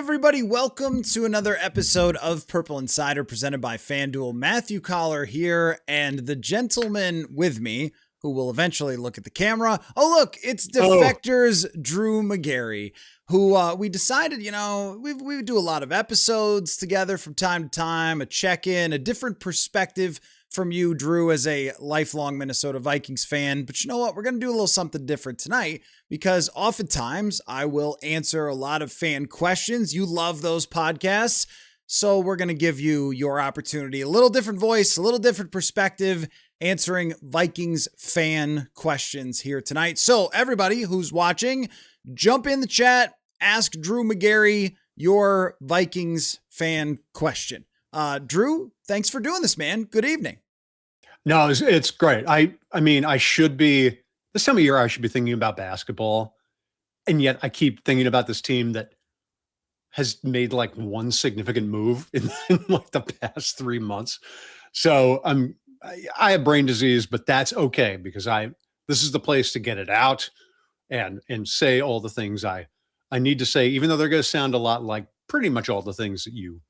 everybody? Welcome to another episode of Purple Insider presented by FanDuel. Matthew Coller here, and the gentleman with me who will eventually look at the camera. Oh, look, it's Defector's Drew Magary, who we decided, we do a lot of episodes together from time to time, a check-in, a different perspective from you, Drew, as a lifelong Minnesota Vikings fan. But you know what? We're going to do a little something different tonight because oftentimes I will answer a lot of fan questions. You love those podcasts. So we're going to give you your opportunity, a little different voice, a little different perspective, answering Vikings fan questions here tonight. So everybody who's watching, jump in the chat, ask Drew Magary your Vikings fan question. Drew, thanks for doing this, man. Good evening. No, it's great. I mean, I should be, this time of year, I should be thinking about basketball. And yet I keep thinking about this team that has made like one significant move in like the past 3 months. So I have brain disease, but that's okay because this is the place to get it out and say all the things I need to say, even though they're going to sound a lot like pretty much all the things that you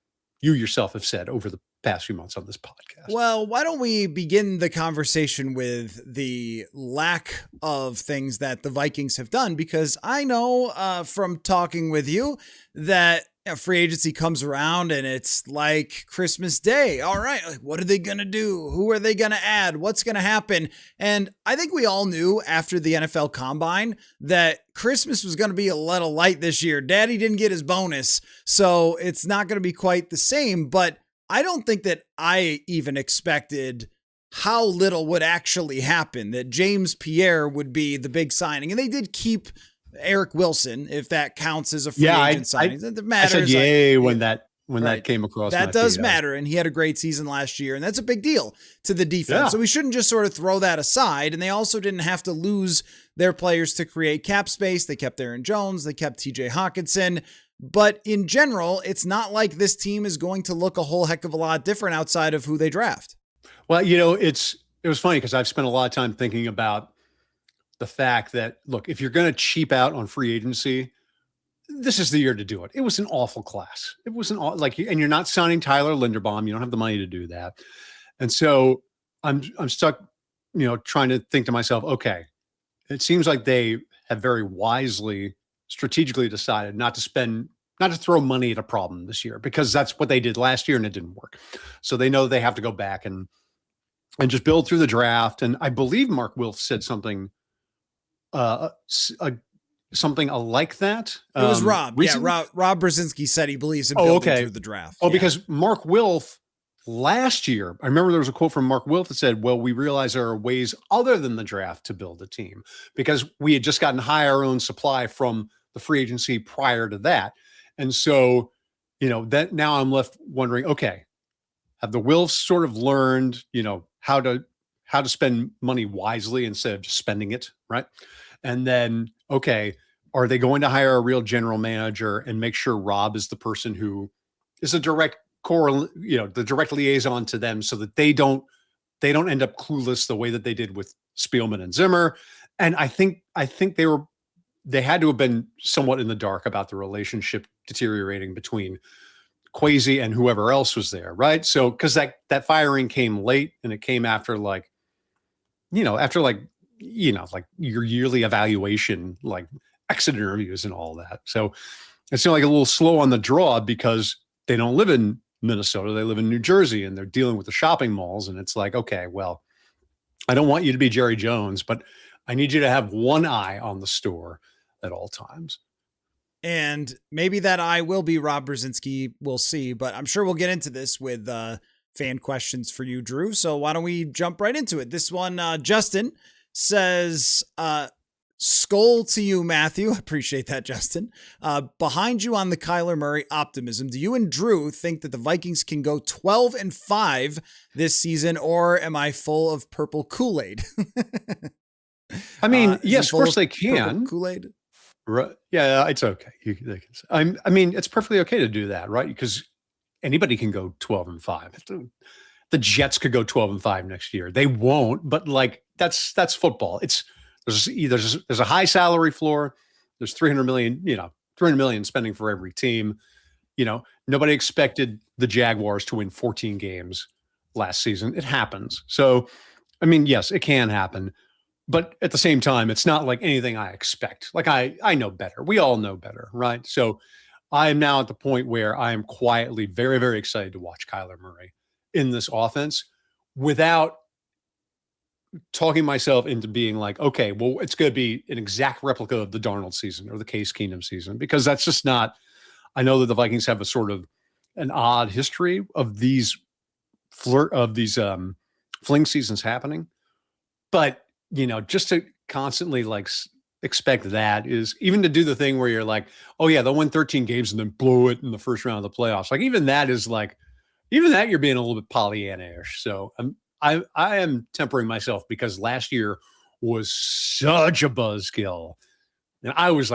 yourself have said over the past few months on this podcast. Well, why don't we begin the conversation with the lack of things that the Vikings have done? Because I know from talking with you that free agency comes around and it's like Christmas Day. All right, what are they going to do? Who are they going to add? What's going to happen? And I think we all knew after the NFL Combine that Christmas was going to be a little light this year. Daddy didn't get his bonus, so it's not going to be quite the same. But I don't think that I even expected how little would actually happen, that James Pierre would be the big signing. And they did keep Eric Wilson, if that counts as a free agent signing. That matters. I said yay when that came across. That does matter. And he had a great season last year. And that's a big deal to the defense. Yeah. So we shouldn't just sort of throw that aside. And they also didn't have to lose their players to create cap space. They kept Aaron Jones. They kept TJ Hawkinson. But in general, it's not like this team is going to look a whole heck of a lot different outside of who they draft. Well, it was funny because I've spent a lot of time thinking about the fact that, look, if you're going to cheap out on free agency, this is the year to do it. It was an awful class. It was and you're not signing Tyler Linderbaum. You don't have the money to do that. And so I'm stuck, trying to think to myself, okay, it seems like they have very wisely, strategically decided not to throw money at a problem this year, because that's what they did last year and it didn't work. So they know they have to go back and just build through the draft. And I believe Mark Wilf said something like that. It was Rob. Recently? Yeah, Rob Brzezinski said he believes in building through the draft. Oh, yeah. Because Mark Wilf last year, I remember there was a quote from Mark Wilf that said, well, we realize there are ways other than the draft to build a team, because we had just gotten our own supply from the free agency prior to that. And so, that now I'm left wondering, okay, have the Wilfs sort of learned, how to spend money wisely instead of just spending it, right? And then, okay, are they going to hire a real general manager and make sure Rob is the person who is a direct the direct liaison to them, so that they don't end up clueless the way that they did with Spielman and Zimmer? And I think they had to have been somewhat in the dark about the relationship deteriorating between Kwesi and whoever else was there, right? So, because that firing came late, and it came after your yearly evaluation, like exit interviews and all that. So it's like a little slow on the draw because they don't live in Minnesota. They live in New Jersey, and they're dealing with the shopping malls. And it's like, okay, well, I don't want you to be Jerry Jones, but I need you to have one eye on the store at all times. And maybe that eye will be Rob Brzezinski. We'll see, but I'm sure we'll get into this with fan questions for you, Drew. So why don't we jump right into it? This one, Justin says, skull to you, Matthew. I appreciate that, Justin. Behind you on the Kyler Murray optimism, do you and Drew think that the Vikings can go 12-5 this season, or am I full of purple Kool-Aid? I mean, yes, of course they can. Kool-Aid? Right. Yeah, it's okay. I mean, it's perfectly okay to do that, right? Because anybody can go 12-5. The Jets could go 12-5 next year. They won't, but that's football. There's a high salary floor. There's $300 million spending for every team. Nobody expected the Jaguars to win 14 games last season. It happens. So, I mean, yes, it can happen. But at the same time, it's not like anything I expect. Like I know better. We all know better, right? So I am now at the point where I am quietly very, very excited to watch Kyler Murray in this offense without talking myself into being like, okay, well, it's going to be an exact replica of the Darnold season or the Case Keenum season, because that's just not. I know that the Vikings have a sort of an odd history of these fling seasons happening, but just to constantly expect that is even to do the thing where you're like, oh yeah, they'll win 13 games and then blow it in the first round of the playoffs. Like even that is even that you're being a little bit Pollyanna-ish. So I am tempering myself because last year was such a buzzkill. And I was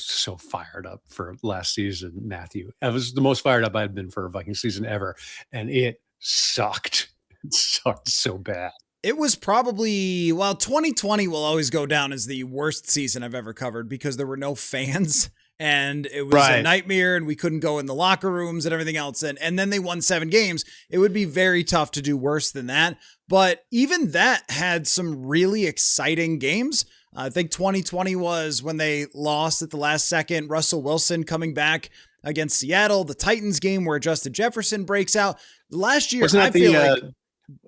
so fired up for last season, Matthew. I was the most fired up I'd been for a Viking season ever. And it sucked. It sucked so bad. It was probably, 2020 will always go down as the worst season I've ever covered because there were no fans and it was a nightmare and we couldn't go in the locker rooms and everything else. And then they won 7 games. It would be very tough to do worse than that. But even that had some really exciting games. I think 2020 was when they lost at the last second. Russell Wilson coming back against Seattle, the Titans game where Justin Jefferson breaks out. Last year, I feel like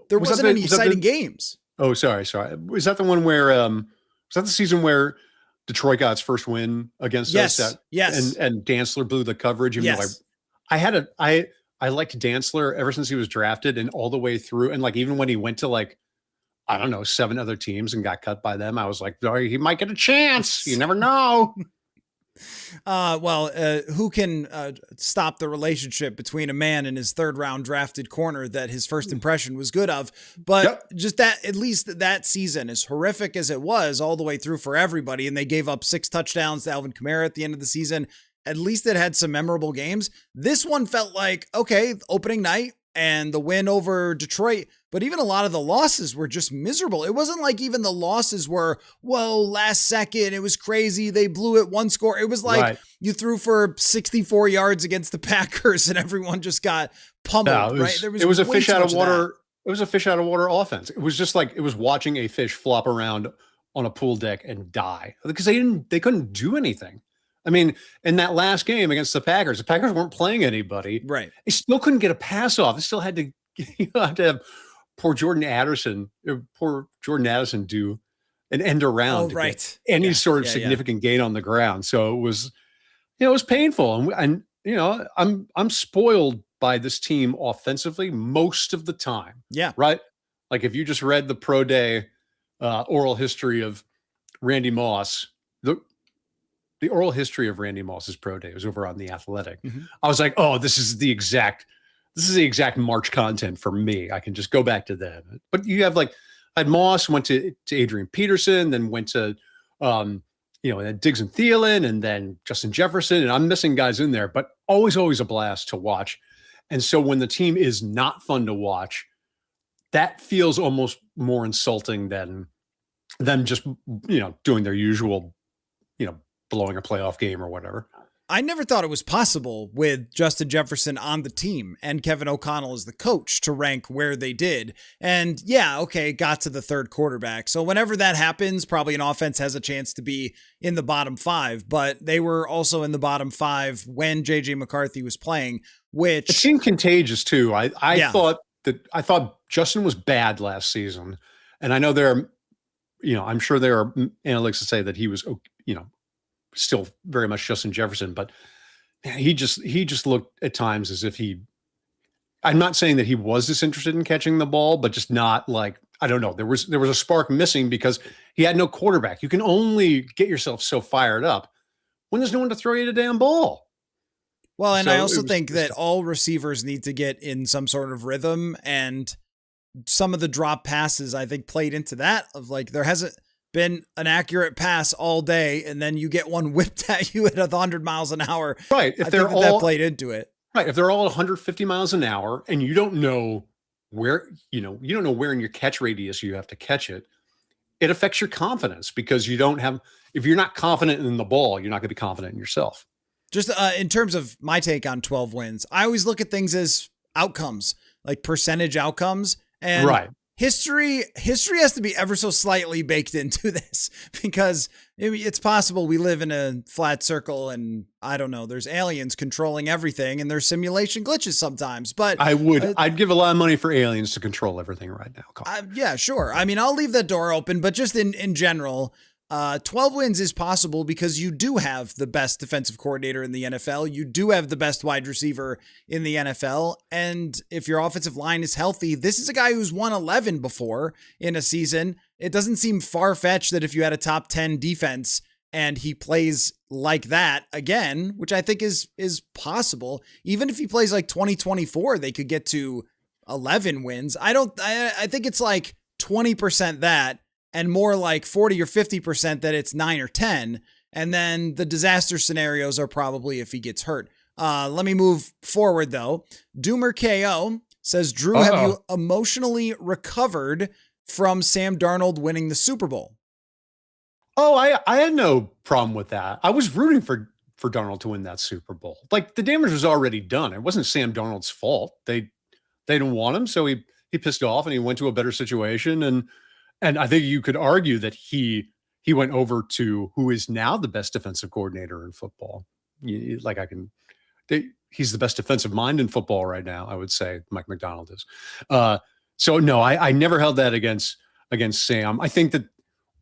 there wasn't any exciting games. Oh, sorry. Was that the one where, was that the season where Detroit got its first win against us? Yes. And Dantzler blew the coverage. And yes. I liked Dantzler ever since he was drafted and all the way through. And even when he went to 7 other teams and got cut by them, I was like, oh, he might get a chance. You never know. Who can stop the relationship between a man and his 3rd round drafted corner that his first impression was good of? But just that, at least that season, as horrific as it was all the way through for everybody, and they gave up 6 touchdowns to Alvin Kamara at the end of the season, at least it had some memorable games. This one felt like, okay, opening night and the win over Detroit, but even a lot of the losses were just miserable. It wasn't like even the losses were, whoa, last second, it was crazy, they blew it 1 score. It was like you threw for 64 yards against the Packers and everyone just got pummeled, right? It was a fish out of water. It was a fish out of water offense. It was just like, it was watching a fish flop around on a pool deck and die because they couldn't do anything. I mean, in that last game against the Packers weren't playing anybody. Right. They still couldn't get a pass off. They still had to, have poor Jordan Addison do an end around to get any sort of significant gain on the ground. So it was painful. And I'm spoiled by this team offensively most of the time. Yeah. Right. Like if you just read the pro day oral history of Randy Moss, the oral history of Randy Moss's pro day was over on The Athletic. Mm-hmm. I was like, oh, this is the exact March content for me. I can just go back to that. But you have I had Moss, went to Adrian Peterson, then went to, and then Diggs and Thielen, and then Justin Jefferson, and I'm missing guys in there, but always a blast to watch. And so when the team is not fun to watch, that feels almost more insulting than them just, doing their usual, blowing a playoff game or whatever. I never thought it was possible with Justin Jefferson on the team and Kevin O'Connell as the coach to rank where they did. And got to the 3rd quarterback. So whenever that happens, probably an offense has a chance to be in the bottom 5, but they were also in the bottom 5 when JJ McCarthy was playing, which it seemed contagious too. I thought Justin was bad last season. And I know I'm sure there are analytics that say that he was, still very much Justin Jefferson, but he just looked at times as if I'm not saying that he was disinterested in catching the ball, but just not I don't know. There was a spark missing because he had no quarterback. You can only get yourself so fired up when there's no one to throw you the damn ball. Well, and I also think that all receivers need to get in some sort of rhythm, and some of the drop passes I think played into that of there hasn't been an accurate pass all day, and then you get one whipped at you at 100 miles an hour. Right. If that played into it. Right. If they're all 150 miles an hour and you don't know where, you don't know where in your catch radius you have to catch it, it affects your confidence because if you're not confident in the ball, you're not going to be confident in yourself. Just in terms of my take on 12 wins, I always look at things as outcomes, like percentage outcomes. And Right. history has to be ever so slightly baked into this because it's possible we live in a flat circle and I don't know, there's aliens controlling everything and there's simulation glitches sometimes. But I'd give a lot of money for aliens to control everything right now. Yeah, sure. I mean, I'll leave that door open, but just in general, 12 wins is possible because you do have the best defensive coordinator in the NFL. You do have the best wide receiver in the NFL. And if your offensive line is healthy, this is a guy who's won 11 before in a season. It doesn't seem far-fetched that if you had a top 10 defense and he plays like that again, which I think is possible, even if he plays like 2024, they could get to 11 wins. I think it's like 20% that, and more like 40 or 50% that it's 9 or 10. And then the disaster scenarios are probably if he gets hurt. Let me move forward though. Doomer KO says, Drew, have you emotionally recovered from Sam Darnold winning the Super Bowl? Oh, I had no problem with that. I was rooting for Darnold to win that Super Bowl. Like the damage was already done. It wasn't Sam Darnold's fault. They didn't want him. So he pissed off and he went to a better situation. And I think you could argue that he went over to who is now the best defensive coordinator in football. He's the best defensive mind in football right now, I would say. Mike McDonald is. So no, I never held that against Sam. I think that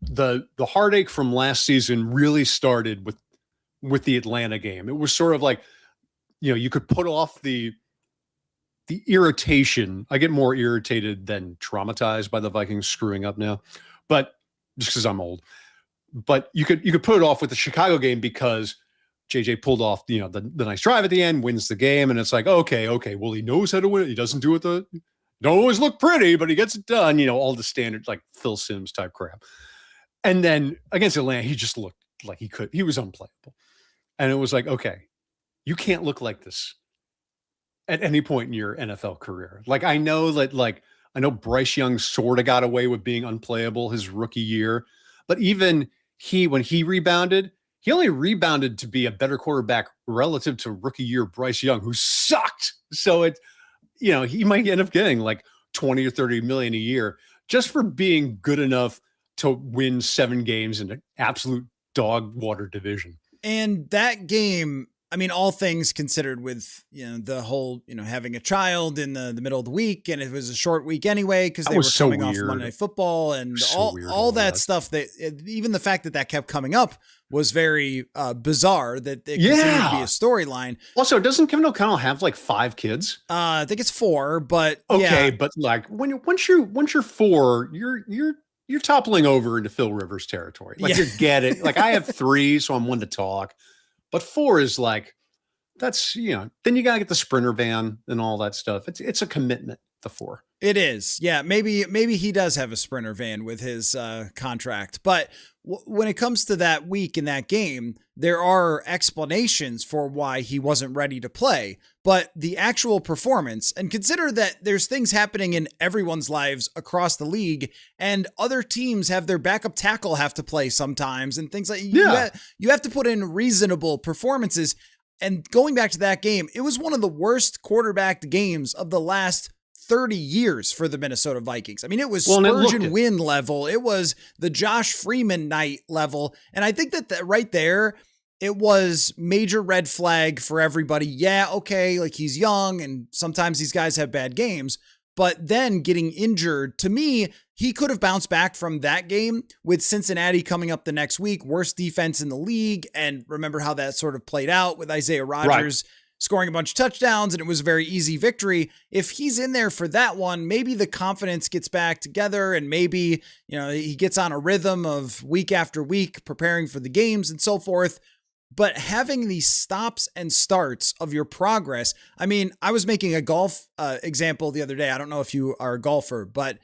the heartache from last season really started with the Atlanta game. It was sort of like, you could put off the irritation. I get more irritated than traumatized by the Vikings screwing up now, but just because I'm old. But you could put it off with the Chicago game because JJ pulled off the nice drive at the end, wins the game, and it's like okay, well he knows how to win it. He doesn't do it don't always look pretty, but he gets it done. All the standard like Phil Simms type crap. And then against Atlanta, he just looked like he was unplayable, and it was like okay, you can't look like this at any point in your NFL career. Like I know Bryce Young sort of got away with being unplayable his rookie year, but even when he rebounded, he only rebounded to be a better quarterback relative to rookie year Bryce Young, who sucked. So he might end up getting like 20 or 30 million a year just for being good enough to win 7 games in an absolute dog water division. And that game, I mean, all things considered with, the whole, having a child in the middle of the week, and it was a short week anyway, because they were coming off Monday Night Football and all that stuff that even the fact that kept coming up was very bizarre that it continued to be a storyline. Also, doesn't Kevin O'Connell have like 5 kids? I think it's 4, but okay. Yeah. But like once you're 4, you're toppling over into Phil Rivers territory. Like you get it. Like I have 3, so I'm one to talk. But 4 is like, that's, then you got to get the Sprinter van and all that stuff. It's a commitment, the 4. It is. Yeah. Maybe he does have a Sprinter van with his contract. But when it comes to that week in that game, there are explanations for why he wasn't ready to play. But the actual performance, and consider that there's things happening in everyone's lives across the league, and other teams have their backup tackle have to play sometimes, and things like you have to put in reasonable performances. And going back to that game, it was one of the worst quarterbacked games of the last 30 years for the Minnesota Vikings. I mean, it was Spurgeon win level. It was the Josh Freeman night level. And I think that right there, it was major red flag for everybody. Yeah, okay, like he's young and sometimes these guys have bad games, but then getting injured, to me, he could have bounced back from that game with Cincinnati coming up the next week, worst defense in the league. And remember how that sort of played out with Isaiah Rodgers scoring a bunch of touchdowns, and it was a very easy victory. If he's in there for that one, maybe the confidence gets back together, and maybe, he gets on a rhythm of week after week preparing for the games and so forth. But having these stops and starts of your progress, I mean, I was making a golf example the other day. I don't know if you are a golfer, but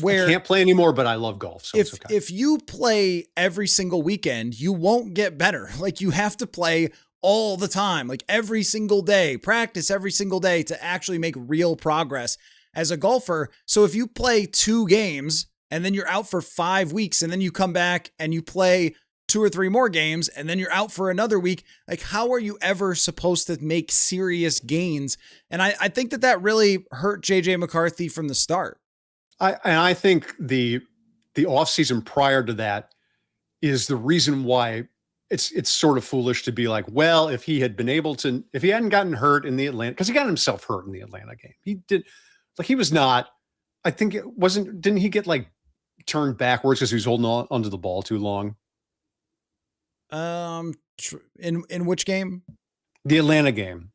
where I can't play anymore, but I love golf. So if you play every single weekend, you won't get better. Like you have to play all the time, like every single day, practice every single day to actually make real progress as a golfer. So if you play 2 games and then you're out for 5 weeks and then you come back and you play 2 or 3 more games, and then you're out for another week. Like, how are you ever supposed to make serious gains? And I think that really hurt JJ McCarthy from the start. I think the offseason prior to that is the reason why it's sort of foolish to be like, well, if he hadn't gotten hurt in the Atlanta, because he got himself hurt in the Atlanta game. He did, like, he was not, I think didn't he get like turned backwards because he was holding on onto the ball too long? In which game? The Atlanta game.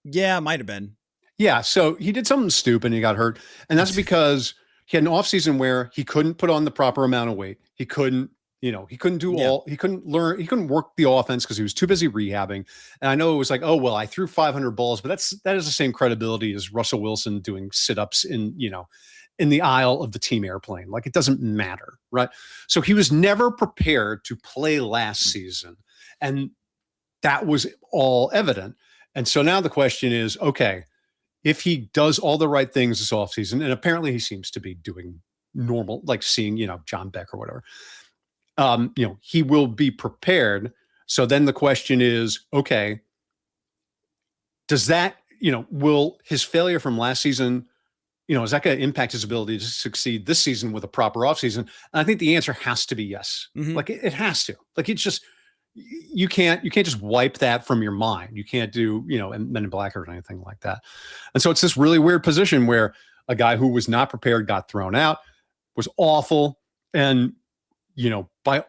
Yeah, might have been. Yeah, so he did something stupid and he got hurt. And that's because he had an offseason where he couldn't put on the proper amount of weight. He couldn't work the offense because he was too busy rehabbing. And I know it was like, oh, well, I threw 500 balls, but that is the same credibility as Russell Wilson doing sit-ups in the aisle of the team airplane. Like, it doesn't matter, right? So he was never prepared to play last season. And that was all evident. And so now the question is, okay, if he does all the right things this offseason, and apparently he seems to be doing normal, like seeing, John Beck or whatever, he will be prepared. So then the question is, okay, does that, will his failure from last season, is that going to impact his ability to succeed this season with a proper offseason? And I think the answer has to be yes. Mm-hmm. Like, it has to. Like, it's just, you can't just wipe that from your mind. You can't do, Men in Black or anything like that. And so it's this really weird position where a guy who was not prepared got thrown out, was awful, and by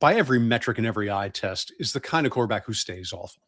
every metric and every eye test is the kind of quarterback who stays awful.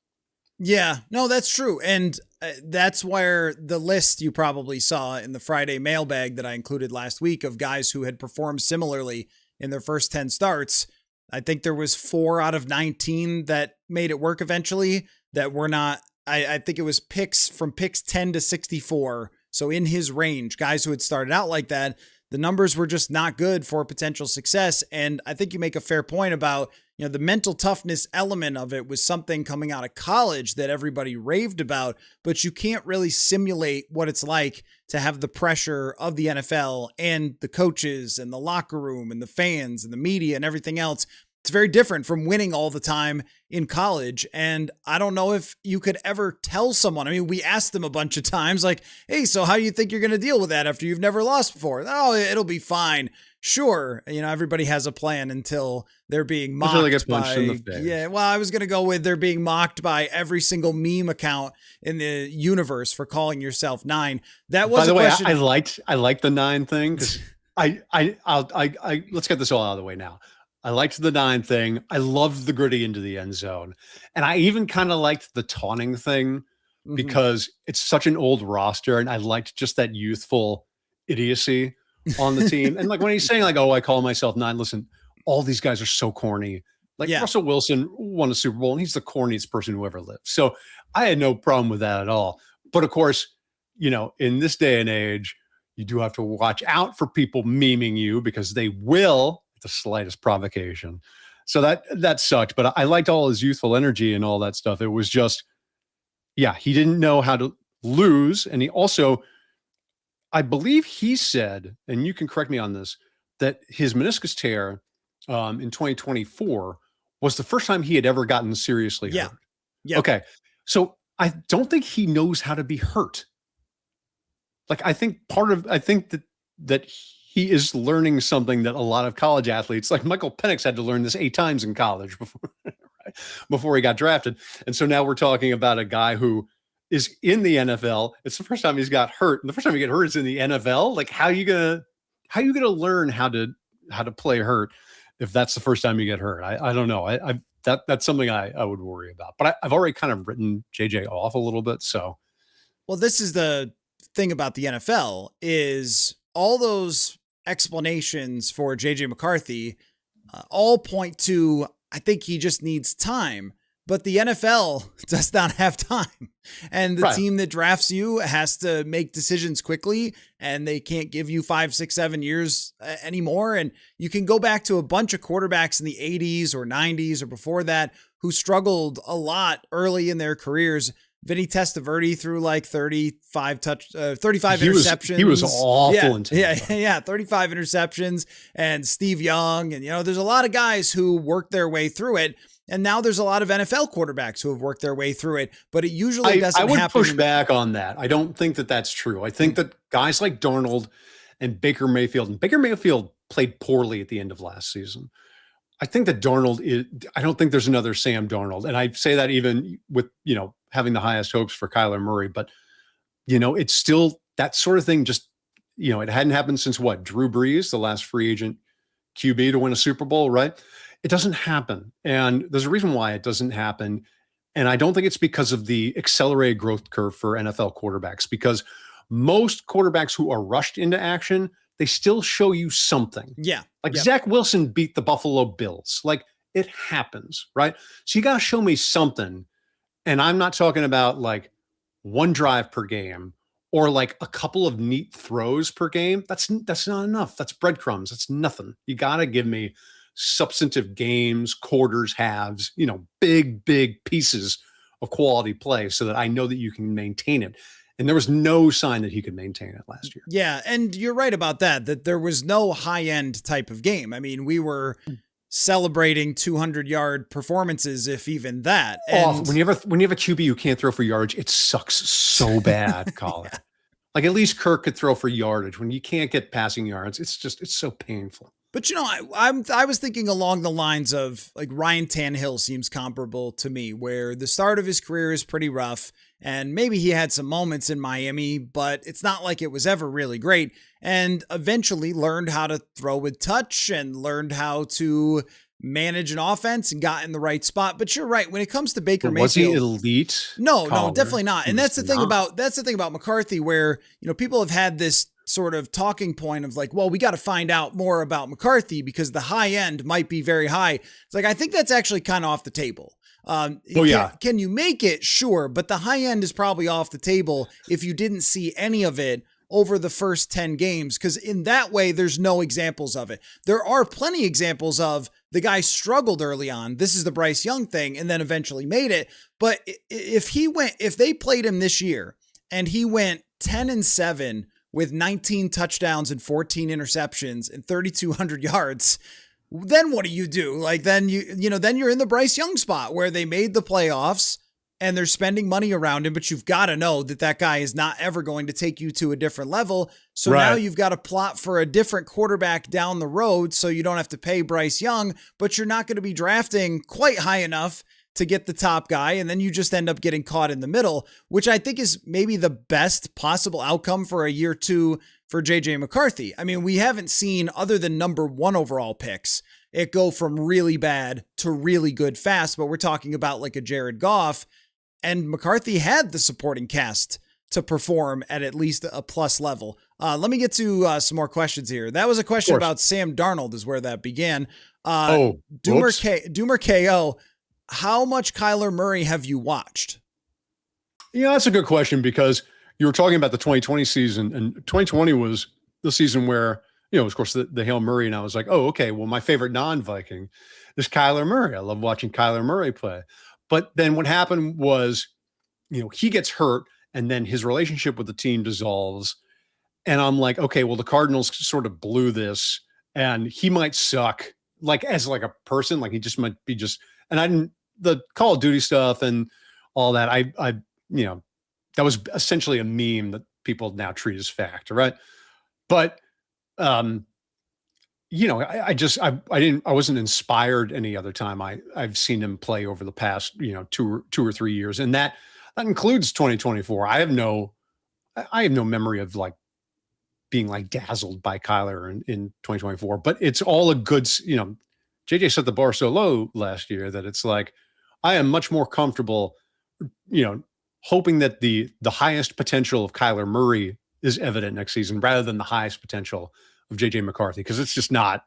Yeah, no, that's true. And that's where the list you probably saw in the Friday mailbag that I included last week of guys who had performed similarly in their first 10 starts. I think there was 4 out of 19 that made it work eventually that were not, I think it was picks 10 to 64. So in his range, guys who had started out like that, the numbers were just not good for potential success. And I think you make a fair point about, the mental toughness element of it was something coming out of college that everybody raved about, but you can't really simulate what it's like to have the pressure of the NFL and the coaches and the locker room and the fans and the media and everything else. It's very different from winning all the time in college. And I don't know if you could ever tell someone. I mean, we asked them a bunch of times, like, hey, so how do you think you're going to deal with that after you've never lost before? Oh, it'll be fine. Sure. Everybody has a plan until they're being mocked. Until they get punched in the face. Yeah. Well, I was going to go with they're being mocked by every single meme account in the universe for calling yourself 9. That was, by the way, question. I liked the 9 thing because I let's get this all out of the way now. I liked the 9 thing. I loved the gritty into the end zone. And I even kind of liked the taunting thing because it's such an old roster. And I liked just that youthful idiocy on the team. And like when he's saying like, oh, I call myself 9, listen, all these guys are so corny. Like Russell Wilson won a Super Bowl and he's the corniest person who ever lived. So I had no problem with that at all. But of course, in this day and age, you do have to watch out for people memeing you because they will the slightest provocation. So that sucked, but I liked all his youthful energy and all that stuff. It was just, he didn't know how to lose. And he also, I believe he said, and you can correct me on this, that his meniscus tear in 2024 was the first time he had ever gotten seriously hurt. Yeah. Okay. So I don't think he knows how to be hurt. Like, I think that he is learning something that a lot of college athletes, like Michael Penix, had to learn this 8 times in college before he got drafted. And so now we're talking about a guy who is in the NFL. It's the first time he's got hurt. And the first time you get hurt is in the NFL. Like, how you gonna learn how to play hurt if that's the first time you get hurt? I don't know. That's something I would worry about. But I've already kind of written JJ off a little bit. So, well, this is the thing about the NFL is all those explanations for JJ McCarthy all point to, I think he just needs time, but the NFL does not have time. And the team that drafts you has to make decisions quickly and they can't give you 5, 6, 7 years anymore. And you can go back to a bunch of quarterbacks in the 80s or 90s or before that who struggled a lot early in their careers Vinny Testaverde threw like 35 interceptions. He was awful in Tampa. Yeah, 35 interceptions, and Steve Young, and there's a lot of guys who worked their way through it. And now there's a lot of NFL quarterbacks who have worked their way through it, but it usually doesn't happen. I would push back on that. I don't think that that's true. I think that guys like Darnold and Baker Mayfield played poorly at the end of last season. I think that I don't think there's another Sam Darnold. And I say that even with, having the highest hopes for Kyler Murray, but it's still that sort of thing. Just, it hadn't happened since Drew Brees, the last free agent QB to win a Super Bowl, right? It doesn't happen. And there's a reason why it doesn't happen. And I don't think it's because of the accelerated growth curve for NFL quarterbacks, because most quarterbacks who are rushed into action, they still show you something. Yeah. Zach Wilson beat the Buffalo Bills. Like, it happens, right? So you got to show me something. And I'm not talking about like one drive per game or like a couple of neat throws per game. That's not enough. That's breadcrumbs. That's nothing. You got to give me substantive games, quarters, halves, big pieces of quality play so that I know that you can maintain it. And there was no sign that he could maintain it last year. Yeah. And you're right about that there was no high end type of game. I mean, we were celebrating 200-yard performances, if even that. And when you have a QB who can't throw for yardage, it sucks so bad, Coller. Yeah. Like, at least Kirk could throw for yardage. When you can't get passing yards, it's so painful. But I was thinking along the lines of like Ryan Tannehill seems comparable to me, where the start of his career is pretty rough, and maybe he had some moments in Miami, but it's not like it was ever really great. And eventually learned how to throw with touch and learned how to manage an offense and got in the right spot. But you're right, when it comes to Baker Mayfield, was he elite? No, definitely not. And that's the thing about McCarthy, where people have had this sort of talking point of like, well, we got to find out more about McCarthy because the high end might be very high. It's like, I think that's actually kind of off the table. Can you make it? Sure. But the high end is probably off the table if you didn't see any of it over the first 10 games. Cause in that way, there's no examples of it. There are plenty examples of the guy struggled early on. This is the Bryce Young thing, and then eventually made it. But if they played him this year and he went 10-7 with 19 touchdowns and 14 interceptions and 3,200 yards, then what do you do? Like, then then you're in the Bryce Young spot where they made the playoffs and they're spending money around him, but you've got to know that guy is not ever going to take you to a different level. So now you've got to plot for a different quarterback down the road so you don't have to pay Bryce Young, but you're not going to be drafting quite high enough to get the top guy. And then you just end up getting caught in the middle, which I think is maybe the best possible outcome for a year two for JJ McCarthy. I mean, we haven't seen, other than number 1 overall picks, it go from really bad to really good fast, but we're talking about like a Jared Goff, and McCarthy had the supporting cast to perform at least a plus level. Let me get to some more questions here. That was a question about Sam Darnold is where that began. Doomer KO, how much Kyler Murray have you watched? Yeah, that's a good question, because you were talking about the 2020 season, and 2020 was the season where, of course, the Hail Murray, and I was like, oh, okay, well, my favorite non-Viking is Kyler Murray. I love watching Kyler Murray play. But then what happened was, he gets hurt, and then his relationship with the team dissolves. And I'm like, okay, well, the Cardinals sort of blew this, and he might suck, like, as like a person, like he just might be just, and the Call of Duty stuff and all that, that was essentially a meme that people now treat as fact, right? But, I wasn't inspired any other time I've seen him play over the past, 2 or 3 years. And that includes 2024. I have no memory of like being like dazzled by Kyler in 2024, but it's all a good, JJ set the bar so low last year that it's like, I am much more comfortable, hoping that the highest potential of Kyler Murray is evident next season rather than the highest potential of JJ McCarthy, because it's not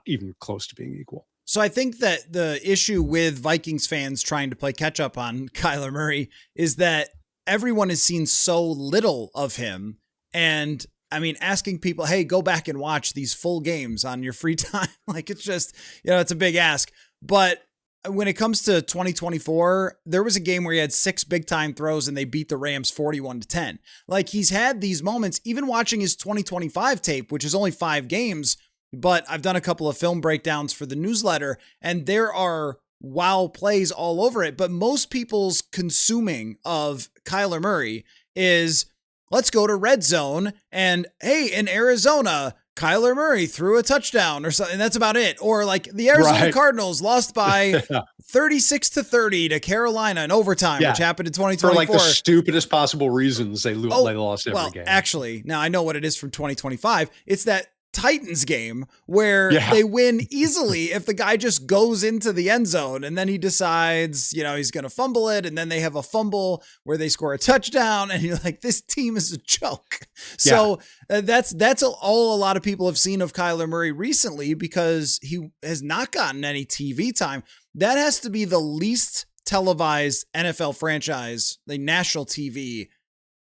even close to being equal. So I think that the issue with Vikings fans trying to play catch up on Kyler Murray is that everyone has seen so little of him. And I mean, asking people, hey, go back and watch these full games on your free time. Like, it's just, it's a big ask. But when it comes to 2024, there was a game where he had 6 big time throws and they beat the Rams 41-10. Like, he's had these moments, even watching his 2025 tape, which is only 5 games, but I've done a couple of film breakdowns for the newsletter, and there are wow plays all over it. But most people's consuming of Kyler Murray is, let's go to red zone and, hey, in Arizona, Kyler Murray threw a touchdown or something. That's about it. Or like the Arizona Cardinals lost by 36-30 to Carolina in overtime, which happened in 2024. For like the stupidest possible reasons they lost every game. Actually, now I know what it is from 2025. It's that Titans game where they win easily if the guy just goes into the end zone and then he decides, he's going to fumble it. And then they have a fumble where they score a touchdown and you're like, this team is a joke. So that's all a lot of people have seen of Kyler Murray recently, because he has not gotten any TV time. That has to be the least televised NFL franchise, the national TV,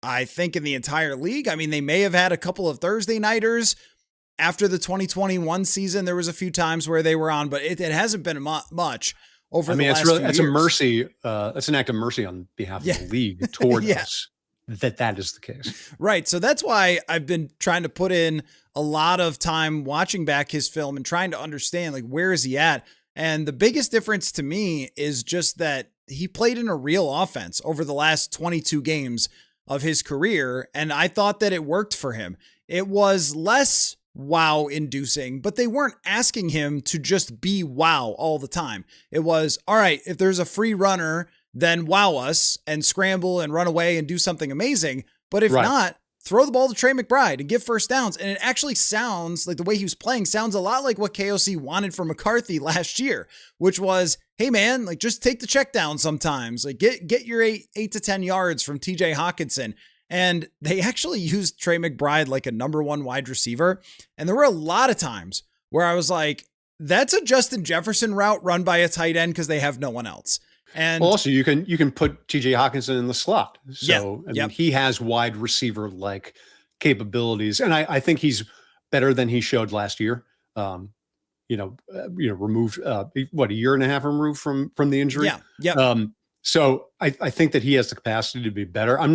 I think, in the entire league. I mean, they may have had a couple of Thursday nighters. After the 2021 season, there was a few times where they were on, but it hasn't been much over the last few years. It's a mercy. It's an act of mercy on behalf of the league toward us that is the case. Right. So that's why I've been trying to put in a lot of time watching back his film and trying to understand, like, where is he at? And the biggest difference to me is just that he played in a real offense over the last 22 games of his career. And I thought that it worked for him. It was less wow inducing, but they weren't asking him to just be wow all the time. It was, all right, if there's a free runner, then wow us and scramble and run away and do something amazing. But if not, throw the ball to Trey McBride and give first downs. And it actually sounds like the way he was playing sounds a lot like what KOC wanted from McCarthy last year, which was, hey man, like, just take the check down sometimes, like get your 8 to 10 yards from TJ Hawkinson. And they actually used Trey McBride like a number 1 wide receiver. And there were a lot of times where I was like, that's a Justin Jefferson route run by a tight end because they have no one else. And also you can put TJ Hawkinson in the slot. So I mean, he has wide receiver like capabilities. And I think he's better than he showed last year. Removed a year and a half removed from the injury. So I think that he has the capacity to be better. I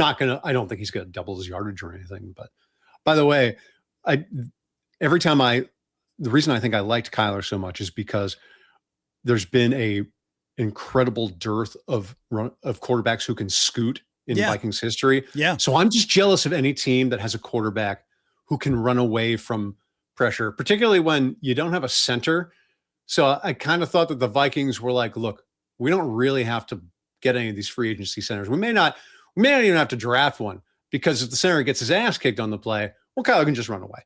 don't think he's going to double his yardage or anything. But by the way, the reason I think I liked Kyler so much is because there's been a incredible dearth of quarterbacks who can scoot in Vikings history. Yeah. So I'm just jealous of any team that has a quarterback who can run away from pressure, particularly when you don't have a center. So I kind of thought that the Vikings were like, look, we don't really have to get any of these free agency centers. We may not even have to draft one, because if the center gets his ass kicked on the play, well, Kyler can just run away.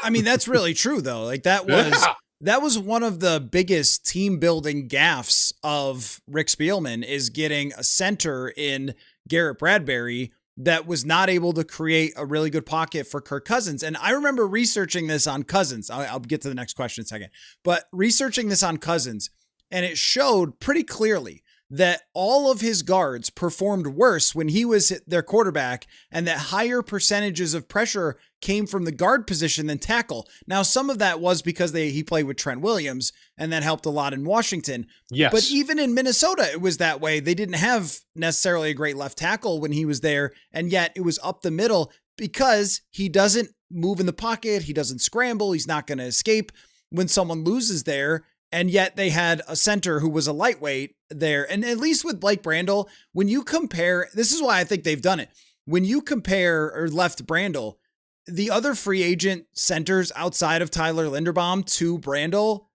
I mean, that's really true though. Like that was one of the biggest team building gaffes of Rick Spielman, is getting a center in Garrett Bradbury that was not able to create a really good pocket for Kirk Cousins. And I remember researching this on Cousins. I'll get to the next question in a second, but researching this on Cousins, and it showed pretty clearly that all of his guards performed worse when he was their quarterback, and that higher percentages of pressure came from the guard position than tackle. Now, some of that was because he played with Trent Williams, and that helped a lot in Washington. Yes. But even in Minnesota, it was that way. They didn't have necessarily a great left tackle when he was there, and yet it was up the middle because he doesn't move in the pocket. He doesn't scramble. He's not going to escape when someone loses there. And yet they had a center who was a lightweight there. And at least with Blake Brandel, when you compare, this is why I think they've done it. When you compare or left Brandel, the other free agent centers outside of Tyler Linderbaum to Brandel,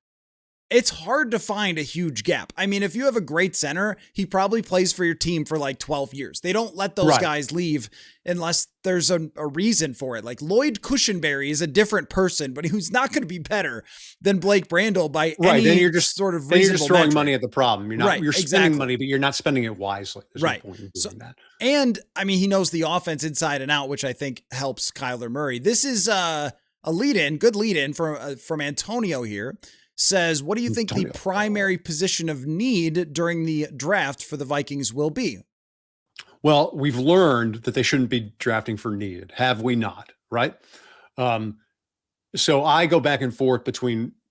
it's hard to find a huge gap. I mean, if you have a great center, he probably plays for your team for like 12 years. They don't let those guys leave unless there's a reason for it. Like Lloyd Cushenberry is a different person, but he's not going to be better than Blake Brandel by any then you're just sort of then reasonable you're just throwing metric. money at the problem. You're spending money, but you're not spending it wisely. There's no point in doing that. And I mean, he knows the offense inside and out, which I think helps Kyler Murray. This is a good lead in from Antonio here. Says, what do you think the primary position of need during the draft for the Vikings will be? Well, we've learned that they shouldn't be drafting for need. Have we not? Right. So I go back and forth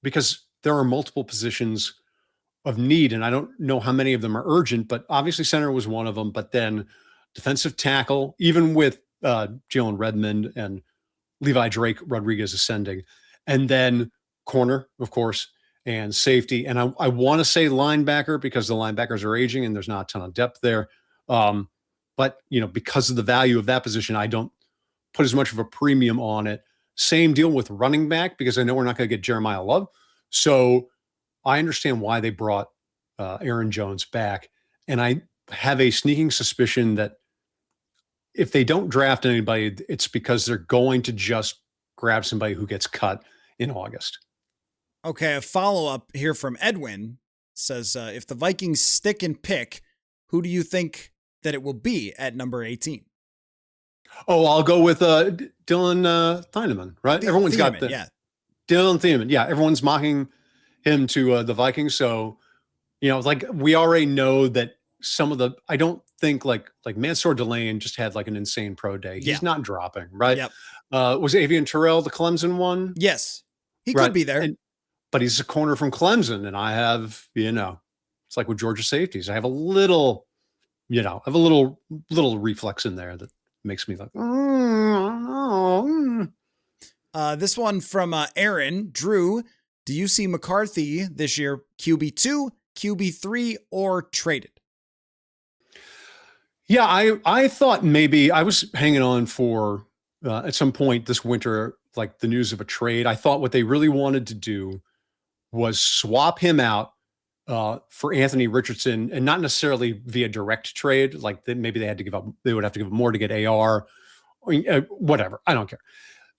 because there are multiple positions of need, and I don't know how many of them are urgent, but obviously center was one of them. But then defensive tackle, even with Jalen Redmond and Levi Drake Rodriguez ascending, and then corner, of course, and safety. And I want to say linebacker because the linebackers are aging and there's not a ton of depth there. But because of the value of that position, I don't put as much of a premium on it. Same deal with running back because I know we're not going to get Jeremiah Love. So I understand why they brought Aaron Jones back. And I have a sneaking suspicion that if they don't draft anybody, it's because they're going to just grab somebody who gets cut in August. Okay, a follow-up here from Edwin says, if the Vikings stick and pick, who do you think that it will be at number 18? Oh, I'll go with Dylan Thieneman, right? Everyone's got the Dylan Thieneman. Yeah, everyone's mocking him to the Vikings. So, like we already know that some of the, I don't think like Mansour Delane just had like an insane pro day. He's not dropping, right? Yep. Was Avian Terrell the Clemson one? Yes, he could be there. But he's a corner from Clemson, and I have, it's like with Georgia safeties. I have a little, little reflex in there that makes me like, This one from Aaron Drew. Do you see McCarthy this year QB2, QB3, or traded? Yeah, I thought maybe I was hanging on for at some point this winter, like the news of a trade. I thought what they really wanted to do was swap him out for Anthony Richardson, and not necessarily via direct trade. Like maybe they would have to give up more to get AR, whatever. I don't care.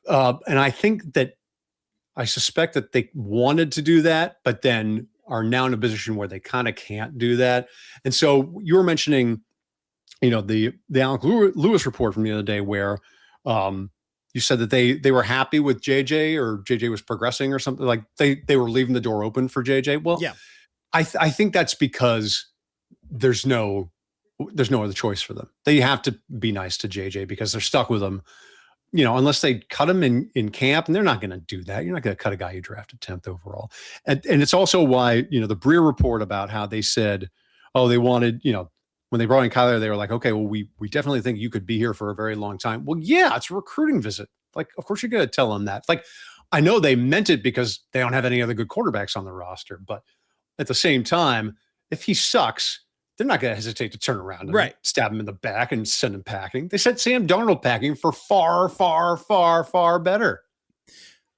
And I suspect that they wanted to do that, but then are now in a position where they kind of can't do that. And so you were mentioning, the Alec Lewis report from the other day where you said that they were happy with JJ, or JJ was progressing or something, like they were leaving the door open for JJ. Well, yeah, I think that's because there's no other choice for them. They have to be nice to JJ because they're stuck with him, unless they cut him in camp, and they're not going to do that. You're not going to cut a guy you drafted 10th overall. And it's also why, the Breer report about how they said, oh, they wanted, when they brought in Coller, they were like, okay, well, we definitely think you could be here for a very long time. Well, yeah, it's a recruiting visit. Like, of course you're going to tell them that. Like, I know they meant it because they don't have any other good quarterbacks on the roster, but at the same time, if he sucks, they're not going to hesitate to turn around and stab him in the back and send him packing. They sent Sam Darnold packing for far, far, far, far better.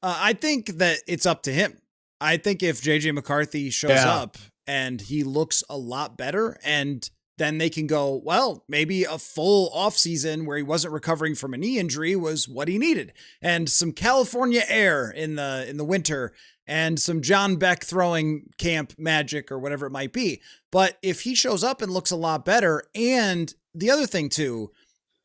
I think that it's up to him. I think if JJ McCarthy shows up and he looks a lot better, and then they can go, well, maybe a full offseason where he wasn't recovering from a knee injury was what he needed. And some California air in the winter, and some John Beck throwing camp magic or whatever it might be. But if he shows up and looks a lot better, and the other thing too,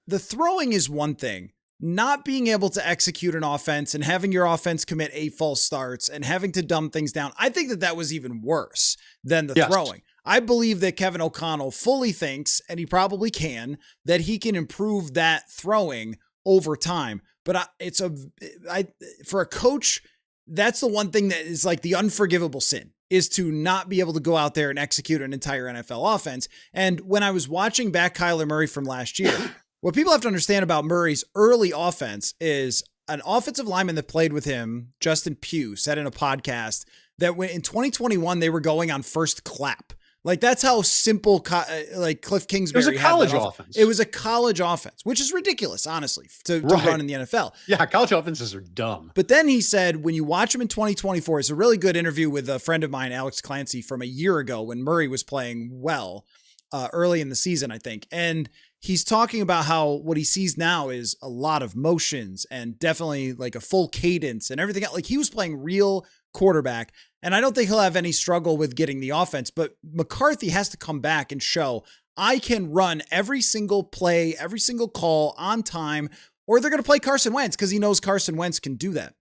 the throwing is one thing. Not being able to execute an offense and having your offense commit 8 false starts and having to dumb things down, I think that was even worse than the throwing. I believe that Kevin O'Connell fully thinks, and he probably can, that he can improve that throwing over time. But for a coach, that's the one thing that is like the unforgivable sin, is to not be able to go out there and execute an entire NFL offense. And when I was watching back Kyler Murray from last year, what people have to understand about Murray's early offense is an offensive lineman that played with him, Justin Pugh, said in a podcast that when in 2021, they were going on first clap. Like, that's how simple, like Cliff Kingsbury. It was a college offense. It was a college offense, which is ridiculous, honestly, to run in the NFL. Yeah, college offenses are dumb. But then he said, when you watch him in 2024, it's a really good interview with a friend of mine, Alex Clancy, from a year ago when Murray was playing well early in the season, I think. And he's talking about how what he sees now is a lot of motions and definitely like a full cadence and everything else. Like, he was playing real quarterback. And I don't think he'll have any struggle with getting the offense, but McCarthy has to come back and show, I can run every single play, every single call on time, or they're going to play Carson Wentz because he knows Carson Wentz can do that.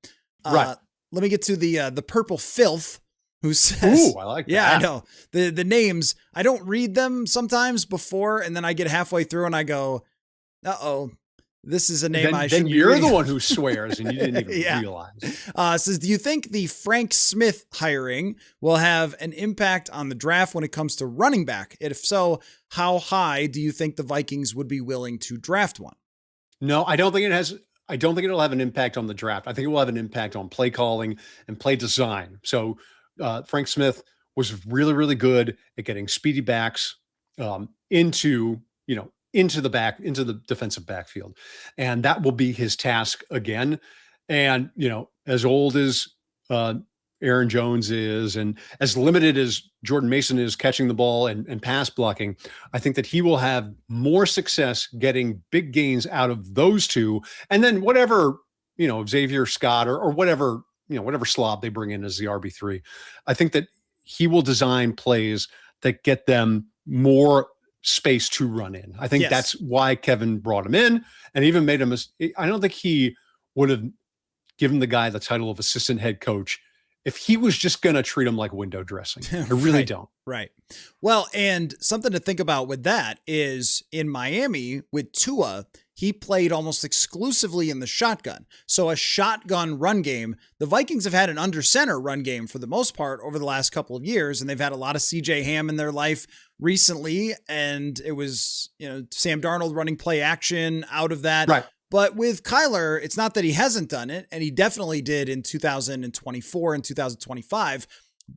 Right. Let me get to the purple filth who says, ooh, I like that. Yeah, I know the names. I don't read them sometimes before, and then I get halfway through and I go, uh-oh, This is a name I Then should be you're reading. the one who swears and you didn't even Yeah. realize. Says, do you think the Frank Smith hiring will have an impact on the draft when it comes to running back? If so, how high do you think the Vikings would be willing to draft one? No, I don't think it has. I don't think it'll have an impact on the draft. I think it will have an impact on play calling and play design. So Frank Smith was really, really good at getting speedy backs into the defensive backfield, and that will be his task again. And as old as Aaron Jones is, and as limited as Jordan Mason is catching the ball and pass blocking, I think that he will have more success getting big gains out of those two. And then whatever, Xavier Scott or whatever, whatever slob they bring in as the RB3, I think that he will design plays that get them more space to run in. I think that's why Kevin brought him in and even made him. I don't think he would have given the guy the title of assistant head coach if he was just going to treat him like window dressing. I really don't. Right. Well, and something to think about with that is in Miami with Tua, he played almost exclusively in the shotgun. So a shotgun run game. The Vikings have had an under center run game for the most part over the last couple of years, and they've had a lot of CJ Ham in their life recently. And it was, Sam Darnold running play action out of that. Right. But with Kyler, it's not that he hasn't done it, and he definitely did in 2024 and 2025.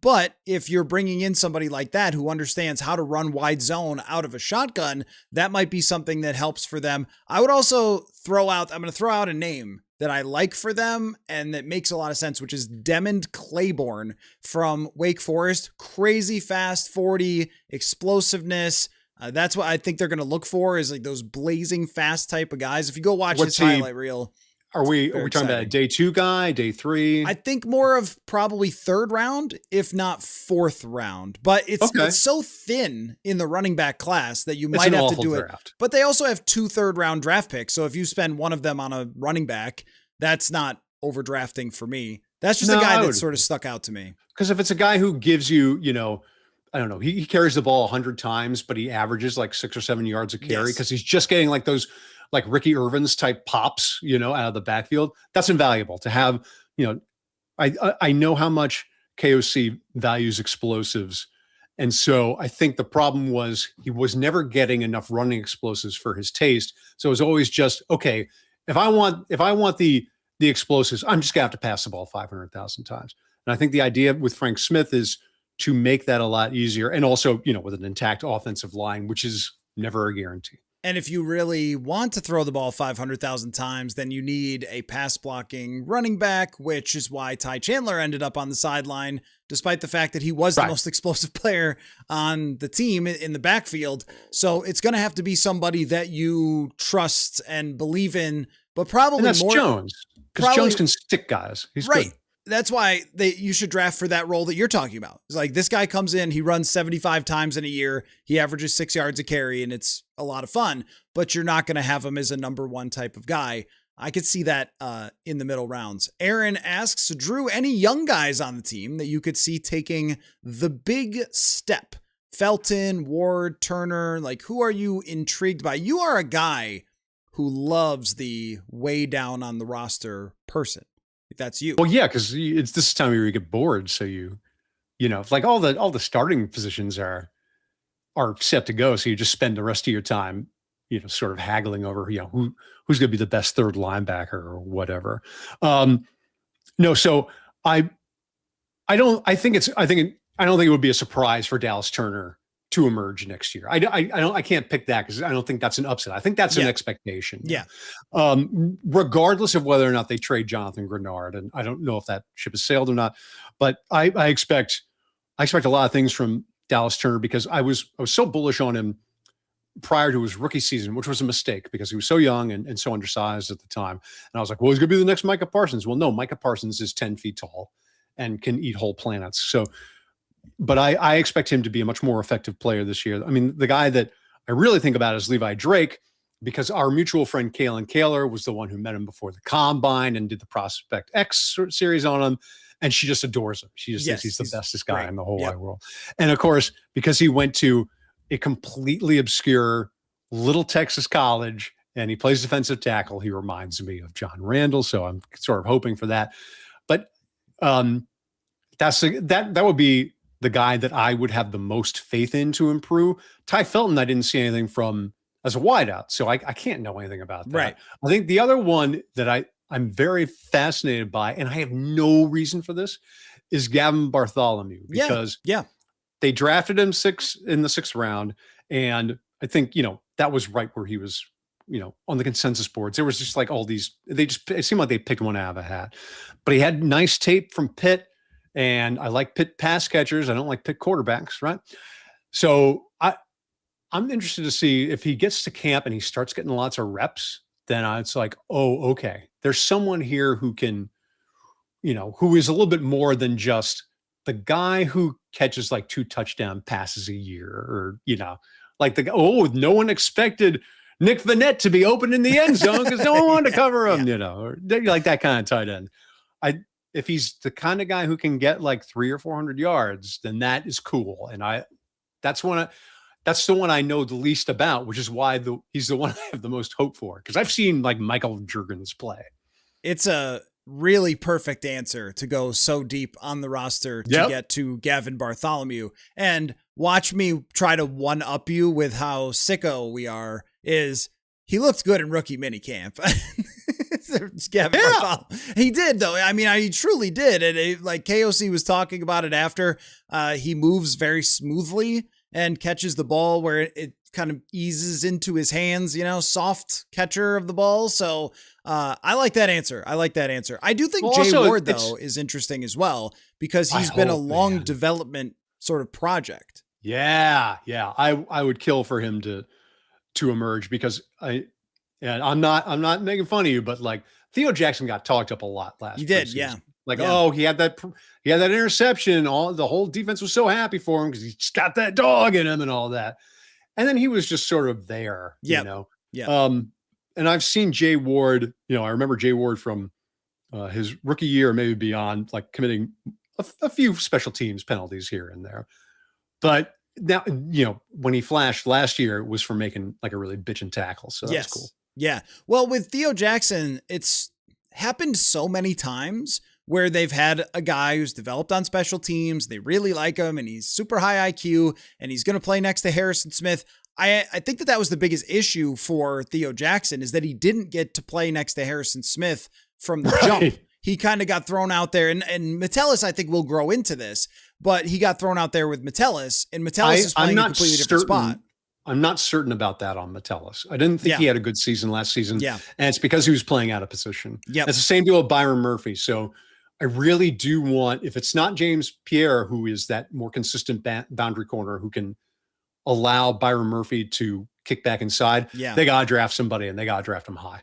But if you're bringing in somebody like that who understands how to run wide zone out of a shotgun, that might be something that helps for them. I would also I'm going to throw out a name that I like for them and that makes a lot of sense, which is Demond Claiborne from Wake Forest. Crazy fast 40, explosiveness. That's what I think they're going to look for, is like those blazing fast type of guys. If you go watch his highlight reel. Are we talking about a day 2 guy, day 3? I think more of probably 3rd round, if not 4th round. But it's so thin in the running back class that you might have to do it. But they also have 2 3rd round draft picks. So if you spend one of them on a running back, that's not overdrafting for me. That's just a guy that sort of stuck out to me. Because if it's a guy who gives you, I don't know, he carries the ball 100 times, but he averages like 6 or 7 yards a carry because he's just getting like those like Ricky Irvins type pops, out of the backfield. That's invaluable to have. I know how much KOC values explosives. And so I think the problem was he was never getting enough running explosives for his taste. So it was always just, okay, if I want the explosives, I'm just gonna have to pass the ball 500,000 times. And I think the idea with Frank Smith is to make that a lot easier. And also, with an intact offensive line, which is never a guarantee. And if you really want to throw the ball 500,000 times, then you need a pass blocking running back, which is why Ty Chandler ended up on the sideline, despite the fact that he was the most explosive player on the team in the backfield. So it's going to have to be somebody that you trust and believe in, but probably that's more Jones, because Jones can stick guys. He's right. Good. That's why you should draft for that role that you're talking about. It's like this guy comes in, he runs 75 times in a year, he averages 6 yards a carry, and it's a lot of fun, but you're not going to have him as a number 1 type of guy. I could see that in the middle rounds. Aaron asks, Drew, any young guys on the team that you could see taking the big step? Felton, Ward, Turner, like who are you intrigued by? You are a guy who loves the way down on the roster person. That's you. Well, yeah, because it's this time of year you get bored. So like all the starting positions are set to go. So you just spend the rest of your time, sort of haggling over, who's going to be the best 3rd linebacker or whatever. No, so I don't think it would be a surprise for Dallas Turner to emerge next year. I can't pick that because I don't think that's an upset. I think that's an expectation. Yeah. Regardless of whether or not they trade Jonathan Grenard, and I don't know if that ship has sailed or not, but I expect a lot of things from Dallas Turner because I was so bullish on him prior to his rookie season, which was a mistake because he was so young and so undersized at the time. And I was like, well, he's going to be the next Micah Parsons. Well, no, Micah Parsons is 10 feet tall and can eat whole planets. So, but I expect him to be a much more effective player this year. I mean, the guy that I really think about is Levi Drake, because our mutual friend Kaylin Kaler was the one who met him before the combine and did the Prospect X series on him. And she just adores him. She just thinks he's the bestest guy in the whole wide world. And of course, because he went to a completely obscure little Texas college and he plays defensive tackle. He reminds me of John Randall, so I'm sort of hoping for that. But that would be the guy that I would have the most faith in to improve. Ty Felton, I didn't see anything from as a wideout, so I can't know anything about that. Right. I think the other one that I'm very fascinated by, and I have no reason for this, is Gavin Bartholomew, because they drafted him in the 6th round. And I think, that was right where he was, on the consensus boards. There was just like all these, it seemed like they picked one out of a hat, but he had nice tape from Pitt, and I like Pitt pass catchers. I don't like Pitt quarterbacks. Right. So I'm interested to see if he gets to camp and he starts getting lots of reps, then it's like, oh, okay, there's someone here who can, who is a little bit more than just the guy who catches like 2 touchdown passes a year, or, like no one expected Nick Vanette to be open in the end zone because no one wanted to cover him, or like that kind of tight end. If he's the kind of guy who can get like 300 or 400 yards, then that is cool. And that's the one I know the least about, which is why he's the one I have the most hope for. Because I've seen like Michael Juergens play. It's a really perfect answer to go so deep on the roster to get to Gavin Bartholomew. And watch me try to one-up you with how sicko we are. He looked good in rookie minicamp. Gavin Bartholomew. He did, though. I mean, he truly did. And like KOC was talking about it after, he moves very smoothly and catches the ball where it kind of eases into his hands, soft catcher of the ball. So I like that answer. I do think Jay Ward, though, is interesting as well, because he's been a long development sort of project. Yeah. I would kill for him to emerge, because I'm not making fun of you, but like Theo Jackson got talked up a lot last year. He did, he had that interception. The whole defense was so happy for him because he just got that dog in him and all that. And then he was just sort of there, and I've seen Jay Ward, I remember Jay Ward from his rookie year, maybe beyond, like committing a few special teams penalties here and there. But now, when he flashed last year, it was for making like a really bitchin' tackle. So that's cool. Yeah. Well, with Theo Jackson, it's happened so many times where they've had a guy who's developed on special teams. They really like him, and he's super high IQ, and he's going to play next to Harrison Smith. I think that was the biggest issue for Theo Jackson, is that he didn't get to play next to Harrison Smith from the jump. He kind of got thrown out there, and Metellus, I think, will grow into this, but he got thrown out there with Metellus, and Metellus is playing a completely different spot. I'm not certain about that on Metellus. I didn't think he had a good season last season. Yeah. And it's because he was playing out of position. Yeah. It's the same deal with Byron Murphy. So I really do want, if it's not James Pierre, who is that more consistent boundary corner who can allow Byron Murphy to kick back inside, they got to draft somebody, and they got to draft him high.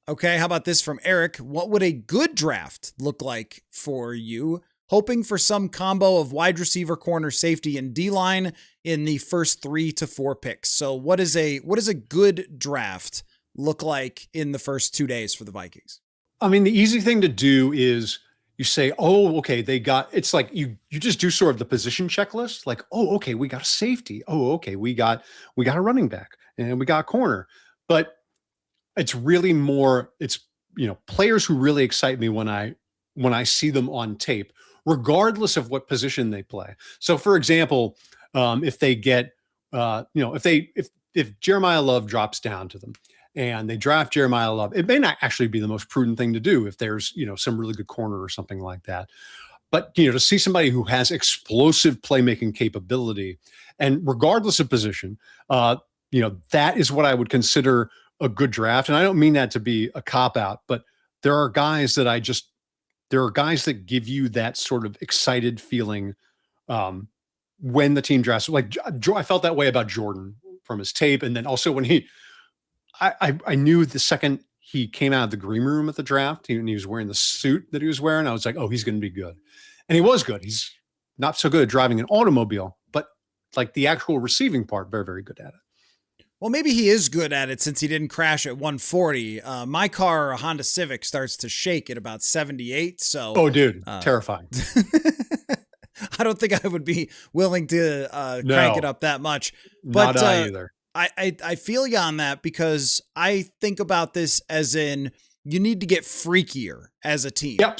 Okay. How about this from Eric? What would a good draft look like for you? Hoping for some combo of wide receiver, corner, safety, and D-line in the first 3 to 4 picks. So what does a good draft look like in the first 2 days for the Vikings? I mean, the easy thing to do is you say, oh, okay, it's like you just do sort of the position checklist. Like, oh, okay, we got a safety. Oh, okay, we got a running back, and we got a corner. But it's really more, it's, players who really excite me when I see them on tape, regardless of what position they play. So for example, if they get, if Jeremiah Love drops down to them and they draft Jeremiah Love, it may not actually be the most prudent thing to do if there's, some really good corner or something like that. But, to see somebody who has explosive playmaking capability, and regardless of position, that is what I would consider a good draft. And I don't mean that to be a cop-out, but there are guys that that give you that sort of excited feeling when the team drafts. Like I felt that way about Jordan from his tape. And then also when I knew the second he came out of the green room at the draft, and he was wearing the suit that he was wearing, I was like, oh, he's going to be good. And he was good. He's not so good at driving an automobile, but like the actual receiving part, very, very good at it. Well, maybe he is good at it since he didn't crash at 140. My car, a Honda Civic, starts to shake at about 78. So, oh, dude, terrifying. I don't think I would be willing to crank it up that much. But not I either. I feel you on that, because I think about this as in, you need to get freakier as a team. Yep.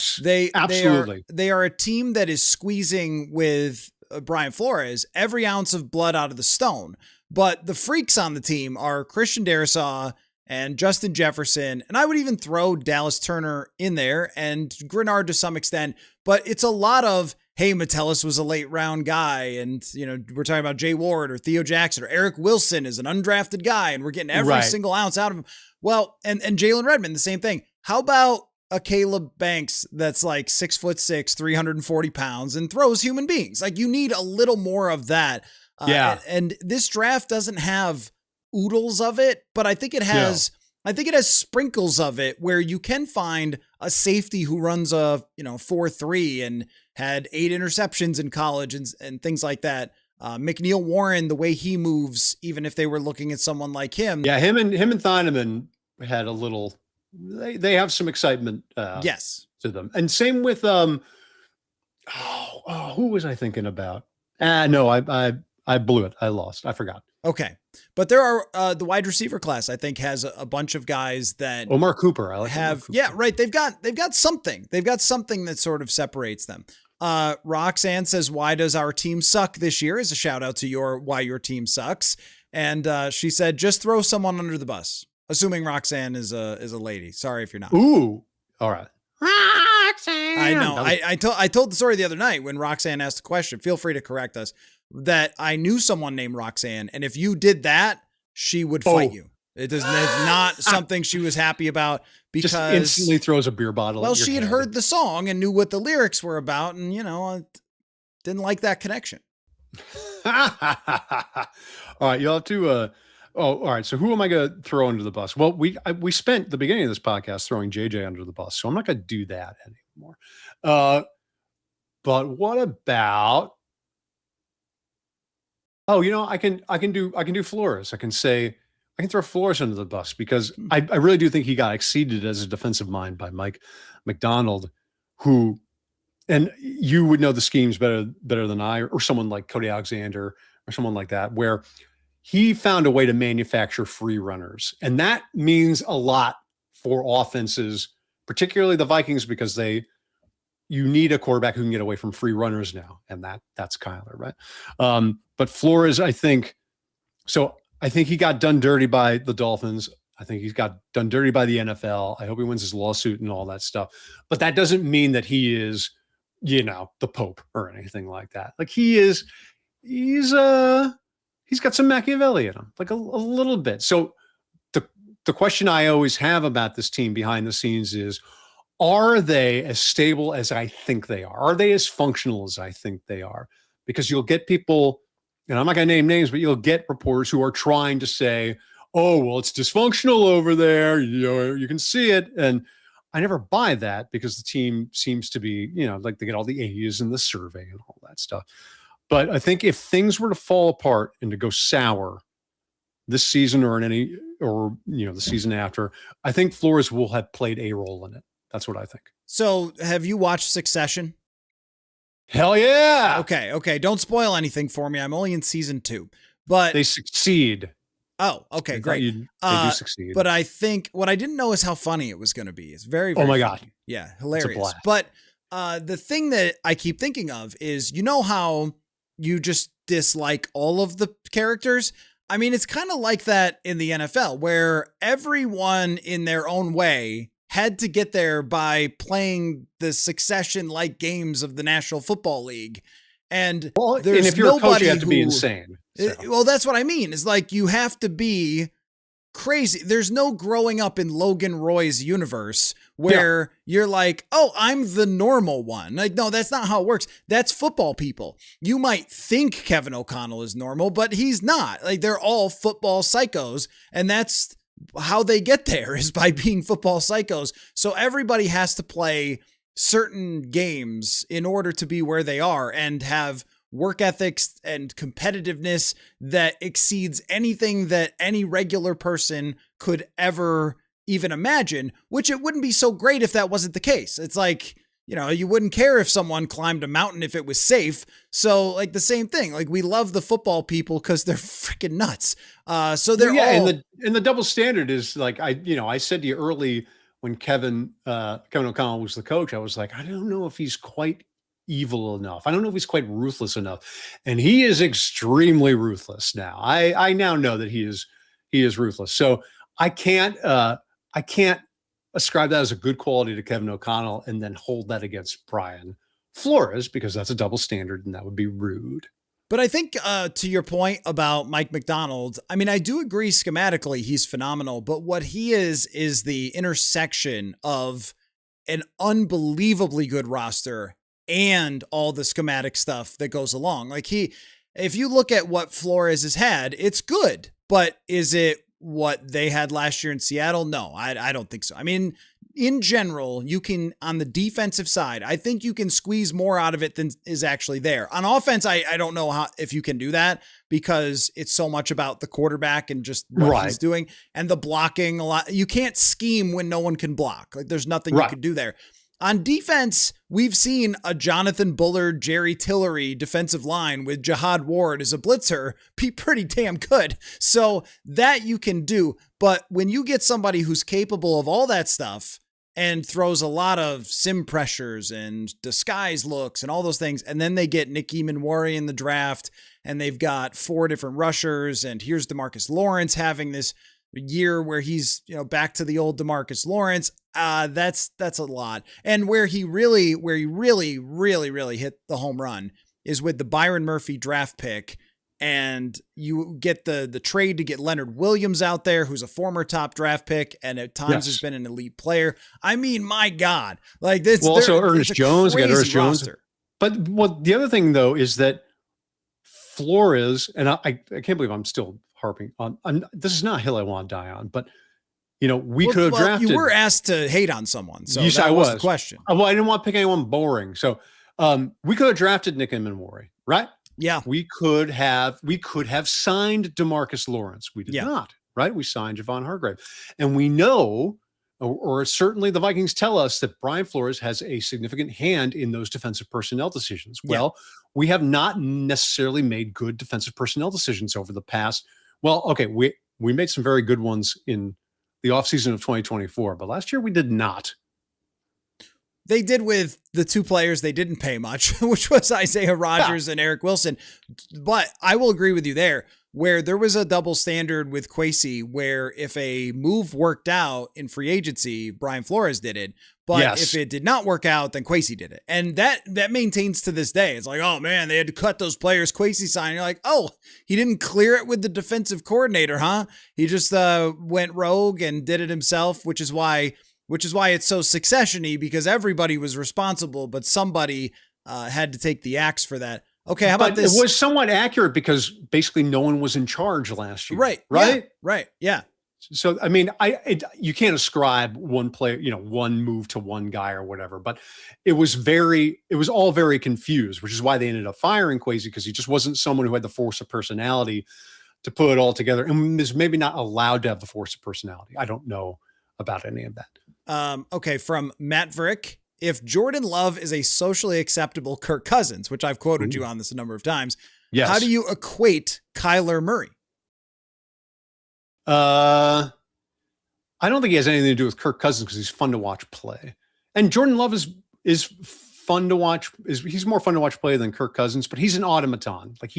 Absolutely. They are a team that is squeezing with Brian Flores every ounce of blood out of the stone. But the freaks on the team are Christian Darrisaw and Justin Jefferson. And I would even throw Dallas Turner in there and Grenard to some extent. But it's a lot of, hey, Metellus was a late round guy. And, we're talking about Jay Ward or Theo Jackson or Eric Wilson is an undrafted guy. And we're getting every single ounce out of him. Well, and Jalen Redmond, the same thing. How about a Caleb Banks that's like 6'6", 340 pounds and throws human beings? Like, you need a little more of that. And this draft doesn't have oodles of it, but I think it has. I think it has sprinkles of it where you can find a safety who runs a 4.3 and had 8 interceptions in college and things like that. McNeil Warren, the way he moves, even if they were looking at someone like him. Yeah, him and Thieneman had a little. They have some excitement. Yes, to them, and same with who was I thinking about? No, I blew it. I lost. I forgot. Okay. But there are the wide receiver class, I think, has a bunch of guys that Omar Cooper. I like have. Cooper. Yeah, right. They've got something. They've got something that sort of separates them. Roxanne says, "Why does our team suck this year?" Is a shout out to why your team sucks. And she said, "Just throw someone under the bus." Assuming Roxanne is a lady. Sorry if you're not. Ooh. All right. Roxanne. I know. I told the story the other night when Roxanne asked the question. Feel free to correct us. That I knew someone named Roxanne, and if you did that, she would fight you. It's not something she was happy about, because just instantly throws a beer bottle. Well, she had heard the song and knew what the lyrics were about, and didn't like that connection. All right, you'll have to. All right. So who am I going to throw under the bus? Well, we spent the beginning of this podcast throwing JJ under the bus, so I'm not going to do that anymore. But what about? Oh, I can do Flores. I can throw Flores under the bus, because I really do think he got exceeded as a defensive mind by Mike McDonald, who, and you would know the schemes better than I, or someone like Cody Alexander or someone like that, where he found a way to manufacture free runners. And that means a lot for offenses, particularly the Vikings, because you need a quarterback who can get away from free runners now. And that's Kyler, right? But Flores, I think he got done dirty by the Dolphins. I think he's got done dirty by the NFL. I hope he wins his lawsuit and all that stuff. But that doesn't mean that he is, the Pope or anything like that. Like, he's got some Machiavelli in him, like a little bit. So the question I always have about this team behind the scenes is, are they as stable as I think they are? Are they as functional as I think they are? Because you'll get people, and I'm not going to name names, but you'll get reporters who are trying to say, oh, well, it's dysfunctional over there. You can see it. And I never buy that, because the team seems to be, like they get all the A's in the survey and all that stuff. But I think if things were to fall apart and to go sour this season or the season after, I think Flores will have played a role in it. That's what I think. So have you watched Succession? Hell yeah. Okay. Don't spoil anything for me. I'm only in season 2, but they succeed. Oh, okay, great. They do succeed. But I think what I didn't know is how funny it was going to be. It's very, very funny. God. Yeah. Hilarious. But the thing that I keep thinking of is, how you just dislike all of the characters? I mean, it's kind of like that in the NFL, where everyone in their own way had to get there by playing the Succession-like games of the National Football League. And if you're a coach, you have to be insane. So. Well, that's what I mean. Is like, you have to be crazy. There's no growing up in Logan Roy's universe where you're like, oh, I'm the normal one. Like, no, that's not how it works. That's football people. You might think Kevin O'Connell is normal, but he's not. Like, they're all football psychos, and that's how they get there, is by being football psychos. So everybody has to play certain games in order to be where they are and have work ethics and competitiveness that exceeds anything that any regular person could ever even imagine, which it wouldn't be so great if that wasn't the case. It's like, you wouldn't care if someone climbed a mountain if it was safe. So like the same thing, like we love the football people because they're freaking nuts. So they're all. And the double standard is like, I said to you early when Kevin O'Connell was the coach, I was like, I don't know if he's quite evil enough. I don't know if he's quite ruthless enough. And he is extremely ruthless now. I now know that he is ruthless. So I can't ascribe that as a good quality to Kevin O'Connell and then hold that against Brian Flores, because that's a double standard and that would be rude. But I think to your point about Mike Macdonald, I mean, I do agree schematically he's phenomenal, but what he is the intersection of an unbelievably good roster and all the schematic stuff that goes along. Like if you look at what Flores has had, it's good, but is it what they had last year in Seattle? No, I don't think so. I mean, in general, you can, on the defensive side, I think you can squeeze more out of it than is actually there. On offense, I don't know if you can do that because it's so much about the quarterback and just what he's doing and the blocking a lot. You can't scheme when no one can block. Like there's nothing you can do there. On defense, we've seen a Jonathan Bullard, Jerry Tillery defensive line with Jihad Ward as a blitzer be pretty damn good. So that you can do. But when you get somebody who's capable of all that stuff and throws a lot of sim pressures and disguise looks and all those things, and then they get Nick Eamon-Wari in the draft, and they've got 4 different rushers, and here's DeMarcus Lawrence having this year where he's, back to the old DeMarcus Lawrence. That's a lot. And where he really hit the home run is with the Byron Murphy draft pick. And you get the trade to get Leonard Williams out there, who's a former top draft pick and at times has been an elite player. I mean, my God, like this. Well, also Ernest Jones, got Ernest Jones. But the other thing though is that Flores, and I can't believe I'm still harping on this is not a hill I want to die on, but we could have drafted. You were asked to hate on someone, so yes, that was the question. Well, I didn't want to pick anyone boring, so we could have drafted Nick Eamon-Wari, right? Yeah, we could have signed DeMarcus Lawrence. We did not, right? We signed Javon Hargrave, and we know, or certainly the Vikings tell us that Brian Flores has a significant hand in those defensive personnel decisions. Well, we have not necessarily made good defensive personnel decisions over the past. Well, okay, we made some very good ones in the offseason of 2024, but last year we did not. They did with the 2 players they didn't pay much, which was Isaiah Rodgers and Eric Wilson. But I will agree with you there, where there was a double standard with Kwesi, where if a move worked out in free agency, Brian Flores did it. But if it did not work out, then Kwesi did it. And that maintains to this day. It's like, oh man, they had to cut those players Kwesi signed. You're like, oh, he didn't clear it with the defensive coordinator, huh? He just went rogue and did it himself, which is why it's so succession-y, because everybody was responsible, but somebody had to take the axe for that. Okay, how about this? It was somewhat accurate because basically no one was in charge last year. Right? Yeah. So, I mean, you can't ascribe one player, one move to one guy or whatever, but it was all very confused, which is why they ended up firing Kwesi, because he just wasn't someone who had the force of personality to put it all together and is maybe not allowed to have the force of personality. I don't know about any of that. Okay, from Matt Vrick. If Jordan Love is a socially acceptable Kirk Cousins, which I've quoted you on this a number of times, how do you equate Kyler Murray? I don't think he has anything to do with Kirk Cousins because he's fun to watch play. And Jordan Love is fun to watch. He's more fun to watch play than Kirk Cousins, but he's an automaton. Like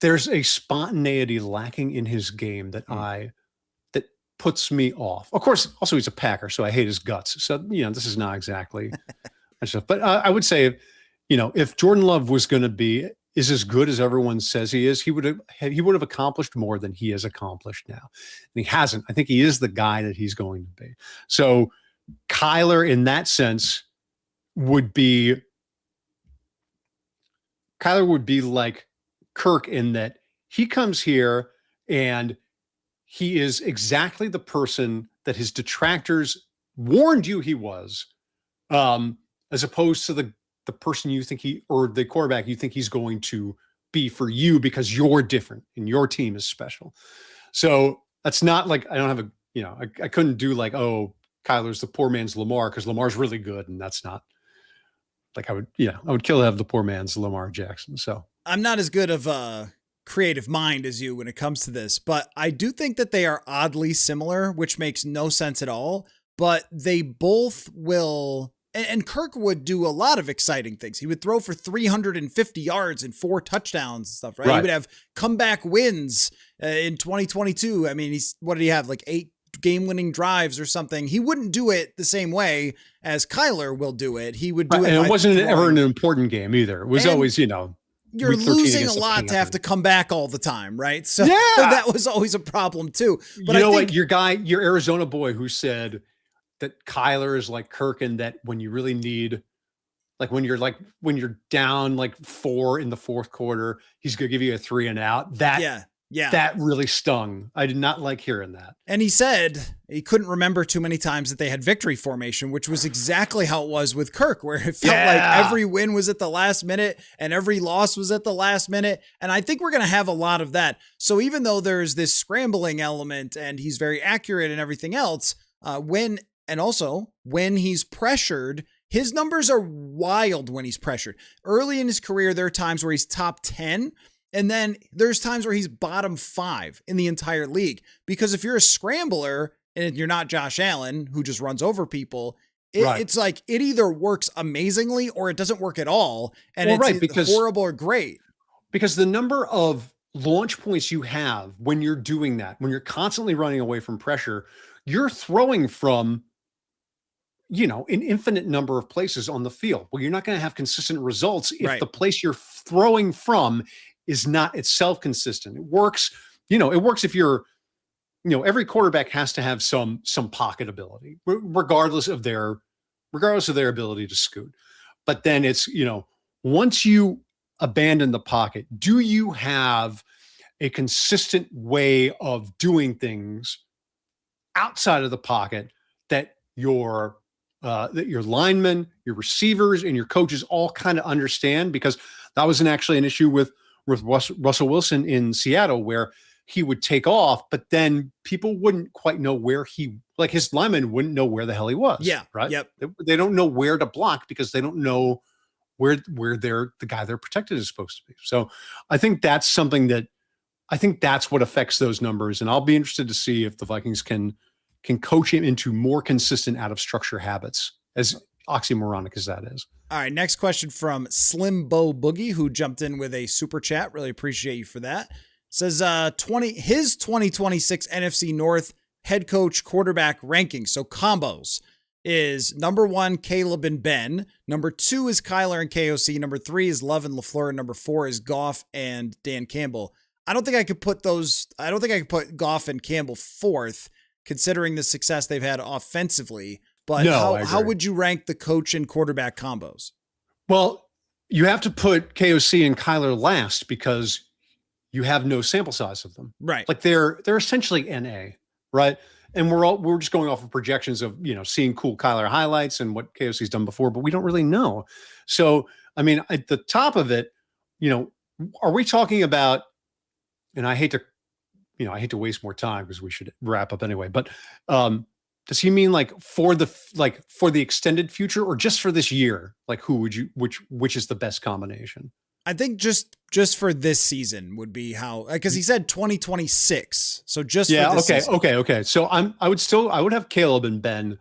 there's a spontaneity lacking in his game that puts me off. Of course, also he's a Packer, so I hate his guts. So, this is not exactly stuff. But I would say, if Jordan Love was going to is as good as everyone says he is, he would have accomplished more than he has accomplished now. And he hasn't. I think he is the guy that he's going to be. So Kyler, in that sense, would be like Kirk in that he comes here and he is exactly the person that his detractors warned you he was, as opposed to the person you think or the quarterback you think he's going to be for you because you're different and your team is special. So that's not like, I don't have I couldn't do like, oh, Kyler's the poor man's Lamar because Lamar's really good, and that's not like I would kill to have the poor man's Lamar Jackson. So I'm not as good of a creative mind as you when it comes to this, but I do think that they are oddly similar, which makes no sense at all. But they both will. And Kirk would do a lot of exciting things. He would throw for 350 yards and 4 touchdowns and stuff, right? He would have comeback wins in 2022. I mean, what did he have? Like 8 game-winning drives or something. He wouldn't do it the same way as Kyler will do it. He would do it. And it wasn't ever an important game either. It was always, you're losing a lot to have to come back all the time, right? So that was always a problem too. But what? Your Arizona boy who said that Kyler is like Kirk and that when you really need, when you're down 4 in the fourth quarter, he's going to give you a 3 and out. That really stung. I did not like hearing that. And he said he couldn't remember too many times that they had victory formation, which was exactly how it was with Kirk, where it felt like every win was at the last minute and every loss was at the last minute. And I think we're going to have a lot of that. So even though there's this scrambling element and he's very accurate and everything else, when he's pressured, his numbers are wild when he's pressured. Early in his career, there are times where he's top 10. And then there's times where he's bottom 5 in the entire league. Because if you're a scrambler and you're not Josh Allen, who just runs over people, it's like it either works amazingly or it doesn't work at all. And it's horrible or great. Because the number of launch points you have when you're doing that, when you're constantly running away from pressure, you're throwing from an infinite number of places on the field. Well, you're not going to have consistent results if the place you're throwing from is not itself consistent. It works if you're, every quarterback has to have some pocket ability, regardless of their ability to scoot. But then it's, once you abandon the pocket, do you have a consistent way of doing things outside of the pocket that your linemen, your receivers, and your coaches all kind of understand? Because that was actually an issue with Russell Wilson in Seattle, where he would take off, but then people wouldn't quite know where his linemen wouldn't know where the hell he was. Yeah. Right. Yep. They don't know where to block because they don't know where the guy they're protected is supposed to be. So I think that's what affects those numbers. And I'll be interested to see if the Vikings can coach him into more consistent out of structure habits, as oxymoronic as that is. All right. Next question from Slim Bo Boogie, who jumped in with a super chat. Really appreciate you for that. Says his 2026 NFC North head coach quarterback ranking. So combos is number 1, Caleb and Ben. Number 2 is Kyler and KOC. Number 3 is Love and LaFleur. And number 4 is Goff and Dan Campbell. I don't think I could put Goff and Campbell 4th, considering the success they've had offensively. But how would you rank the coach and quarterback combos? Well, you have to put KOC and Kyler last because you have no sample size of them. Right. Like they're essentially NA, right? And we're just going off of projections of, seeing cool Kyler highlights and what KOC's done before, but we don't really know. So, I mean, at the top of it, are we talking about, and I hate to waste more time because we should wrap up anyway, but does he mean for the extended future or just for this year? Like which is the best combination? I think just for this season would be how, because he said 2026. So just for this season. Okay. So I would have Caleb and Ben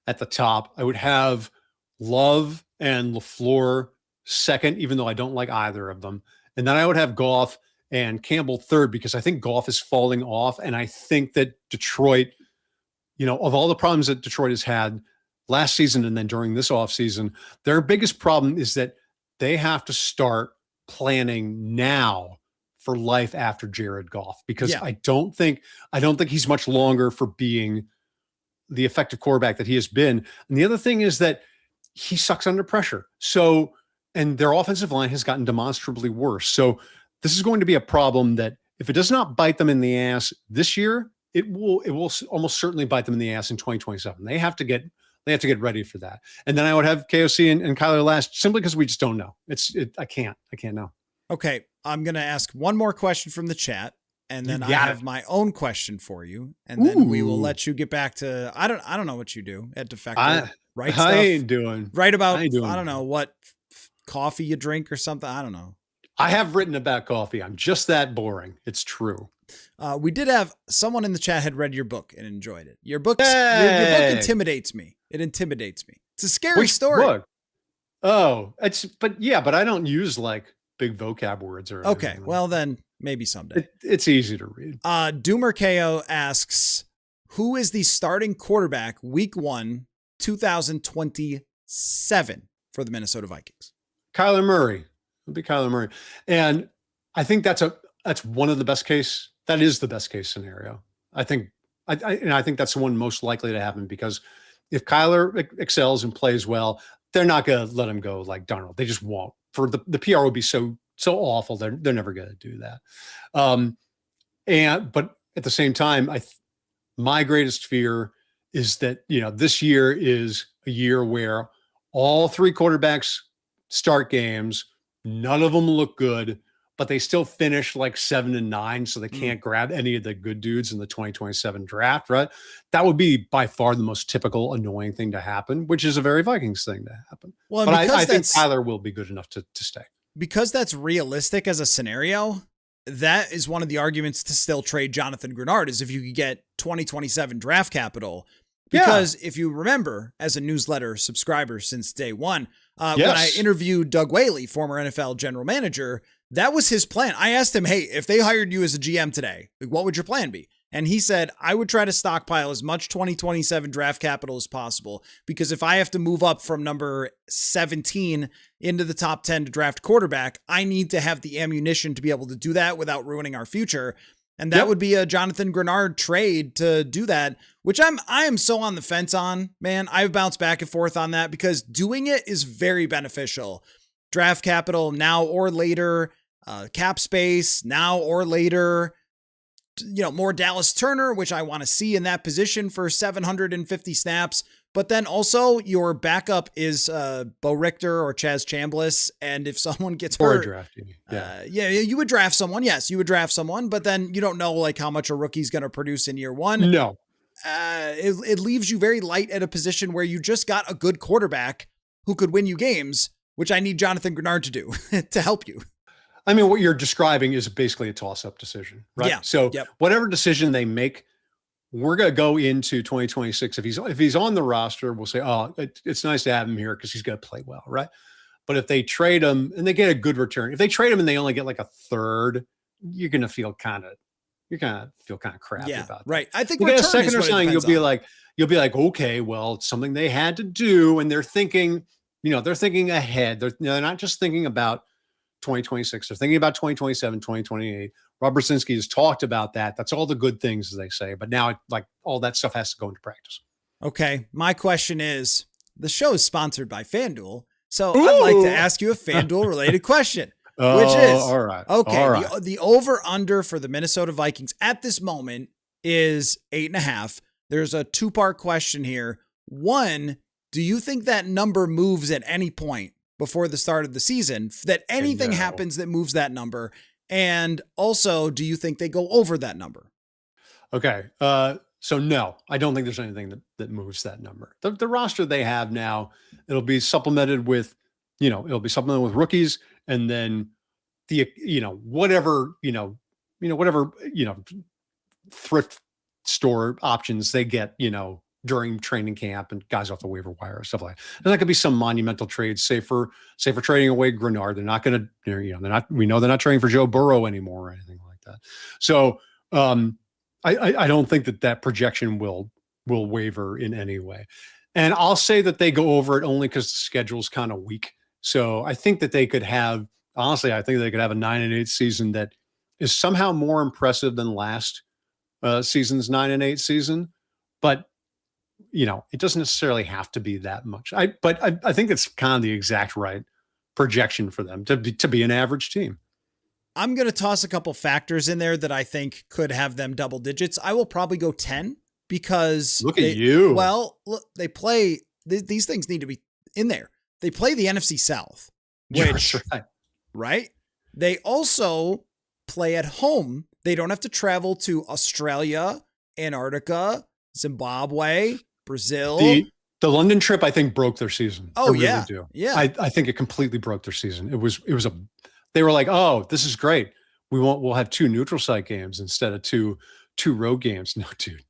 at the top. I would have Love and LaFleur second, even though I don't like either of them. And then I would have Goff and Campbell third, because I think Goff is falling off. And I think that Detroit, of all the problems that Detroit has had last season and then during this offseason, their biggest problem is that they have to start planning now for life after Jared Goff, because I don't think he's much longer for being the effective quarterback that he has been. And the other thing is that he sucks under pressure. So, and their offensive line has gotten demonstrably worse. So this is going to be a problem that if it does not bite them in the ass this year, it will almost certainly bite them in the ass in 2027. They have to get ready for that. And then I would have KOC and Kyler last, simply because we just don't know. I can't know. Okay. I'm going to ask one more question from the chat. and then You I got have it. my own question for you, and then we will let you get back to I don't know what you do at Defector. Write I stuff. ain't doing. Write I about ain't doing. I don't know what coffee you drink or something. I don't know. I have written about coffee. I'm just that boring. It's true. We did have someone in the chat had read your book and enjoyed it. Your book Hey! intimidates me. It intimidates me. It's a scary Which story. book? Oh, but I don't use like big vocab words or anything. Okay, well then maybe someday. It's easy to read. Doomer KO asks, who is the starting quarterback week 1, 2027 for the Minnesota Vikings? Kyler Murray. It'll be Kyler Murray. And I think that's one of the best case. That is the best case scenario. I think that's the one most likely to happen, because if Kyler excels and plays well, they're not going to let him go like Darnold. They just won't. For the PR would be so awful. They're never going to do that. But at the same time, my greatest fear is that, this year is a year where all 3 quarterbacks start games. None of them look good, but they still finish like 7-9. So they can't grab any of the good dudes in the 2027 draft, right? That would be by far the most typical annoying thing to happen, which is a very Vikings thing to happen. Well, but I think Tyler will be good enough to stay. Because that's realistic as a scenario, that is one of the arguments to still trade Jonathan Grenard, is if you could get 2027 draft capital. Because if you remember, as a newsletter subscriber since day one, when I interviewed Doug Whaley, former NFL general manager, that was his plan. I asked him, hey, if they hired you as a GM today, what would your plan be? And he said, I would try to stockpile as much 2027 draft capital as possible, because if I have to move up from number 17 into the top 10 to draft quarterback, I need to have the ammunition to be able to do that without ruining our future. And that would be a Jonathan Grenard trade to do that, which I am so on the fence on, man. I've bounced back and forth on that, because doing it is very beneficial. Draft capital now or later, cap space now or later, more Dallas Turner, which I want to see in that position for 750 snaps. But then also your backup is Bo Richter or Chaz Chambliss. And if someone gets hurt, drafting. You would draft someone. Yes, you would draft someone, but then you don't know like how much a rookie's going to produce in year 1. No. It leaves you very light at a position where you just got a good quarterback who could win you games, which I need Jonathan Grenard to do to help you. I mean, what you're describing is basically a toss-up decision, right? Yeah. So whatever decision they make, we're going to go into 2026. If he's on the roster, we'll say, oh, it's nice to have him here because he's going to play well, right? But if they trade him and they get a good return, if they trade him and they only get like a third, you're going to feel kind of crappy about that. Right. I think you get a second or something, you'll be like, okay, well, it's something they had to do, and they're thinking ahead. They're not just thinking about 2026. They're thinking about 2027, 2028. Rob Brzezinski has talked about that. That's all the good things, as they say. But now, all that stuff has to go into practice. Okay. My question is, the show is sponsored by FanDuel. So I'd like to ask you a FanDuel related question, which is, all right. Okay. All right. The over under for the Minnesota Vikings at this moment is 8.5. There's a 2-part question here. 1, do you think that number moves at any point before the start of the season, that anything happens that moves that number? And also, do you think they go over that number? Okay. So no, I don't think there's anything that moves that number. The roster they have now, it'll be supplemented with rookies, and then whatever thrift store options they get, during training camp and guys off the waiver wire, stuff like that. And that could be some monumental trades, say for trading away Grenard. They're not going to, we know they're not trading for Joe Burrow anymore or anything like that. So I don't think that projection will waver in any way. And I'll say that they go over it only because the schedule's kind of weak. So I think that they could have, honestly, I think they could have a 9-8 season that is somehow more impressive than last season's 9-8 season. But it doesn't necessarily have to be that much. But I think it's kind of the exact right projection for them to be an average team. I'm going to toss a couple factors in there that I think could have them double digits. I will probably go 10 because look at you. Well, look, they play these things need to be in there. They play the NFC South, which right. They also play at home They don't have to travel to Australia, Antarctica, Zimbabwe, Brazil. The London trip, I think, broke their season. Oh, I really do. Yeah. I think it completely broke their season. They were like, oh, this is great. We'll have 2 neutral site games instead of two road games. No, dude.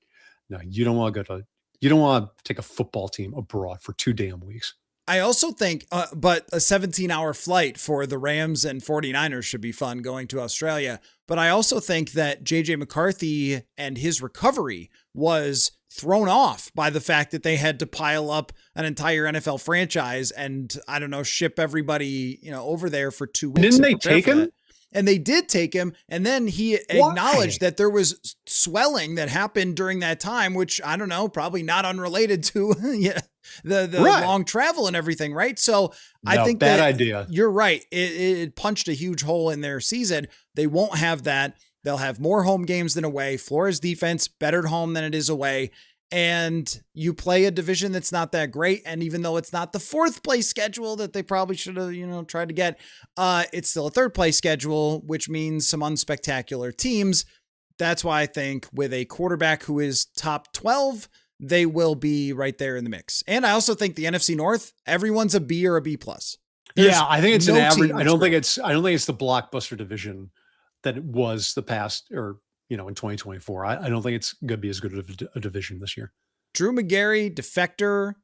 No, you don't want to take a football team abroad for 2 damn weeks. I also think, but a 17-hour flight for the Rams and 49ers should be fun going to Australia. But I also think that JJ McCarthy and his recovery was thrown off by the fact that they had to pile up an entire NFL franchise and, I don't know, ship everybody, over there for 2 weeks. Didn't they take him? And they did take him. And then he acknowledged that there was swelling that happened during that time, which, I don't know, probably not unrelated to the long travel and everything, right? So I think bad idea. You're right. It punched a huge hole in their season. They won't have that. They'll have more home games than away. Florida's defense better at home than it is away. And you play a division that's not that great. And even though it's not the 4th place schedule that they probably should have, tried to get, it's still a 3rd place schedule, which means some unspectacular teams. That's why I think with a quarterback who is top 12, they will be right there in the mix. And I also think the NFC North, everyone's a B or a B plus. I think it's an average. I don't think it's the blockbuster division that it was the past, or in 2024. I don't think it's going to be as good of a division this year. Drew Magary, Defector.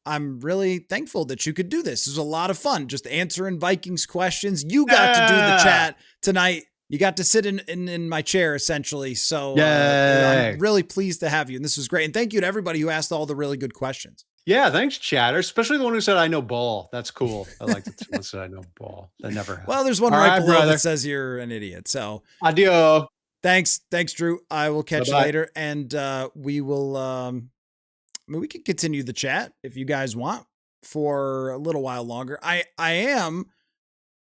I'm really thankful that you could do this. It was a lot of fun just answering Vikings questions. You got to do the chat tonight. You got to sit in my chair essentially. So I'm really pleased to have you. And this was great. And thank you to everybody who asked all the really good questions. Yeah, thanks, chatter. Especially the one who said, I know ball. That's cool. I like the one who said, I know ball. That never happened. Well, there's one right below that says you're an idiot. So adio. Thanks, Drew. I will catch you later. And we will, we can continue the chat if you guys want for a little while longer. I am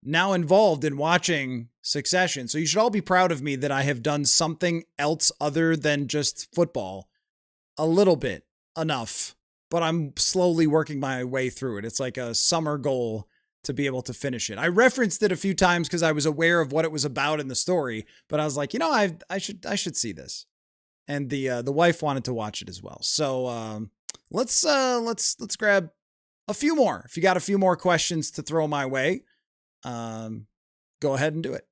now involved in watching Succession. So you should all be proud of me that I have done something else other than just football a little bit, enough. But I'm slowly working my way through it. It's like a summer goal to be able to finish it. I referenced it a few times because I was aware of what it was about in the story, but I was like, I should see this. And the wife wanted to watch it as well. So let's grab a few more. If you got a few more questions to throw my way, go ahead and do it.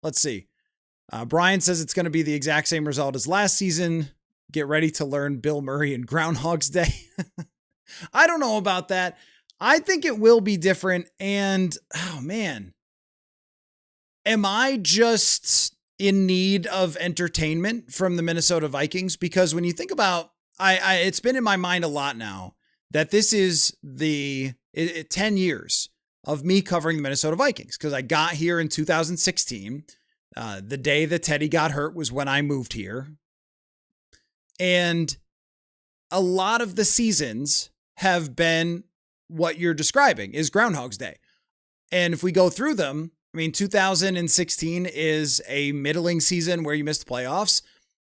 Let's see. Brian says it's going to be the exact same result as last season. Get ready to learn Bill Murray and Groundhog's Day. I don't know about that. I think it will be different. And, oh man, am I just in need of entertainment from the Minnesota Vikings? Because when you think about, it's been in my mind a lot now that this is 10 years of me covering the Minnesota Vikings. Because I got here in 2016. The day that Teddy got hurt was when I moved here. And a lot of the seasons have been what you're describing is Groundhog's Day. And if we go through them, 2016 is a middling season where you missed the playoffs.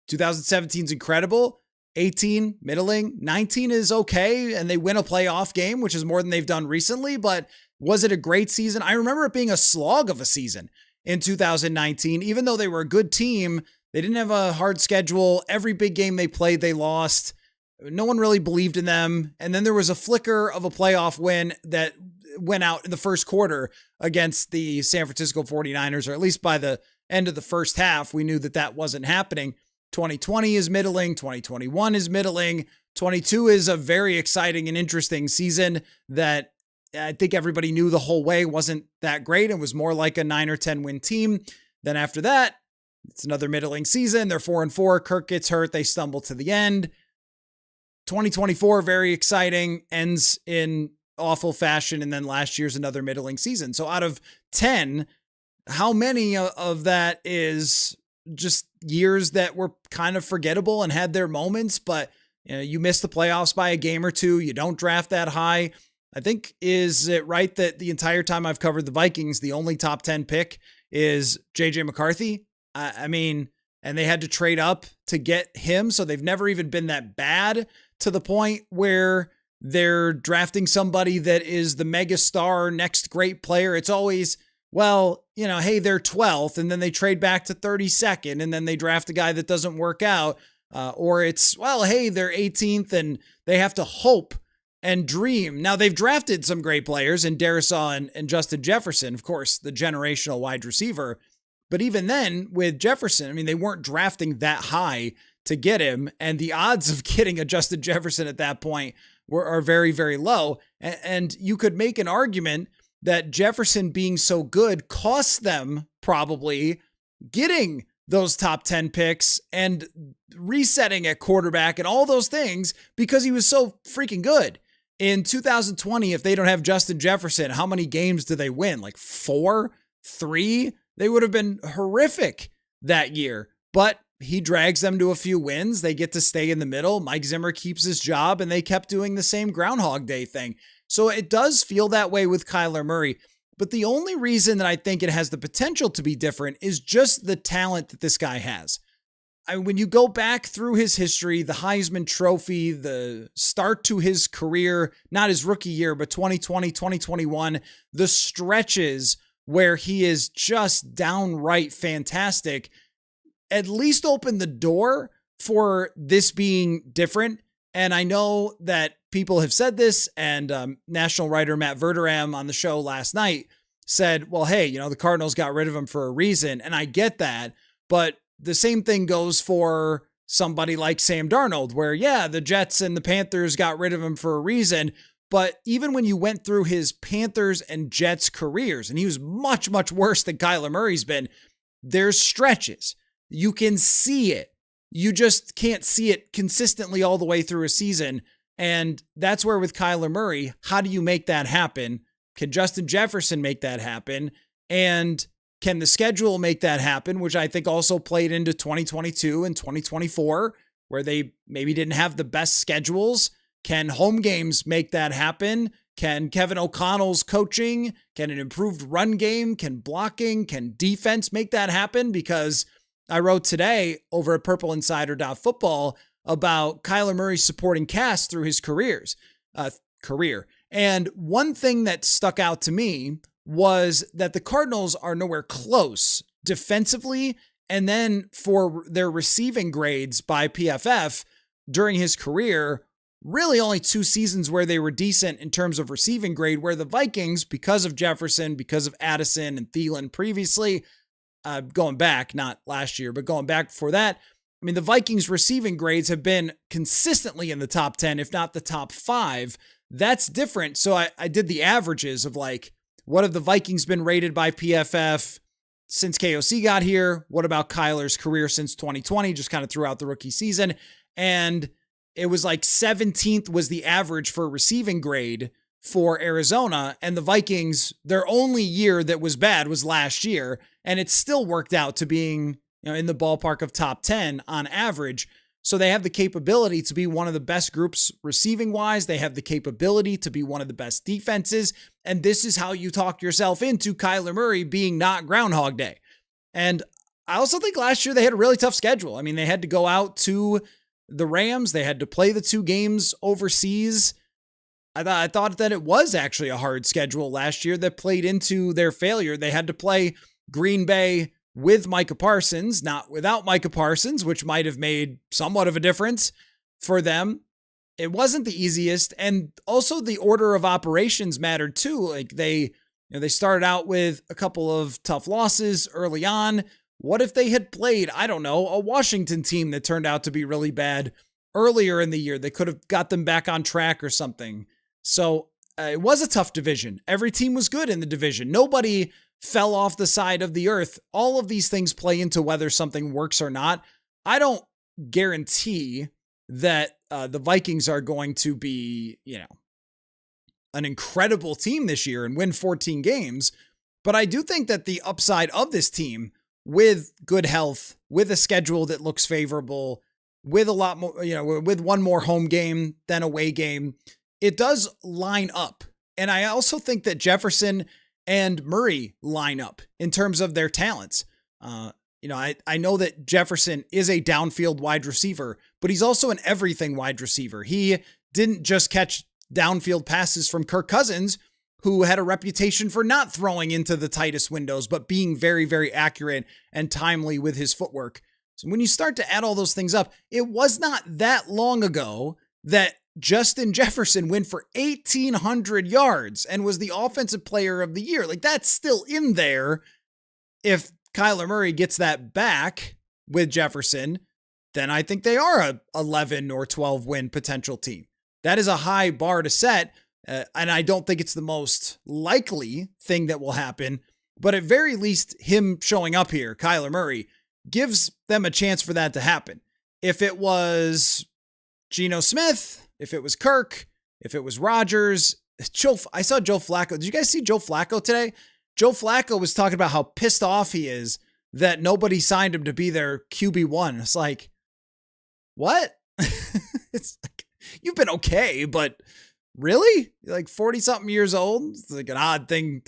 2017 is incredible. 18, middling. 19 is okay. And they win a playoff game, which is more than they've done recently. But was it a great season? I remember it being a slog of a season in 2019. Even though they were a good team, they didn't have a hard schedule. Every big game they played, they lost. No one really believed in them. And then there was a flicker of a playoff win that went out in the first quarter against the San Francisco 49ers, or at least by the end of the first half, we knew that wasn't happening. 2020 is middling. 2021 is middling. 22 is a very exciting and interesting season that I think everybody knew the whole way wasn't that great. It was more like a 9 or 10 win team. Then after that, it's another middling season. They're 4-4. Kirk gets hurt. They stumble to the end. 2024, very exciting, ends in awful fashion. And then last year's another middling season. So out of 10, how many of that is just years that were kind of forgettable and had their moments, but you miss the playoffs by a game or two. You don't draft that high. I think, is it right that the entire time I've covered the Vikings, the only top 10 pick is JJ McCarthy? And they had to trade up to get him. So they've never even been that bad to the point where they're drafting somebody that is the mega star, next great player. It's always, well, hey, they're 12th and then they trade back to 32nd and then they draft a guy that doesn't work out. Or it's, well, hey, they're 18th and they have to hope and dream. Now, they've drafted some great players in Darisaw and Justin Jefferson, of course, the generational wide receiver. But even then, with Jefferson, I mean, they weren't drafting that high to get him. And the odds of getting a Justin Jefferson at that point are very, very low. And you could make an argument that Jefferson being so good costs them probably getting those top 10 picks and resetting at quarterback and all those things because he was so freaking good. In 2020, if they don't have Justin Jefferson, how many games do they win? Like 4, 3? They would have been horrific that year, but he drags them to a few wins. They get to stay in the middle. Mike Zimmer keeps his job and they kept doing the same Groundhog Day thing. So it does feel that way with Kyler Murray. But the only reason that I think it has the potential to be different is just the talent that this guy has. When you go back through his history, the Heisman Trophy, the start to his career, not his rookie year, but 2020, 2021, the stretches where he is just downright fantastic, at least open the door for this being different. And I know that people have said this, and national writer Matt Verderam on the show last night said, well, hey, the Cardinals got rid of him for a reason. And I get that, but the same thing goes for somebody like Sam Darnold, where, yeah, the Jets and the Panthers got rid of him for a reason. But even when you went through his Panthers and Jets careers, and he was much, much worse than Kyler Murray's been, there's stretches. You can see it. You just can't see it consistently all the way through a season. And that's where with Kyler Murray, how do you make that happen? Can Justin Jefferson make that happen? And can the schedule make that happen? Which I think also played into 2022 and 2024, where they maybe didn't have the best schedules. Can home games make that happen? Can Kevin O'Connell's coaching, can an improved run game, can blocking, can defense make that happen? Because I wrote today over at purpleinsider.football about Kyler Murray's supporting cast through his career. And one thing that stuck out to me was that the Cardinals are nowhere close defensively. And then for their receiving grades by PFF during his career, really only 2 seasons where they were decent in terms of receiving grade, where the Vikings, because of Jefferson, because of Addison and Thielen previously, going back, not last year, but going back before that, I mean, the Vikings receiving grades have been consistently in the top 10, if not the top 5. That's different. So I did the averages of like, what have the Vikings been rated by PFF since KOC got here? What about Kyler's career since 2020, just kind of throughout the rookie season? And it was like 17th was the average for receiving grade for Arizona. And the Vikings, their only year that was bad was last year. And it still worked out to being in the ballpark of top 10 on average. So they have the capability to be one of the best groups receiving wise. They have the capability to be one of the best defenses. And this is how you talk yourself into Kyler Murray being not Groundhog Day. And I also think last year they had a really tough schedule. I mean, they had to go out to the Rams. They had to play the 2 games overseas. I thought that it was actually a hard schedule last year that played into their failure. They had to play Green Bay with Micah Parsons, not without Micah Parsons, which might have made somewhat of a difference for them. It wasn't the easiest. And also the order of operations mattered too. Like they started out with a couple of tough losses early on. What if they had played, I don't know, a Washington team that turned out to be really bad earlier in the year? They could have got them back on track or something. So it was a tough division. Every team was good in the division. Nobody fell off the side of the earth. All of these things play into whether something works or not. I don't guarantee that the Vikings are going to be, an incredible team this year and win 14 games. But I do think that the upside of this team with good health, with a schedule that looks favorable, with a lot more, with one more home game than away game, it does line up. And I also think that Jefferson and Murray line up in terms of their talents. I know that Jefferson is a downfield wide receiver, but he's also an everything wide receiver. He didn't just catch downfield passes from Kirk Cousins, who had a reputation for not throwing into the tightest windows, but being very, very accurate and timely with his footwork. So when you start to add all those things up, it was not that long ago that Justin Jefferson went for 1,800 yards and was the offensive player of the year. Like, that's still in there. If Kyler Murray gets that back with Jefferson, then I think they are a 11 or 12 win potential team. That is a high bar to set. And I don't think it's the most likely thing that will happen, but at very least him showing up here, Kyler Murray, gives them a chance for that to happen. If it was Geno Smith, if it was Kirk, if it was Rodgers, I saw Joe Flacco. Did you guys see Joe Flacco today? Joe Flacco was talking about how pissed off he is that nobody signed him to be their QB1. It's like, what? It's like, you've been okay, but really? You're like 40 something years old. It's like an odd thing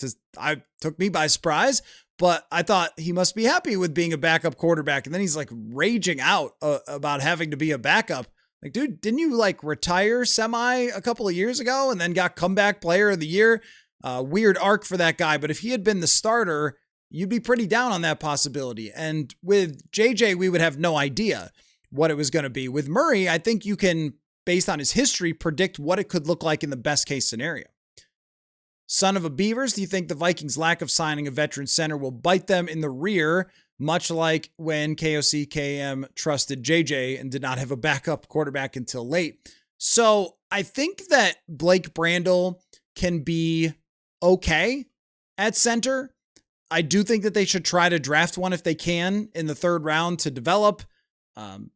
took me by surprise, but I thought he must be happy with being a backup quarterback. And then he's like raging out about having to be a backup. Like, dude, didn't you like retire a couple of years ago and then got comeback player of the year? Weird arc for that guy. But if he had been the starter, you'd be pretty down on that possibility. And with JJ, we would have no idea what it was going to be. With Murray, I think you can, based on his history, predict what it could look like in the best case scenario. Son of a Beavers, do you think the Vikings' lack of signing a veteran center will bite them in the rear, much like when KOC KM trusted JJ and did not have a backup quarterback until late? So I think that Blake Brandel can be okay at center. I do think that they should try to draft one if they can in the third round to develop.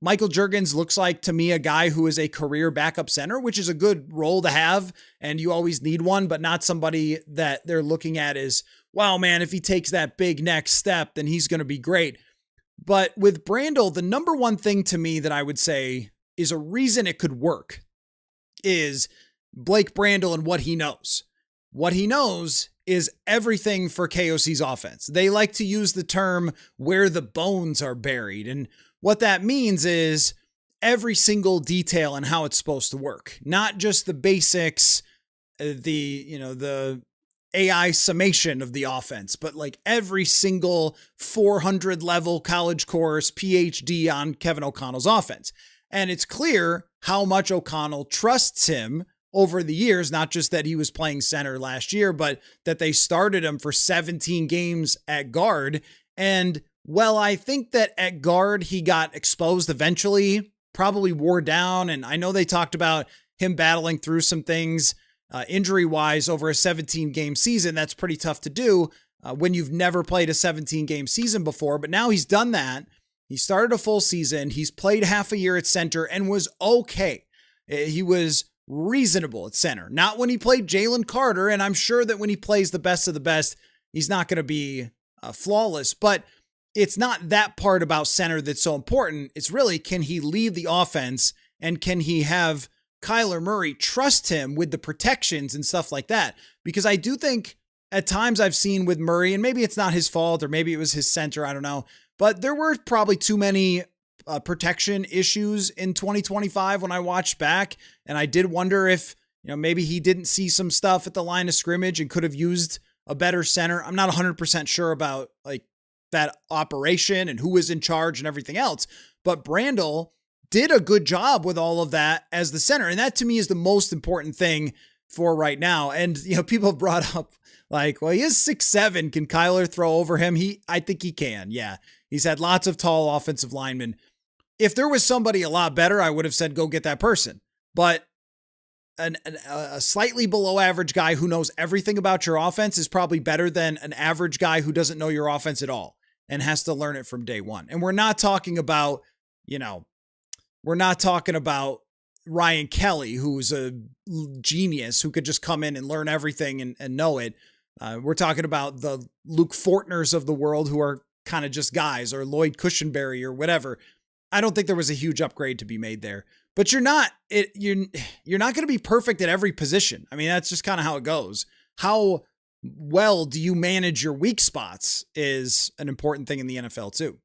Michael Juergens looks like to me a guy who is a career backup center, which is a good role to have. And you always need one, but not somebody that they're looking at as, wow, man, if he takes that big next step, then he's going to be great. But with Brandel, the number one thing to me that I would say is a reason it could work is Blake Brandel and what he knows. What he knows is everything for KOC's offense. They like to use the term where the bones are buried. And what that means is every single detail and how it's supposed to work, not just the basics, the AI summation of the offense, but like every single 400 level college course, PhD on Kevin O'Connell's offense. And it's clear how much O'Connell trusts him over the years, not just that he was playing center last year, but that they started him for 17 games at guard. And well, I think that at guard, he got exposed eventually, probably wore down. And I know they talked about him battling through some things injury-wise over a 17-game season. That's pretty tough to do when you've never played a 17-game season before. But now he's done that. He started a full season. He's played half a year at center and was okay. He was reasonable at center. Not when he played Jalen Carter. And I'm sure that when he plays the best of the best, he's not going to be flawless. But it's not that part about center that's so important. It's really, can he lead the offense and can he have Kyler Murray trust him with the protections and stuff like that? Because I do think at times I've seen with Murray, and maybe it's not his fault or maybe it was his center, I don't know, but there were probably too many protection issues in 2025 when I watched back. And I did wonder if, maybe he didn't see some stuff at the line of scrimmage and could have used a better center. I'm not 100% sure about like that operation and who was in charge and everything else. But Brandel did a good job with all of that as the center. And that to me is the most important thing for right now. And, people have brought up like, well, he is 6'7". Can Kyler throw over him? I think he can. Yeah. He's had lots of tall offensive linemen. If there was somebody a lot better, I would have said, go get that person. But a slightly below average guy who knows everything about your offense is probably better than an average guy who doesn't know your offense at all and has to learn it from day one. And we're not talking about, Ryan Kelly, who's a genius who could just come in and learn everything and know it. We're talking about the Luke Fortners of the world who are kind of just guys, or Lloyd Cushenberry or whatever. I don't think there was a huge upgrade to be made there. But you're not going to be perfect at every position. I mean, that's just kind of how it goes. How well do you manage your weak spots is an important thing in the NFL too.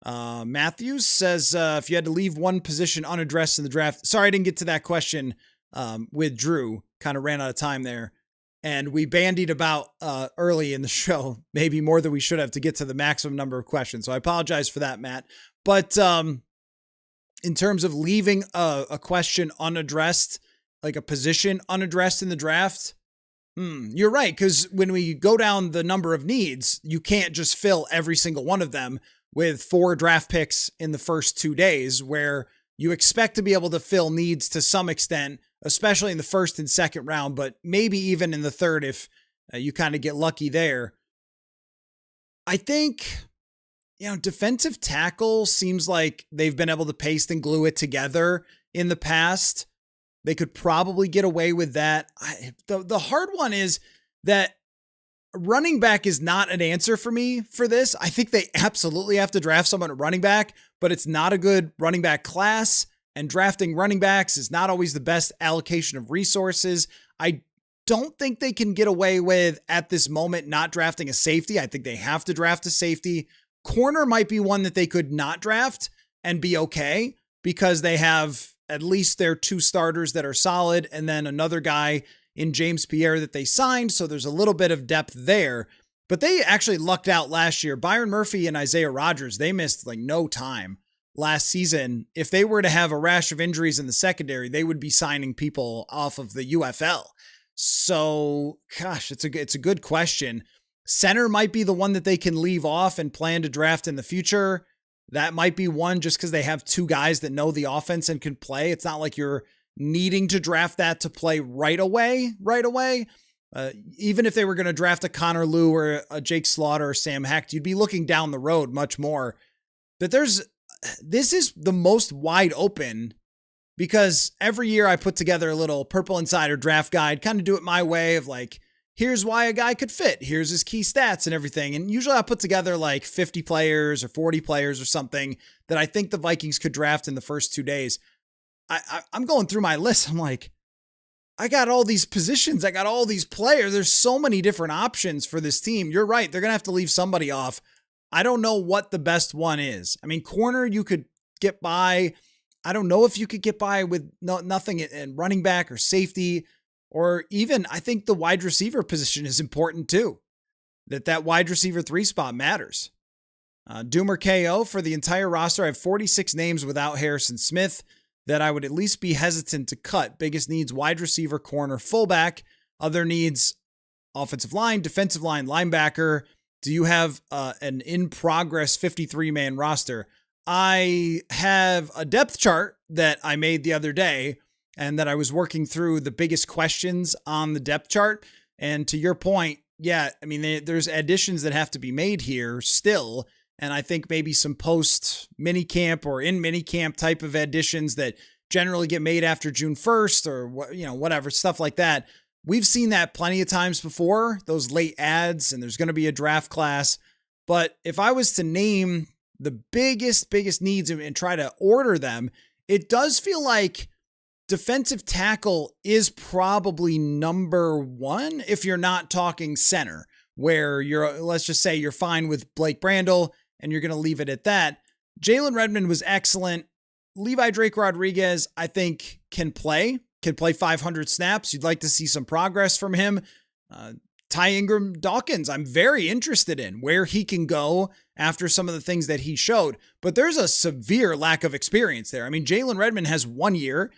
Matthews says, if you had to leave one position unaddressed in the draft, sorry, I didn't get to that question with Drew, kind of ran out of time there. And we bandied about early in the show, maybe more than we should have to get to the maximum number of questions. So I apologize for that, Matt. But in terms of leaving a question unaddressed, like a position unaddressed in the draft, you're right. Because when we go down the number of needs, you can't just fill every single one of them with 4 draft picks in the first 2 days, where you expect to be able to fill needs to some extent, especially in the first and second round, but maybe even in the third if you kind of get lucky there. I think, defensive tackle seems like they've been able to paste and glue it together in the past. They could probably get away with that. The hard one is that running back is not an answer for me for this. I think they absolutely have to draft someone at running back, but it's not a good running back class. And drafting running backs is not always the best allocation of resources. I don't think they can get away with, at this moment, not drafting a safety. I think they have to draft a safety. Corner might be one that they could not draft and be okay, because they have at least their 2 starters that are solid, and then another guy in James Pierre that they signed. So there's a little bit of depth there. But they actually lucked out last year. Byron Murphy and Isaiah Rodgers, they missed like no time last season. If they were to have a rash of injuries in the secondary, they would be signing people off of the UFL. So, gosh, it's a good question. Center might be the one that they can leave off and plan to draft in the future. That might be one just because they have 2 guys that know the offense and can play. It's not like you're needing to draft that to play right away. Even if they were going to draft a Connor Lew or a Jake Slaughter or Sam Hecht, you'd be looking down the road much more. But this is the most wide open, because every year I put together a little Purple Insider draft guide, kind of do it my way of like, here's why a guy could fit. Here's his key stats and everything. And usually I put together like 50 players or 40 players or something that I think the Vikings could draft in the first 2 days. I'm going through my list. I'm like, I got all these positions. I got all these players. There's so many different options for this team. You're right. They're going to have to leave somebody off. I don't know what the best one is. I mean, corner, you could get by. I don't know if you could get by with nothing in running back or safety, or even I think the wide receiver position is important too. That wide receiver 3 spot matters. Doomer KO, for the entire roster, I have 46 names without Harrison Smith that I would at least be hesitant to cut. Biggest needs: wide receiver, corner, fullback. Other needs: offensive line, defensive line, linebacker. Do you have an in-progress 53-man roster? I have a depth chart that I made the other day, and that I was working through the biggest questions on the depth chart. And to your point, yeah, I mean, there's additions that have to be made here still. And I think maybe some post minicamp or in minicamp type of additions that generally get made after June 1st or whatever, stuff like that. We've seen that plenty of times before, those late ads, and there's going to be a draft class. But if I was to name the biggest needs and try to order them, it does feel like defensive tackle is probably number 1 if you're not talking center, where let's just say you're fine with Blake Brandel and you're going to leave it at that. Jalen Redmond was excellent. Levi Drake Rodriguez, I think, can play 500 snaps. You'd like to see some progress from him. Ty Ingram Dawkins, I'm very interested in where he can go after some of the things that he showed, but there's a severe lack of experience there. I mean, Jalen Redmond has 1 year.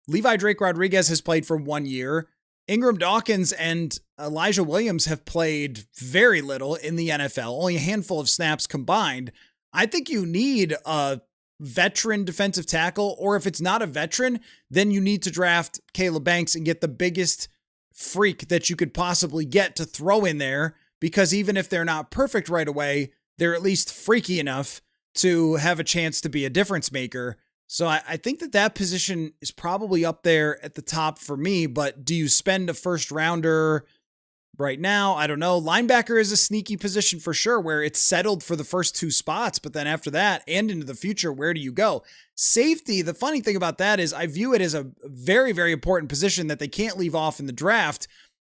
Levi Drake Rodriguez has played for 1 year. Ingram Dawkins and Elijah Williams have played very little in the NFL, only a handful of snaps combined. I think you need a veteran defensive tackle, or if it's not a veteran, then you need to draft Caleb Banks and get the biggest freak that you could possibly get to throw in there, because even if they're not perfect right away, they're at least freaky enough to have a chance to be a difference maker. So I think that position is probably up there at the top for me, but do you spend a first rounder right now? I don't know. Linebacker is a sneaky position for sure, where it's settled for the first 2 spots, but then after that and into the future, where do you go? Safety, the funny thing about that is I view it as a very, very important position that they can't leave off in the draft,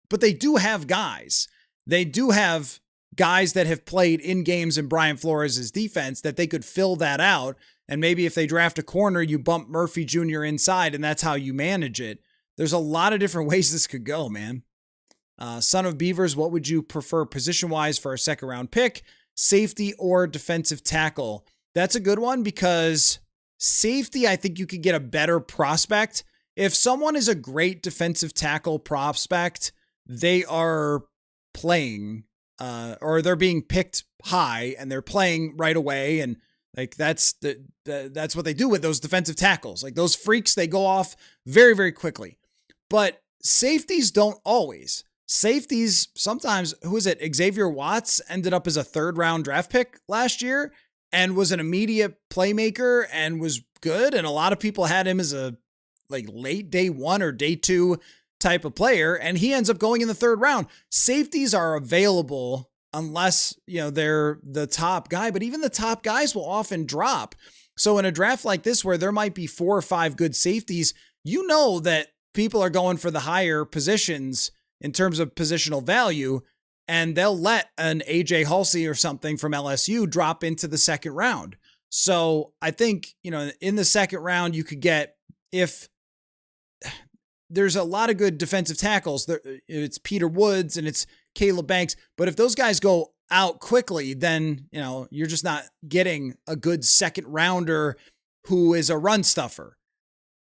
but they do have guys. They do have guys that have played in games in Brian Flores' defense that they could fill that out. And maybe if they draft a corner, you bump Murphy Jr. inside, and that's how you manage it. There's a lot of different ways this could go, man. Son of Beavers, what would you prefer position-wise for a second-round pick? Safety or defensive tackle? That's a good one because safety, I think you could get a better prospect. If someone is a great defensive tackle prospect, they are playing or they're being picked high and they're playing right away. And like that's what they do with those defensive tackles. Like those freaks, they go off very, very quickly. But safeties don't always. Safeties, sometimes, who is it? Xavier Watts ended up as a 3rd round draft pick last year and was an immediate playmaker and was good. And a lot of people had him as a like late day 1 or day 2 type of player. And he ends up going in the 3rd round. Safeties are available unless, they're the top guy, but even the top guys will often drop. So in a draft like this, where there might be 4 or 5 good safeties, that people are going for the higher positions in terms of positional value, and they'll let an AJ Halsey or something from LSU drop into the 2nd round. So I think, in the 2nd round, you could get, if there's a lot of good defensive tackles, it's Peter Woods and it's Caleb Banks, but if those guys go out quickly, then, you're just not getting a good 2nd rounder who is a run stuffer.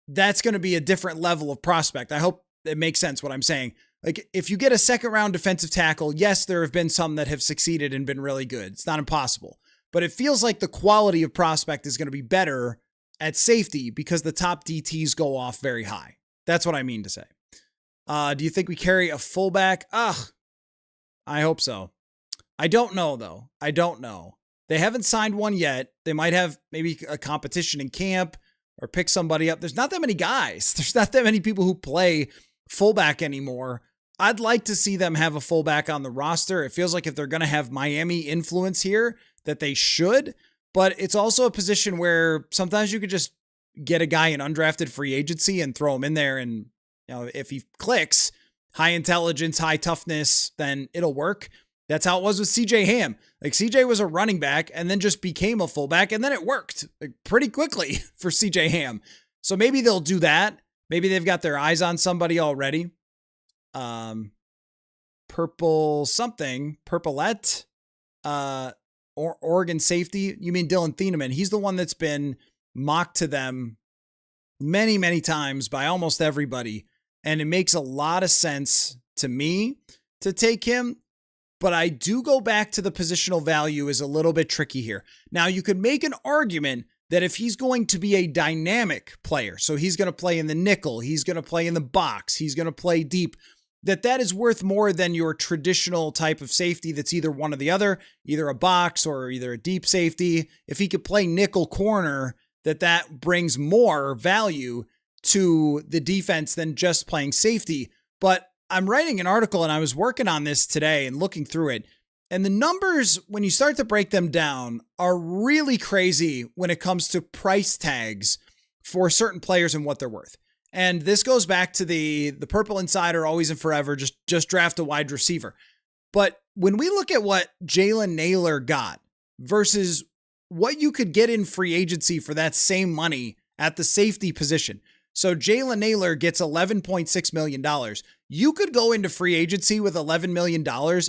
That's going to be a different level of prospect. I hope it makes sense what I'm saying. Like if you get a 2nd round defensive tackle, yes, there have been some that have succeeded and been really good. It's not impossible, but it feels like the quality of prospect is going to be better at safety because the top DTs go off very high. That's what I mean to say. Do you think we carry a fullback? I hope so. I don't know though. I don't know. They haven't signed one yet. They might have maybe a competition in camp or pick somebody up. There's not that many guys. There's not that many people who play fullback anymore. I'd like to see them have a fullback on the roster. It feels like if they're going to have Miami influence here, that they should, but it's also a position where sometimes you could just get a guy in undrafted free agency and throw him in there. And, if he clicks, high intelligence, high toughness, then it'll work. That's how it was with CJ Ham. Like CJ was a running back and then just became a fullback, and then it worked pretty quickly for CJ Ham. So maybe they'll do that. Maybe they've got their eyes on somebody already. Purpleette, or Oregon safety. You mean Dylan Thieneman? He's the one that's been mocked to them many, many times by almost everybody. And it makes a lot of sense to me to take him. But I do go back to the positional value is a little bit tricky here. Now you could make an argument that if he's going to be a dynamic player, so he's going to play in the nickel, he's going to play in the box, he's going to play deep, that is worth more than your traditional type of safety that's either one or the other, either a box or either a deep safety. If he could play nickel corner, that brings more value to the defense than just playing safety. But I'm writing an article and I was working on this today and looking through it. And the numbers, when you start to break them down, are really crazy when it comes to price tags for certain players and what they're worth. And this goes back to the Purple Insider, always and forever, just draft a wide receiver. But when we look at what Jalen Nailor got versus what you could get in free agency for that same money at the safety position. So Jalen Nailor gets $11.6 million. You could go into free agency with $11 million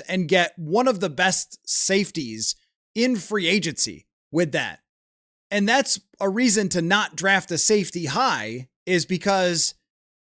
and get one of the best safeties in free agency with that. And that's a reason to not draft a safety high, is because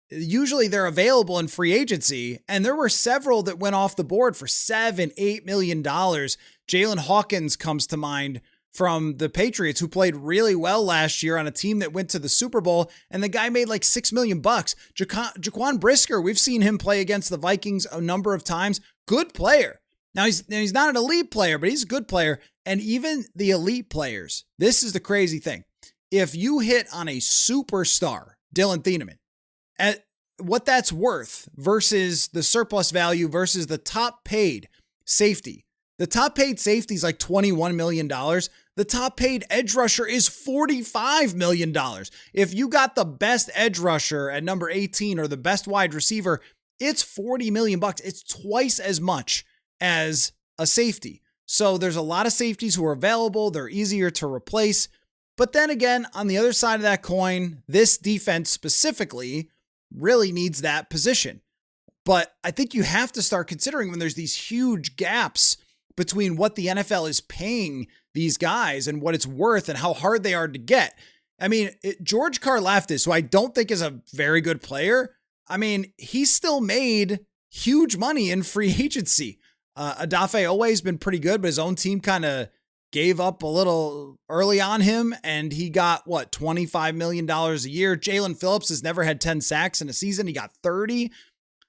usually they're available in free agency. And there were several that went off the board for $7-8 million. Jalen Hawkins comes to mind from the Patriots, who played really well last year on a team that went to the Super Bowl, and the guy made like $6 million. Jaquan Brisker, we've seen him play against the Vikings a number of times. Good player. Now he's not an elite player, but he's a good player. And even the elite players, this is the crazy thing. If you hit on a superstar, Dylan Thieneman, at what that's worth versus the surplus value versus the top paid safety. The top paid safety is like $21 million. The top paid edge rusher is $45 million. If you got the best edge rusher at number 18 or the best wide receiver, it's $40 million. It's twice as much as a safety. So there's a lot of safeties who are available. They're easier to replace. But then again, on the other side of that coin, this defense specifically really needs that position. But I think you have to start considering when there's these huge gaps between what the NFL is paying these guys and what it's worth and how hard they are to get. I mean, George Karlaftis, who I don't think is a very good player, I mean, he still made huge money in free agency. Adafe always been pretty good, but his own team kind of gave up a little early on him, and he got, $25 million a year. Jalen Phillips has never had 10 sacks in a season. He got 30.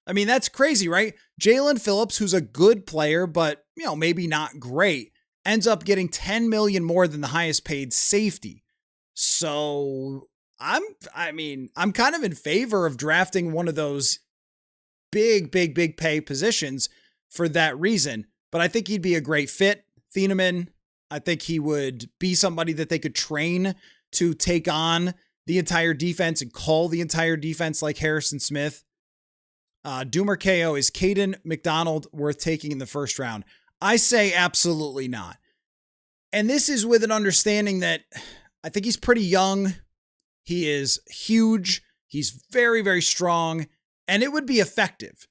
I mean, that's crazy, right? Jalen Phillips, who's a good player, but, maybe not great, ends up getting 10 million more than the highest paid safety. So I'm kind of in favor of drafting one of those big pay positions for that reason, but I think he'd be a great fit. Thieneman, I think he would be somebody that they could train to take on the entire defense and call the entire defense like Harrison Smith. Doomer KO, is Caden McDonald worth taking in the first round? I say absolutely not. And this is with an understanding that I think he's pretty young. He is huge. He's very, very strong, and it would be effective.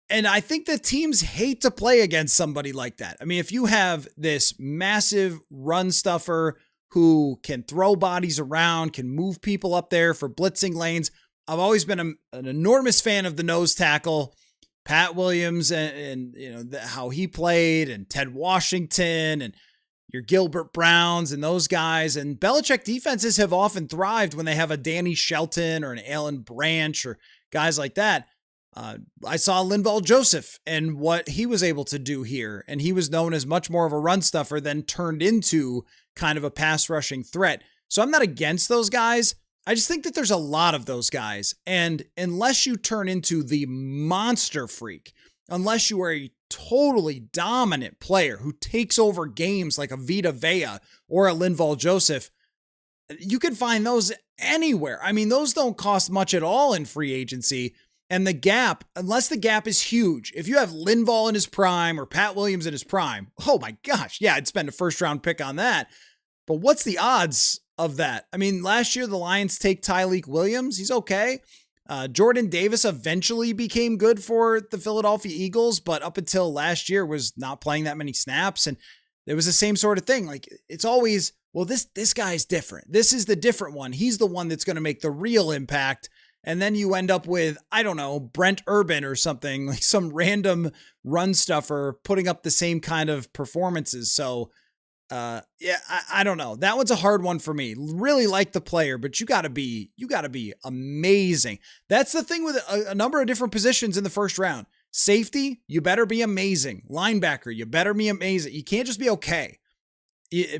And I think that teams hate to play against somebody like that. I mean, if you have this massive run stuffer who can throw bodies around, can move people up there for blitzing lanes. I've always been an enormous fan of the nose tackle, Pat Williams, and how he played, and Ted Washington, and your Gilbert Browns, and those guys. And Belichick defenses have often thrived when they have a Danny Shelton or an Alan Branch or guys like that. I saw Linval Joseph and what he was able to do here, and he was known as much more of a run stuffer than turned into kind of a pass rushing threat. So I'm not against those guys. I just think that there's a lot of those guys. And unless you turn into the monster freak, unless you are a totally dominant player who takes over games like a Vita Vea or a Linval Joseph, you can find those anywhere. I mean, those don't cost much at all in free agency. And the gap, unless the gap is huge, if you have Linval in his prime or Pat Williams in his prime, oh my gosh, yeah, I'd spend a first round pick on that. But what's the odds of that? I mean, last year the Lions take Tyleik Williams. He's okay. Jordan Davis eventually became good for the Philadelphia Eagles, but up until last year was not playing that many snaps. And it was the same sort of thing. Like, it's always, well, this guy's different. This is the different one. He's the one that's going to make the real impact. And then you end up with, I don't know, Brent Urban or something, like some random run stuffer putting up the same kind of performances. So, I don't know. That one's a hard one for me. Really like the player, but you gotta be amazing. That's the thing with a number of different positions in the first round. Safety, you better be amazing. Linebacker, you better be amazing. You can't just be okay.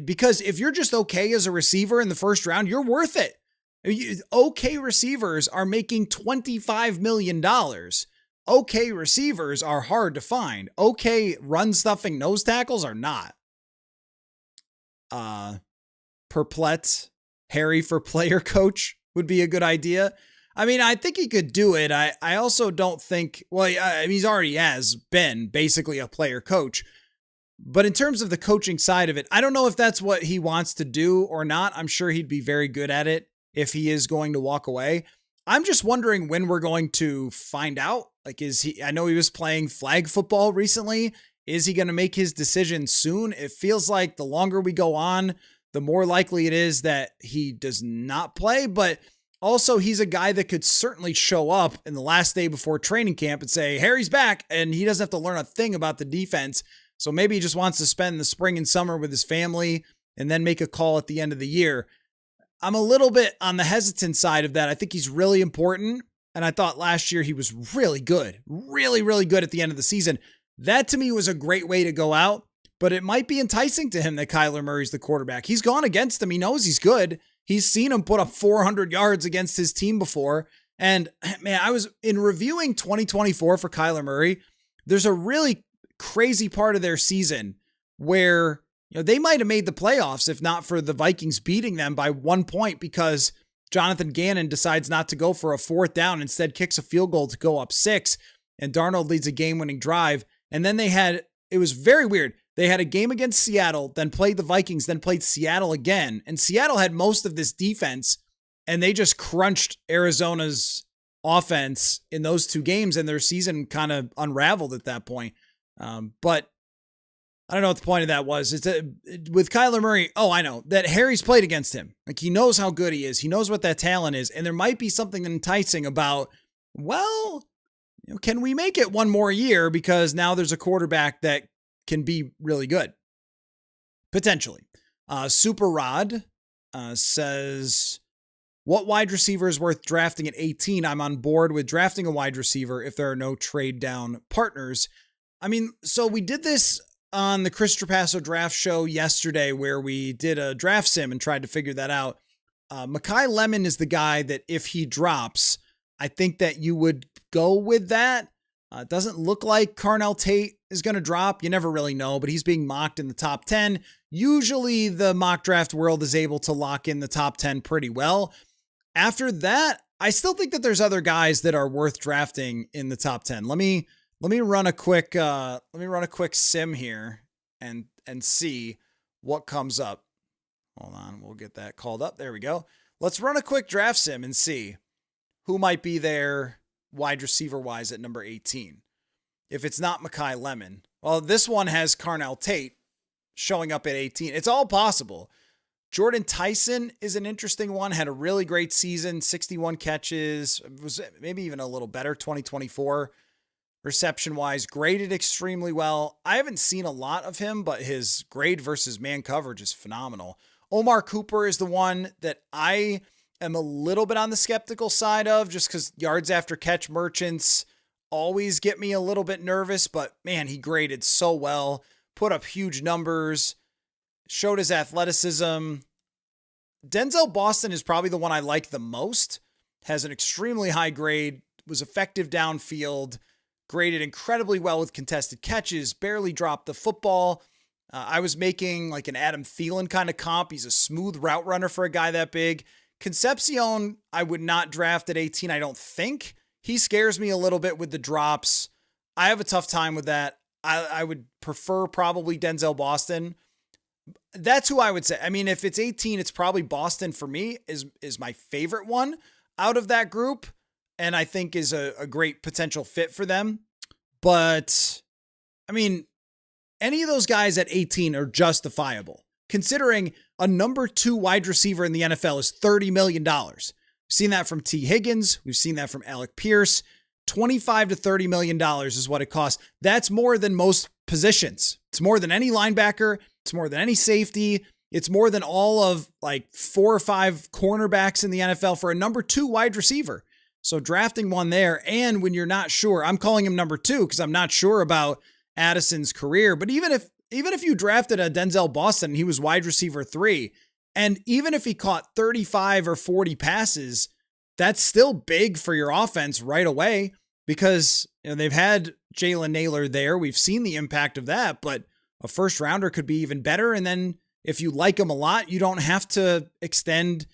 Because if you're just okay as a receiver in the first round, you're worth it. Okay receivers are making $25 million. Okay receivers are hard to find. Okay run stuffing nose tackles are not. Perplet, Harry for player coach would be a good idea. I mean, I think he could do it. I also don't think, well, I mean, he's already has been basically a player coach. But in terms of the coaching side of it, I don't know if that's what he wants to do or not. I'm sure he'd be very good at it if he is going to walk away. I'm just wondering when we're going to find out. Like, I know he was playing flag football recently. Is he going to make his decision soon? It feels like the longer we go on, the more likely it is that he does not play. But also, he's a guy that could certainly show up in the last day before training camp and say, Harry's back, and he doesn't have to learn a thing about the defense. So maybe he just wants to spend the spring and summer with his family and then make a call at the end of the year. I'm a little bit on the hesitant side of that. I think he's really important. And I thought last year he was really good, really, really good at the end of the season. That to me was a great way to go out, but it might be enticing to him that Kyler Murray's the quarterback. He's gone against him. He knows he's good. He's seen him put up 400 yards against his team before. And man, I was in reviewing 2024 for Kyler Murray. There's a really crazy part of their season where, they might have made the playoffs if not for the Vikings beating them by 1 point because Jonathan Gannon decides not to go for a fourth down, instead kicks a field goal to go up 6, and Darnold leads a game-winning drive. And then it was very weird. They had a game against Seattle, then played the Vikings, then played Seattle again. And Seattle had most of this defense, and they just crunched Arizona's offense in those two games, and their season kind of unraveled at that point. But I don't know what the point of that was. With Kyler Murray, I know that Harry's played against him. Like, he knows how good he is. He knows what that talent is. And there might be something enticing about, well, can we make it one more year because now there's a quarterback that can be really good? Potentially. Super Rod says, what wide receiver is worth drafting at 18? I'm on board with drafting a wide receiver if there are no trade down partners. I mean, so we did this on the Chris Trapasso draft show yesterday where we did a draft sim and tried to figure that out. Mekhi Lemon is the guy that if he drops, I think that you would go with that. It doesn't look like Carnell Tate is going to drop. You never really know, but he's being mocked in the top 10. Usually the mock draft world is able to lock in the top 10 pretty well. After that, I still think that there's other guys that are worth drafting in the top 10. Let me run a quick sim here and see what comes up. Hold on, we'll get that called up. There we go. Let's run a quick draft sim and see who might be there wide receiver wise at number 18. If it's not Mekhi Lemon, well, this one has Carnell Tate showing up at 18. It's all possible. Jordan Tyson is an interesting one. Had a really great season, 61 catches, was maybe even a little better, 2024 reception wise, graded extremely well. I haven't seen a lot of him, but his grade versus man coverage is phenomenal. Omar Cooper is the one that I am a little bit on the skeptical side of, just because yards after catch merchants always get me a little bit nervous, but man, he graded so well, put up huge numbers, showed his athleticism. Denzel Boston is probably the one I like the most, has an extremely high grade, was effective downfield, graded incredibly well with contested catches, barely dropped the football. I was making like an Adam Thielen kind of comp. He's a smooth route runner for a guy that big. Concepcion, I would not draft at 18, I don't think. He scares me a little bit with the drops. I have a tough time with that. I would prefer probably Denzel Boston. That's who I would say. I mean, if it's 18, it's probably Boston for me is my favorite one out of that group, and I think is a great potential fit for them. But, I mean, any of those guys at 18 are justifiable, considering a number 2 wide receiver in the NFL is $30 million. We've seen that from T. Higgins. We've seen that from Alec Pierce. $25 to $30 million is what it costs. That's more than most positions. It's more than any linebacker. It's more than any safety. It's more than all of like 4 or 5 cornerbacks in the NFL for a number 2 wide receiver. So drafting one there, and when you're not sure, I'm calling him number 2 because I'm not sure about Addison's career. But even if you drafted a Denzel Boston and he was wide receiver 3, and even if he caught 35 or 40 passes, that's still big for your offense right away because they've had Jalen Naylor there. We've seen the impact of that, but a first rounder could be even better. And then if you like him a lot, you don't have to extend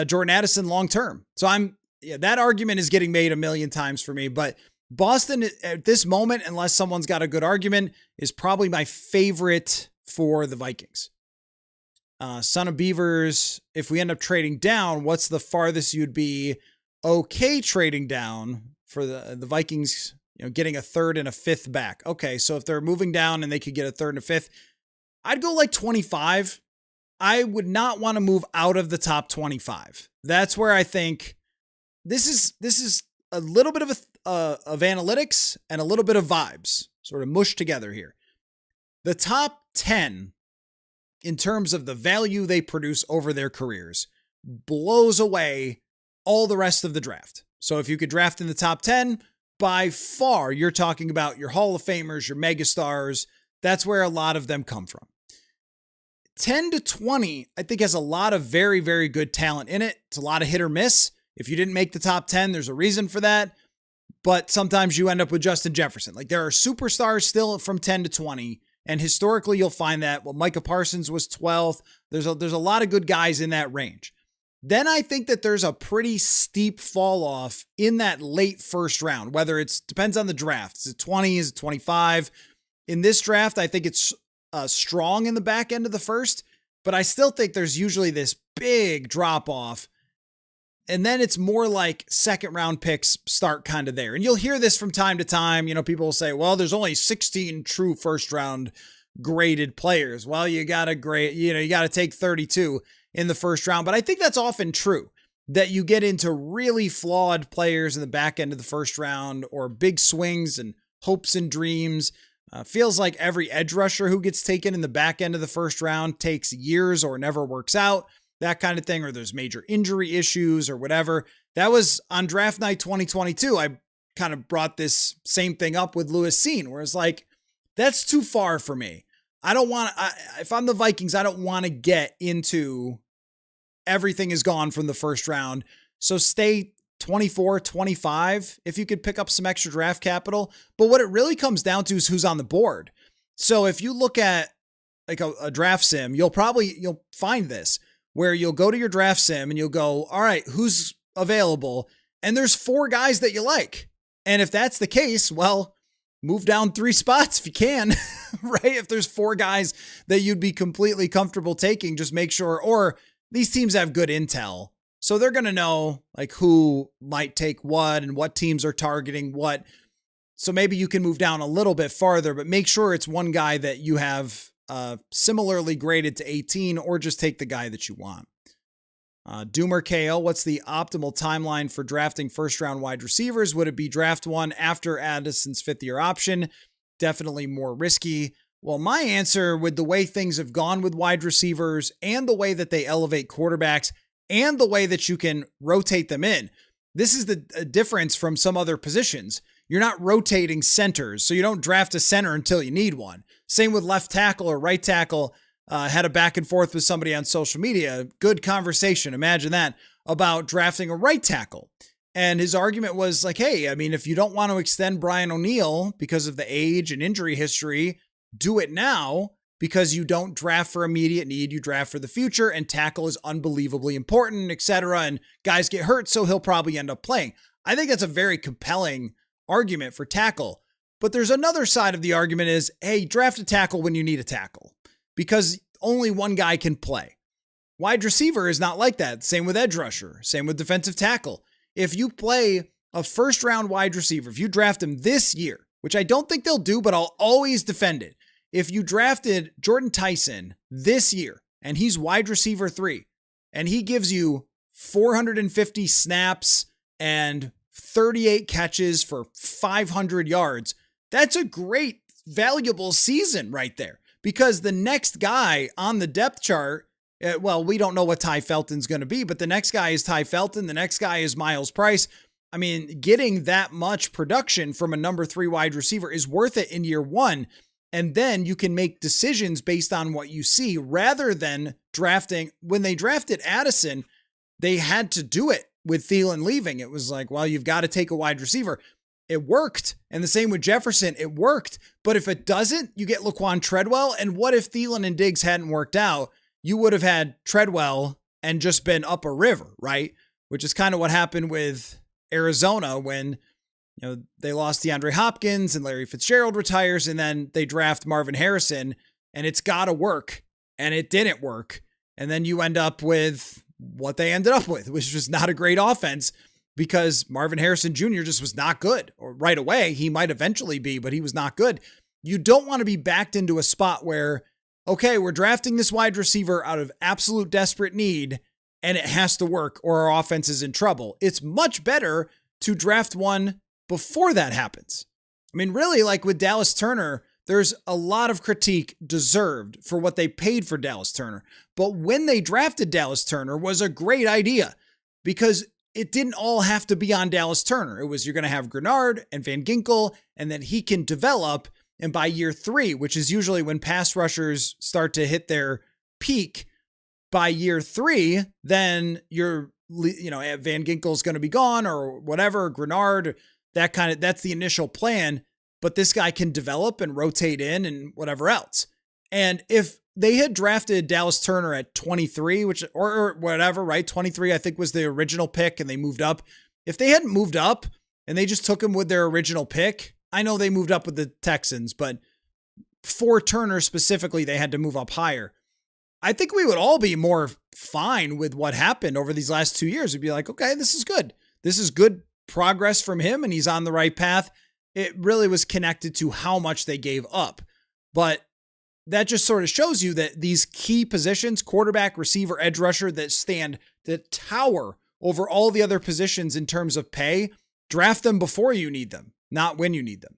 Jordan Addison long-term. So that argument is getting made a million times for me, but Boston at this moment, unless someone's got a good argument, is probably my favorite for the Vikings. Son of Beavers, if we end up trading down, what's the farthest you'd be okay trading down for the Vikings, getting a 3rd and a 5th back? Okay, so if they're moving down and they could get a 3rd and a 5th, I'd go like 25. I would not want to move out of the top 25. That's where I think this is a little bit of analytics and a little bit of vibes sort of mushed together here. The top 10 in terms of the value they produce over their careers blows away all the rest of the draft. So if you could draft in the top 10, by far, you're talking about your Hall of Famers, your megastars. That's where a lot of them come from. 10 to 20, I think, has a lot of very, very good talent in it. It's a lot of hit or miss. If you didn't make the top 10, there's a reason for that. But sometimes you end up with Justin Jefferson. Like, there are superstars still from 10 to 20. And historically, you'll find that, well, Micah Parsons was 12th. There's a lot of good guys in that range. Then I think that there's a pretty steep fall off in that late first round, whether depends on the draft. Is it 20? Is it 25? In this draft, I think it's strong in the back end of the first, but I still think there's usually this big drop off And then it's more like second round picks start kind of there. And you'll hear this from time to time. You know, people will say, well, there's only 16 true first round graded players. Well, you got to take 32 in the first round. But I think that's often true, that you get into really flawed players in the back end of the first round, or big swings and hopes and dreams. Feels like every edge rusher who gets taken in the back end of the first round takes years or never works out, that kind of thing, or there's major injury issues or whatever. That was on draft night 2022. I kind of brought this same thing up with Lewis Cine, where it's like, that's too far for me. I don't want to, if I'm the Vikings, I don't want to get into everything is gone from the first round. So stay 24, 25, if you could pick up some extra draft capital. But what it really comes down to is who's on the board. So if you look at like a draft sim, you'll find this, where you'll go to your draft sim and you'll go, all right, who's available? And there's 4 guys that you like. And if that's the case, well, move down 3 spots if you can, right? If there's 4 guys that you'd be completely comfortable taking, just make sure, or these teams have good intel. So they're going to know like who might take what and what teams are targeting what. So maybe you can move down a little bit farther, but make sure it's one guy that you have similarly graded to 18, or just take the guy that you want. Doomer KO, what's the optimal timeline for drafting first round wide receivers? Would it be draft one after Addison's 5th year option? Definitely more risky. Well, my answer, with the way things have gone with wide receivers and the way that they elevate quarterbacks and the way that you can rotate them in, this is the difference from some other positions. You're not rotating centers, so you don't draft a center until you need one. Same with left tackle or right tackle. Had a back and forth with somebody on social media. Good conversation. Imagine that, about drafting a right tackle. And his argument was like, hey, I mean, if you don't want to extend Brian O'Neill because of the age and injury history, do it now, because you don't draft for immediate need. You draft for the future, and tackle is unbelievably important, etc. And guys get hurt, so he'll probably end up playing. I think that's a very compelling argument for tackle. But there's another side of the argument is, hey, draft a tackle when you need a tackle, because only one guy can play. Wide receiver is not like that. Same with edge rusher. Same with defensive tackle. If you play a first round wide receiver, if you draft him this year, which I don't think they'll do, but I'll always defend it. If you drafted Jordan Tyson this year and he's wide receiver 3 and he gives you 450 snaps and 38 catches for 500 yards, that's a great, valuable season right there, because the next guy on the depth chart, well, we don't know what Ty Felton's going to be, but the next guy is Ty Felton. The next guy is Miles Price. I mean, getting that much production from a number 3 wide receiver is worth it in year 1. And then you can make decisions based on what you see, rather than drafting. When they drafted Addison, they had to do it with Thielen leaving. It was like, well, you've got to take a wide receiver. It worked. And the same with Jefferson. It worked. But if it doesn't, you get Laquan Treadwell. And what if Thielen and Diggs hadn't worked out? You would have had Treadwell and just been up a river, right? Which is kind of what happened with Arizona when, you know, they lost DeAndre Hopkins and Larry Fitzgerald retires, and then they draft Marvin Harrison, and it's got to work, and it didn't work. And then you end up with what they ended up with, which was not a great offense, because Marvin Harrison Jr. just was not good. Or right away, he might eventually be, but he was not good. You don't want to be backed into a spot where, okay, we're drafting this wide receiver out of absolute desperate need, and it has to work or our offense is in trouble. It's much better to draft one before that happens. I mean, really, like with Dallas Turner, there's a lot of critique deserved for what they paid for Dallas Turner. But when they drafted Dallas Turner was a great idea, because it didn't all have to be on Dallas Turner. It was, you're going to have Grenard and Van Ginkel, and then he can develop. And by year 3, which is usually when pass rushers start to hit their peak, by year 3, then you're, you know, Van Ginkel's going to be gone or whatever, Grenard, that's the initial plan. But this guy can develop and rotate in and whatever else. And if they had drafted Dallas Turner at 23, which, or whatever, right? 23, I think was the original pick, and they moved up. If they hadn't moved up and they just took him with their original pick, I know they moved up with the Texans, but for Turner specifically, they had to move up higher. I think we would all be more fine with what happened over these last 2 years. We'd be like, okay, this is good. This is good progress from him, and he's on the right path. It really was connected to how much they gave up. But that just sort of shows you that these key positions, quarterback, receiver, edge rusher, that tower over all the other positions in terms of pay, draft them before you need them, not when you need them.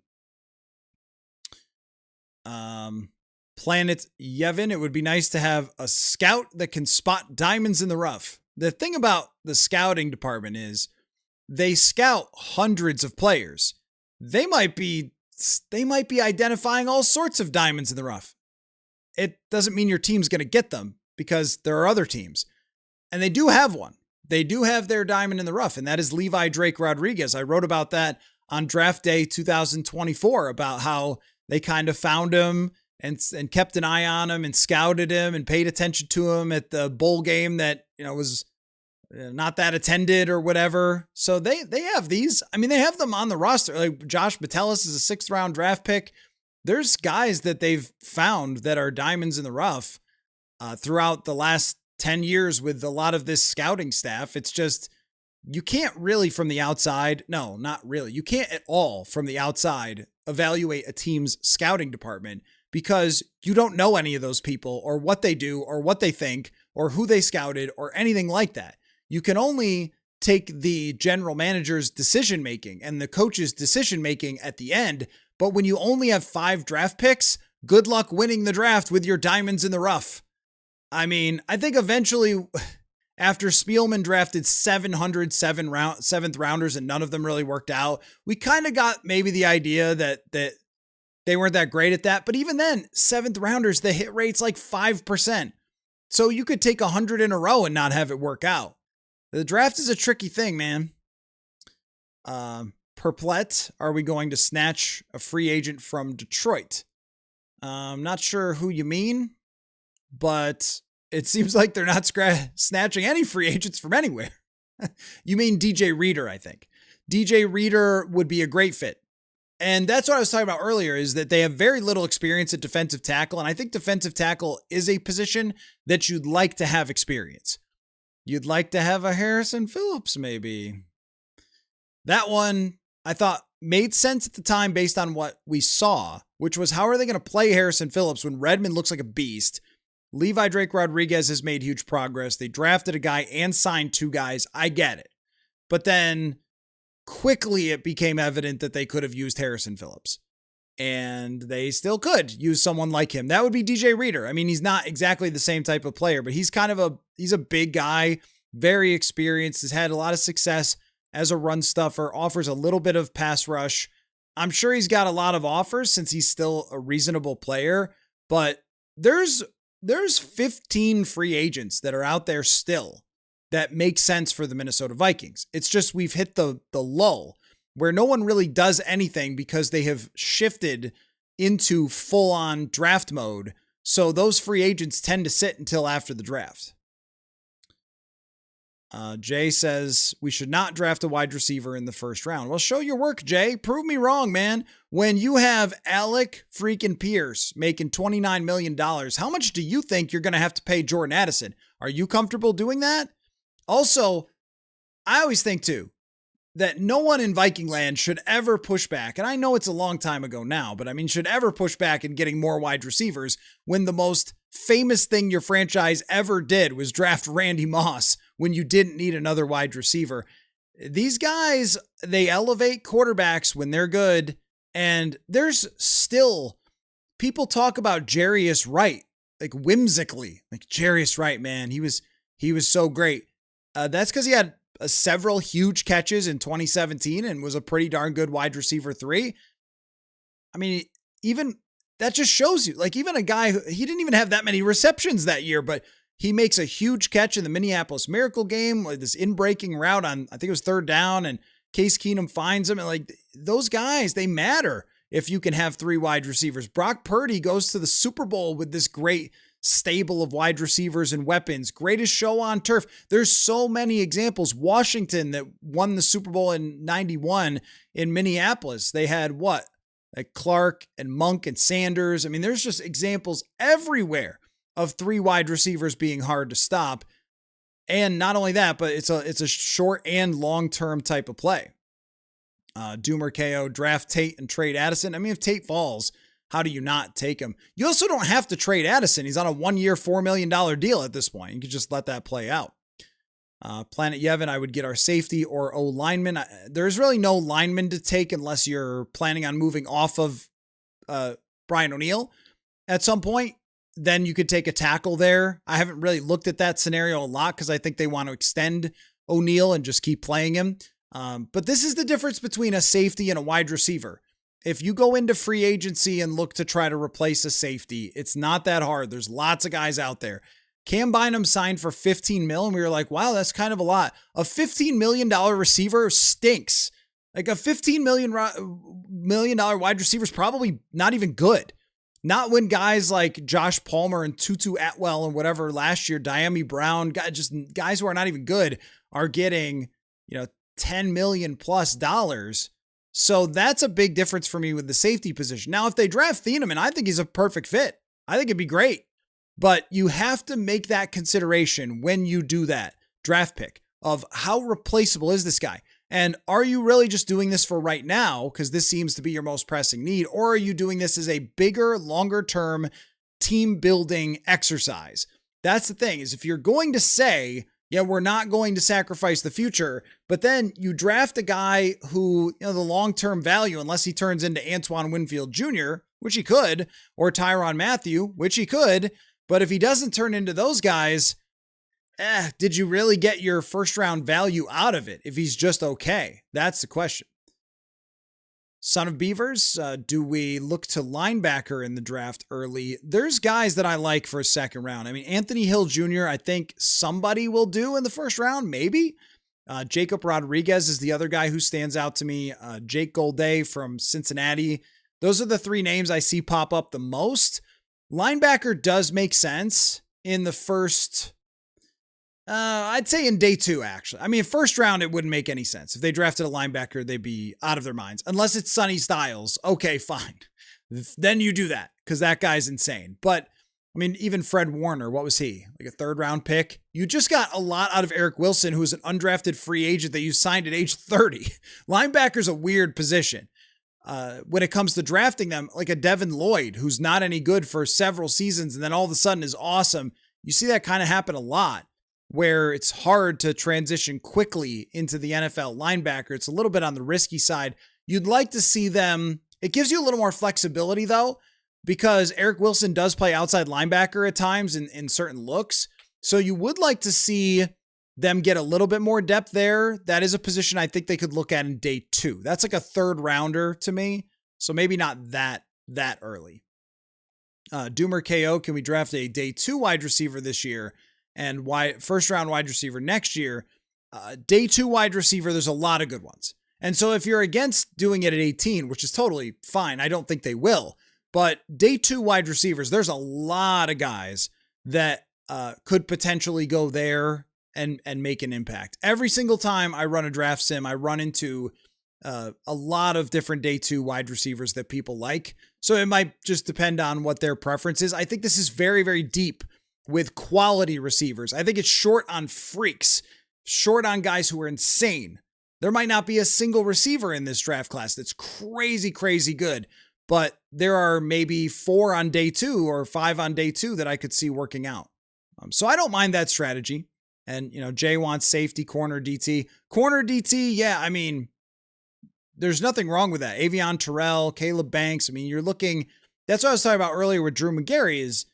Planet Yevon, it would be nice to have a scout that can spot diamonds in the rough. The thing about the scouting department is they scout hundreds of players. They might be identifying all sorts of diamonds in the rough. It doesn't mean your team's going to get them because there are other teams. And they do have one. They do have their diamond in the rough, and that is Levi Drake Rodriguez. I wrote about that on draft day 2024 about how they kind of found him and kept an eye on him and scouted him and paid attention to him at the bowl game that, was not that attended or whatever. So they have these. I mean, they have them on the roster. Like Josh Metellus is a 6th round draft pick. There's guys that they've found that are diamonds in the rough throughout the last 10 years with a lot of this scouting staff. It's just, you can't really from the outside. No, not really. You can't at all from the outside evaluate a team's scouting department because you don't know any of those people or what they do or what they think or who they scouted or anything like that. You can only take the general manager's decision-making and the coach's decision-making at the end. But when you only have 5 draft picks, good luck winning the draft with your diamonds in the rough. I mean, I think eventually after Spielman drafted 707th rounders and none of them really worked out, we kind of got maybe the idea that they weren't that great at that. But even then, 7th rounders, the hit rate's like 5%. So you could take 100 in a row and not have it work out. The draft is a tricky thing, man. Perplet, are we going to snatch a free agent from Detroit? I'm not sure who you mean, but it seems like they're not snatching any free agents from anywhere. You mean DJ Reader, I think. DJ Reader would be a great fit. And that's what I was talking about earlier, is that they have very little experience at defensive tackle. And I think defensive tackle is a position that you'd like to have experience. You'd like to have a Harrison Phillips, maybe. That one, I thought, made sense at the time based on what we saw, which was how are they going to play Harrison Phillips when Redmond looks like a beast? Levi Drake Rodriguez has made huge progress. They drafted a guy and signed 2 guys. I get it. But then quickly it became evident that they could have used Harrison Phillips. And they still could use someone like him. That would be DJ Reader. I mean, he's not exactly the same type of player, but he's a big guy, very experienced, has had a lot of success as a run stuffer, offers a little bit of pass rush. I'm sure he's got a lot of offers since he's still a reasonable player, but there's 15 free agents that are out there still that make sense for the Minnesota Vikings. It's just we've hit the lull where no one really does anything because they have shifted into full-on draft mode. So those free agents tend to sit until after the draft. Jay says we should not draft a wide receiver in the first round. Well, show your work, Jay. Prove me wrong, man. When you have Alec freaking Pierce making $29 million, how much do you think you're going to have to pay Jordan Addison? Are you comfortable doing that? Also, I always think too, that no one in Viking land should ever push back. And I know it's a long time ago now, but I mean, should ever push back in getting more wide receivers when the most famous thing your franchise ever did was draft Randy Moss when you didn't need another wide receiver. These guys, they elevate quarterbacks when they're good. And there's still people talk about Jarius Wright, like whimsically, like Jarius Wright, man, he was so great. That's because he had several huge catches in 2017 and was a pretty darn good wide receiver 3. I mean, even that just shows you, like, even a guy who, he didn't even have that many receptions that year, but he makes a huge catch in the Minneapolis Miracle game, like this in-breaking route on, I think it was 3rd down, and Case Keenum finds him. And like, those guys, they matter if you can have 3 wide receivers. Brock Purdy goes to the Super Bowl with this great stable of wide receivers and weapons. Greatest show on turf. There's so many examples. Washington that won the Super Bowl in 91 in Minneapolis. They had what? Like Clark and Monk and Sanders. I mean, there's just examples everywhere of 3 wide receivers being hard to stop. And not only that, but it's a short and long-term type of play. Doomer KO, draft Tate and trade Addison. I mean, if Tate falls, how do you not take him? You also don't have to trade Addison. He's on a 1-year, $4 million deal at this point. You could just let that play out. Planet Yevon, I would get our safety or O-lineman. There's really no lineman to take unless you're planning on moving off of Brian O'Neill at some point. Then you could take a tackle there. I haven't really looked at that scenario a lot because I think they want to extend O'Neill and just keep playing him. But this is the difference between a safety and a wide receiver. If you go into free agency and look to try to replace a safety, it's not that hard. There's lots of guys out there. Cam Bynum signed for $15 million. And we were like, wow, that's kind of a lot. A $15 million receiver stinks. Like a $15 million wide receiver is probably not even good. Not when guys like Josh Palmer and Tutu Atwell and whatever last year, Diami Brown, guys who are not even good are getting, $10 million plus dollars. So that's a big difference for me with the safety position. Now, if they draft Thieneman, I think he's a perfect fit. I think it'd be great. But you have to make that consideration when you do that draft pick of how replaceable is this guy? And are you really just doing this for right now because this seems to be your most pressing need? Or are you doing this as a bigger, longer term team building exercise? That's the thing, is if you're going to say, yeah, we're not going to sacrifice the future, but then you draft a guy who, the long-term value, unless he turns into Antoine Winfield Jr., which he could, or Tyrann Mathieu, which he could, but if he doesn't turn into those guys, did you really get your first round value out of it if he's just okay? That's the question. Son of Beavers, do we look to linebacker in the draft early? There's guys that I like for a second round. I mean, Anthony Hill Jr., I think somebody will do in the first round, maybe. Jacob Rodriguez is the other guy who stands out to me. Jake Golday from Cincinnati. Those are the 3 names I see pop up the most. Linebacker does make sense in the first... I'd say in day 2, actually. I mean, first round, it wouldn't make any sense. If they drafted a linebacker, they'd be out of their minds. Unless it's Sonny Styles. Okay, fine. Then you do that because that guy's insane. But, I mean, even Fred Warner, what was he? Like a 3rd round pick? You just got a lot out of Eric Wilson, who was an undrafted free agent that you signed at age 30. Linebacker's a weird position. When it comes to drafting them, like a Devin Lloyd, who's not any good for several seasons and then all of a sudden is awesome. You see that kind of happen a lot, where it's hard to transition quickly into the NFL linebacker. It's a little bit on the risky side. You'd like to see them. It gives you a little more flexibility though, because Eric Wilson does play outside linebacker at times in certain looks. So you would like to see them get a little bit more depth there. That is a position I think they could look at in day 2. That's like a 3rd rounder to me. So maybe not that early. Doomer KO, can we draft a day 2 wide receiver this year? And first round wide receiver next year? Day 2 wide receiver, there's a lot of good ones. And so if you're against doing it at 18, which is totally fine, I don't think they will, but day 2 wide receivers, there's a lot of guys that could potentially go there and make an impact. Every single time I run a draft sim, I run into a lot of different day 2 wide receivers that people like. So it might just depend on what their preference is. I think this is very, very deep with quality receivers. I think it's short on freaks, short on guys who are insane. There might not be a single receiver in this draft class that's crazy, crazy good, but there are maybe 4 on day 2 or 5 on day 2 that I could see working out. So I don't mind that strategy. And, Jay wants safety, corner DT. Corner DT, yeah, I mean, there's nothing wrong with that. Avion Terrell, Caleb Banks. I mean, you're looking, that's what I was talking about earlier with Drew Magary, is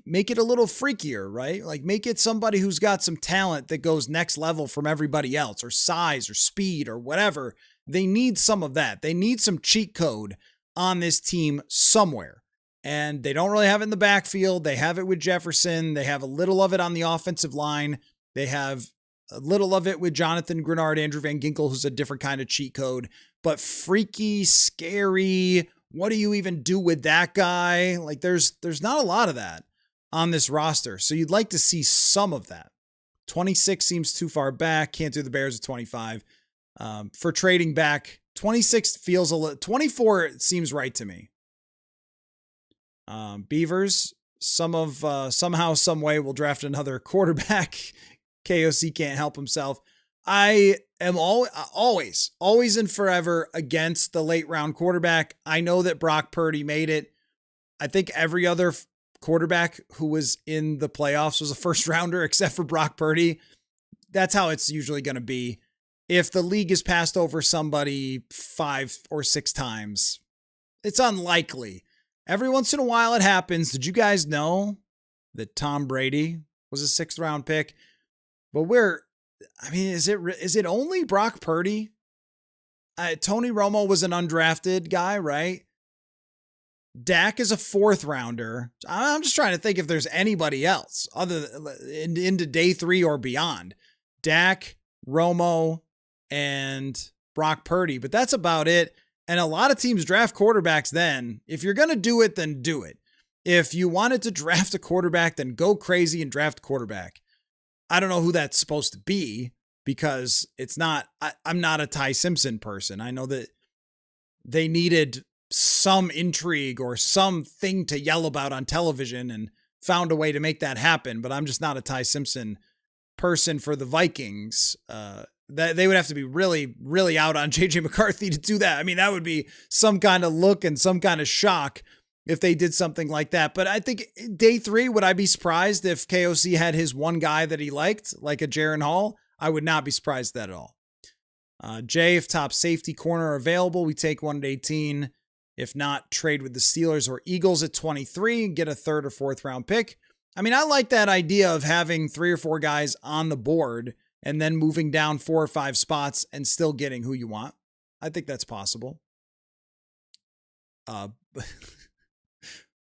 make it a little freakier, right? Like make it somebody who's got some talent that goes next level from everybody else, or size or speed or whatever. They need some of that. They need some cheat code on this team somewhere. And they don't really have it in the backfield. They have it with Jefferson. They have a little of it on the offensive line. They have a little of it with Jonathan Grenard, Andrew Van Ginkel, who's a different kind of cheat code, but freaky, scary. What do you even do with that guy? Like there's not a lot of that on this roster. So you'd like to see some of that. 26 seems too far back. Can't do the Bears at 25. For trading back, 26 feels a little, 24 seems right to me. Beavers, somehow, some way we'll draft another quarterback. KOC can't help himself. I am always and forever against the late round quarterback. I know that Brock Purdy made it. I think every other quarterback who was in the playoffs was a first rounder except for Brock Purdy. That's how it's usually going to be. If the league has passed over somebody 5 or 6 times, it's unlikely. Every once in a while it happens. Did you guys know that Tom Brady was a 6th round pick? But is it only Brock Purdy? Tony Romo was an undrafted guy, right? Dak is a 4th rounder. I'm just trying to think if there's anybody else other than into day 3 or beyond. Dak, Romo, and Brock Purdy. But that's about it. And a lot of teams draft quarterbacks then. If you're going to do it, then do it. If you wanted to draft a quarterback, then go crazy and draft a quarterback. I don't know who that's supposed to be because it's not, I'm not a Ty Simpson person. I know that they needed some intrigue or something to yell about on television and found a way to make that happen, but I'm just not a Ty Simpson person for the Vikings. That they would have to be really, really out on JJ McCarthy to do that. I mean, that would be some kind of look and some kind of shock if they did something like that. But I think day 3, would I be surprised if KOC had his one guy that he liked, like a Jaron Hall? I would not be surprised at that at all. Jay, if top safety corner are available, we take one at 18. If not, trade with the Steelers or Eagles at 23 and get a 3rd or 4th round pick. I mean, I like that idea of having 3 or 4 guys on the board and then moving down 4 or 5 spots and still getting who you want. I think that's possible.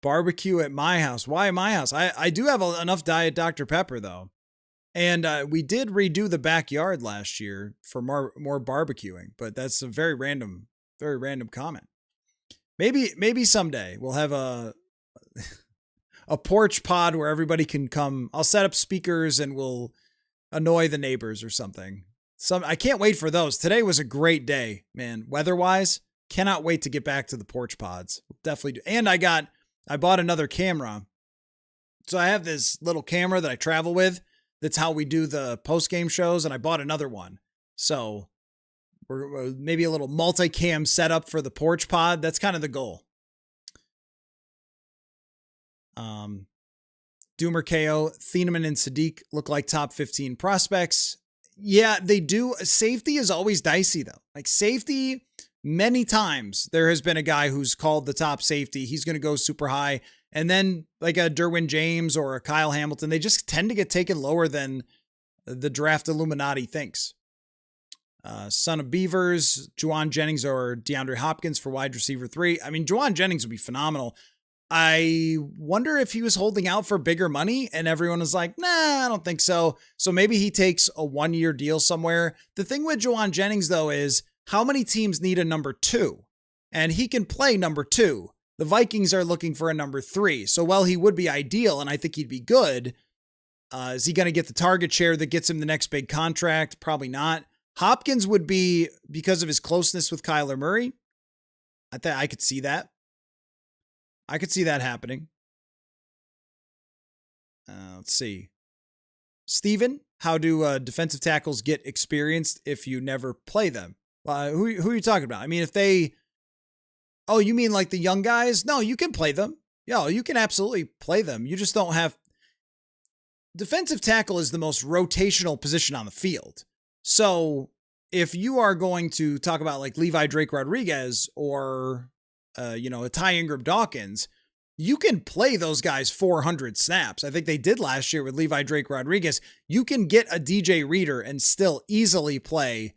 Barbecue at my house. Why at my house? I do have enough Diet Dr. Pepper, though. And we did redo the backyard last year for more barbecuing, but that's a very random comment. Maybe someday we'll have a porch pod where everybody can come. I'll set up speakers and we'll annoy the neighbors or something. I can't wait for those. Today was a great day, man. Weather-wise, cannot wait to get back to the porch pods. Definitely do. And I bought another camera. So I have this little camera that I travel with. That's how we do the post-game shows, and I bought another one. So we're maybe a little multi-cam setup for the porch pod. That's kind of the goal. Doomer KO, Thieneman and Sadiq look like top 15 prospects. Yeah, they do. Safety is always dicey, though. Like safety, many times there has been a guy who's called the top safety. He's going to go super high. And then like a Derwin James or a Kyle Hamilton, they just tend to get taken lower than the draft Illuminati thinks. Son of Beavers, Juwan Jennings or DeAndre Hopkins for wide receiver 3. I mean, Juwan Jennings would be phenomenal. I wonder if he was holding out for bigger money and everyone was like, nah, I don't think so. So maybe he takes a 1-year deal somewhere. The thing with Juwan Jennings, though, is how many teams need a number 2? And he can play number 2. The Vikings are looking for a number 3. So while he would be ideal and I think he'd be good, is he going to get the target share that gets him the next big contract? Probably not. Hopkins would be because of his closeness with Kyler Murray. I could see that. I could see that happening. Let's see. Steven, how do defensive tackles get experienced if you never play them? Who are you talking about? I mean, if they... Oh, you mean like the young guys? No, you can play them. Yeah, you can absolutely play them. You just don't have... Defensive tackle is the most rotational position on the field. So if you are going to talk about like Levi Drake Rodriguez or, a Ty Ingram Dawkins, you can play those guys 400 snaps. I think they did last year with Levi Drake Rodriguez. You can get a DJ Reader and still easily play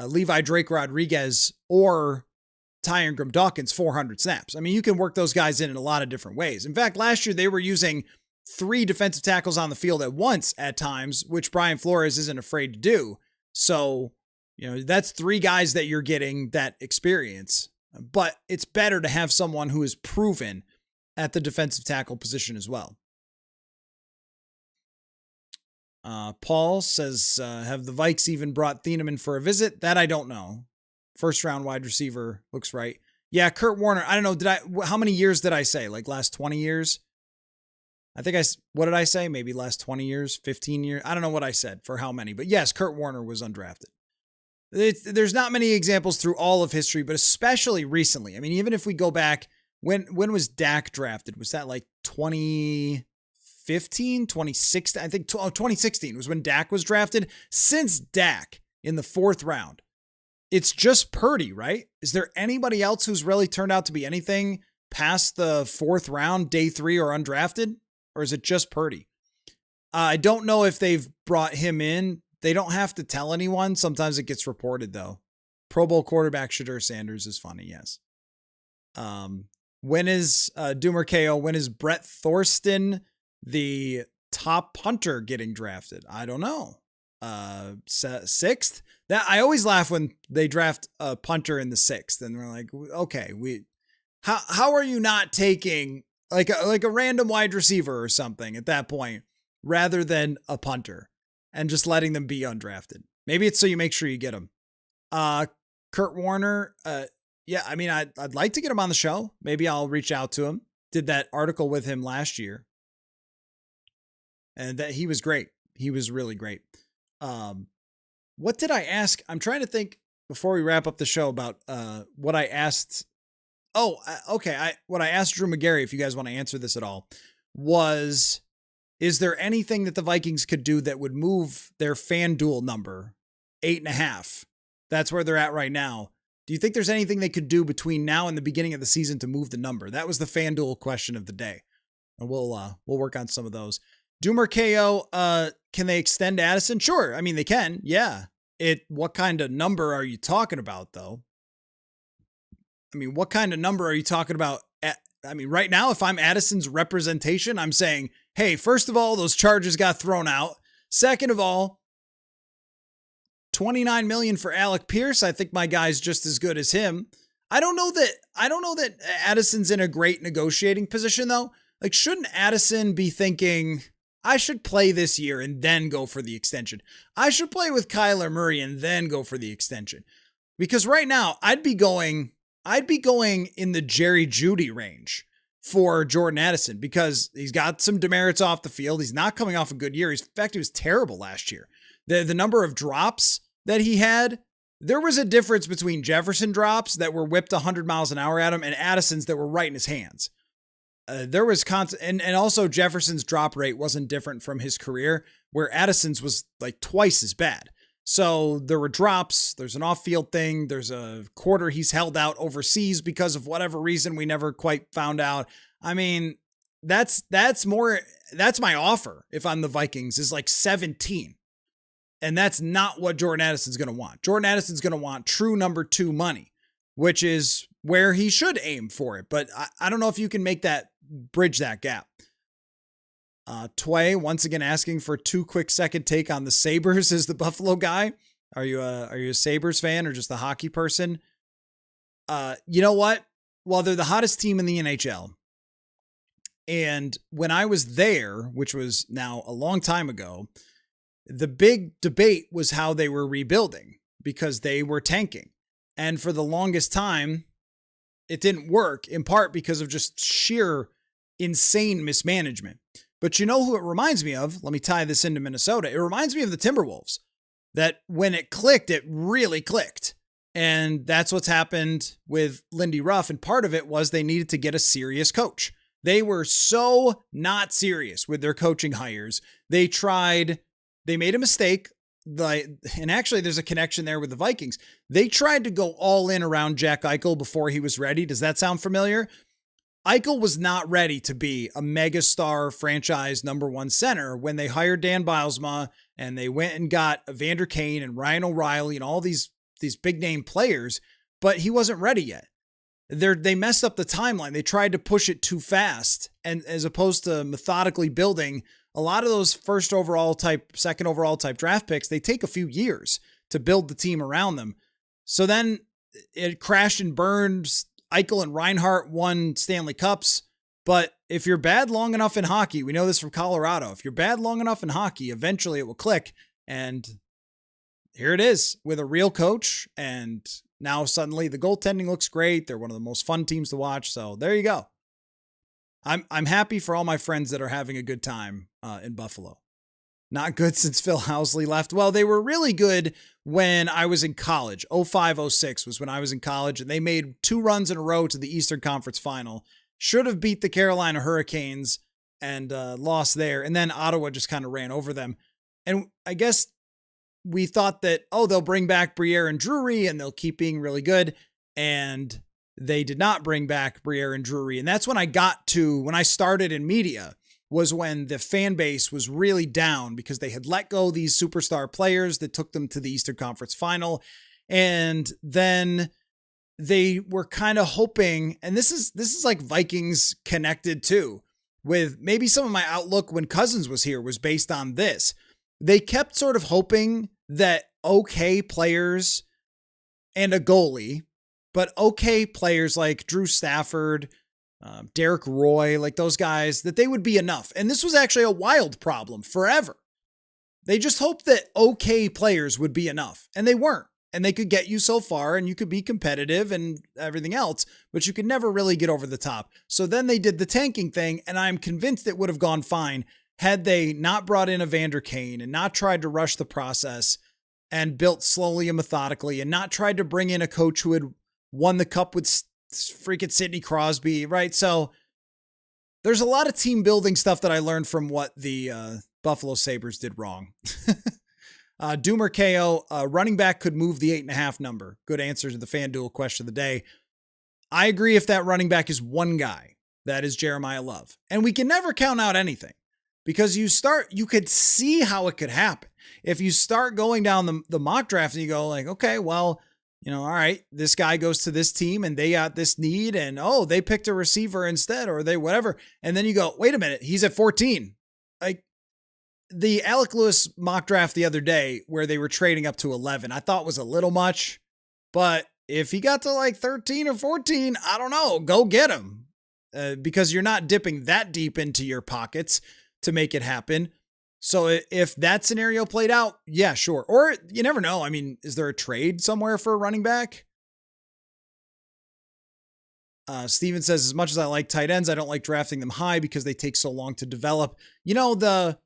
Levi Drake Rodriguez or Ty Ingram Dawkins 400 snaps. I mean, you can work those guys in a lot of different ways. In fact, last year they were using 3 defensive tackles on the field at once at times, which Brian Flores isn't afraid to do. So, that's 3 guys that you're getting that experience. But it's better to have someone who is proven at the defensive tackle position as well. Paul says, have the Vikes even brought Thieneman for a visit? That I don't know. First round wide receiver looks right. Yeah, Kurt Warner. I don't know. How many years did I say? Like last 20 years? I think what did I say? Maybe last 20 years, 15 years. I don't know what I said for how many, but yes, Kurt Warner was undrafted. There's not many examples through all of history, but especially recently. I mean, even if we go back, when was Dak drafted? Was that like 2015, 2016? I think 2016 was when Dak was drafted. Since Dak in the 4th round, it's just Purdy, right? Is there anybody else who's really turned out to be anything past the 4th round, day 3, or undrafted? Or is it just Purdy? I don't know if they've brought him in. They don't have to tell anyone. Sometimes it gets reported, though. Pro Bowl quarterback Shadur Sanders is funny, yes. When is Doomer KO? When is Brett Thorsten, the top punter, getting drafted? I don't know. 6th? That I always laugh when they draft a punter in the 6th, and we're like, okay, how are you not taking like a random wide receiver or something at that point, rather than a punter, and just letting them be undrafted? Maybe it's so you make sure you get them. Kurt Warner, yeah, I mean, I'd like to get him on the show. Maybe I'll reach out to him. Did that article with him last year, and that he was great. He was really great. What did I ask? I'm trying to think before we wrap up the show about what I asked. Oh, okay. What I asked Drew Magary, if you guys want to answer this at all, was, is there anything that the Vikings could do that would move their FanDuel number 8.5? That's where they're at right now. Do you think there's anything they could do between now and the beginning of the season to move the number? That was the FanDuel question of the day. And we'll work on some of those. Doomer KO, can they extend Addison? Sure. I mean, they can. Yeah. What kind of number are you talking about, though? I mean, what kind of number are you talking about? I mean, right now, if I'm Addison's representation, I'm saying, hey, first of all, those charges got thrown out. Second of all, $29 million for Alec Pierce. I think my guy's just as good as him. I don't know that Addison's in a great negotiating position, though. Like, shouldn't Addison be thinking, I should play this year and then go for the extension? I should play with Kyler Murray and then go for the extension. Because right now, I'd be going in the Jerry Jeudy range for Jordan Addison, because he's got some demerits off the field. He's not coming off a good year. In fact, he was terrible last year. The number of drops that he had, there was a difference between Jefferson drops that were whipped 100 miles an hour at him and Addison's that were right in his hands. There was and also Jefferson's drop rate wasn't different from his career, where Addison's was like twice as bad. So there were drops. There's an off-field thing. There's a quarter he's held out overseas because of whatever reason we never quite found out. I mean, that's my offer if I'm the Vikings, is like 17. And that's not what Jordan Addison's going to want. Jordan Addison's going to want true number 2 money, which is where he should aim for it. But I don't know if you can bridge that gap. Tway once again asking for 2 quick second take on the Sabres as the Buffalo guy. Are you a Sabres fan or just a hockey person? You know what? Well, they're the hottest team in the NHL. And when I was there, which was now a long time ago, the big debate was how they were rebuilding, because they were tanking. And for the longest time, it didn't work, in part because of just sheer insane mismanagement. But you know who it reminds me of? Let me tie this into Minnesota. It reminds me of the Timberwolves, that when it clicked, it really clicked. And that's what's happened with Lindy Ruff. And part of it was they needed to get a serious coach. They were so not serious with their coaching hires. They made a mistake. And actually, there's a connection there with the Vikings. They tried to go all in around Jack Eichel before he was ready. Does that sound familiar? Eichel was not ready to be a megastar franchise number 1 center when they hired Dan Bylsma and they went and got Evander Kane and Ryan O'Reilly and all these big name players, but he wasn't ready yet. They messed up the timeline. They tried to push it too fast, and as opposed to methodically building. A lot of those first overall type, second overall type draft picks, they take a few years to build the team around them. So then it crashed and burned. Eichel and Reinhart won Stanley Cups. But if you're bad long enough in hockey, we know this from Colorado, if you're bad long enough in hockey, eventually it will click. And here it is with a real coach. And now suddenly the goaltending looks great. They're one of the most fun teams to watch. So there you go. I'm happy for all my friends that are having a good time in Buffalo. Not good since Phil Housley left. Well, they were really good when I was in college. 05-06 was when I was in college, and they made 2 runs in a row to the Eastern Conference Final. Should have beat the Carolina Hurricanes and lost there. And then Ottawa just kind of ran over them. And I guess we thought that, they'll bring back Briere and Drury and they'll keep being really good. And they did not bring back Briere and Drury. And that's when when I started in media, was when the fan base was really down because they had let go these superstar players that took them to the Eastern Conference Final. And then they were kind of hoping, and this is like Vikings connected too, with maybe some of my outlook when Cousins was here was based on this. They kept sort of hoping that okay players and a goalie, but okay players like Drew Stafford, Derek Roy, like those guys, that they would be enough. And this was actually a Wild problem forever. They just hoped that okay players would be enough, and they weren't. And they could get you so far and you could be competitive and everything else, but you could never really get over the top. So then they did the tanking thing, and I'm convinced it would have gone fine had they not brought in Evander Kane and not tried to rush the process and built slowly and methodically and not tried to bring in a coach who had won the cup with freaking Sidney Crosby, right? So there's a lot of team building stuff that I learned from what the Buffalo Sabres did wrong. Doomer KO, running back could move the 8.5 number. Good answer to the FanDuel question of the day. I agree if that running back is one guy. That is Jeremiah Love. And we can never count out anything because you could see how it could happen. If you start going down the mock draft and you go like, okay, well, all right, this guy goes to this team and they got this need and, they picked a receiver instead or they whatever. And then you go, wait a minute, he's at 14. Like the Alec Lewis mock draft the other day where they were trading up to 11, I thought was a little much, but if he got to like 13 or 14, I don't know, go get him because you're not dipping that deep into your pockets to make it happen. So if that scenario played out, yeah, sure. Or you never know. I mean, is there a trade somewhere for a running back? Steven says, as much as I like tight ends, I don't like drafting them high because they take so long to develop. The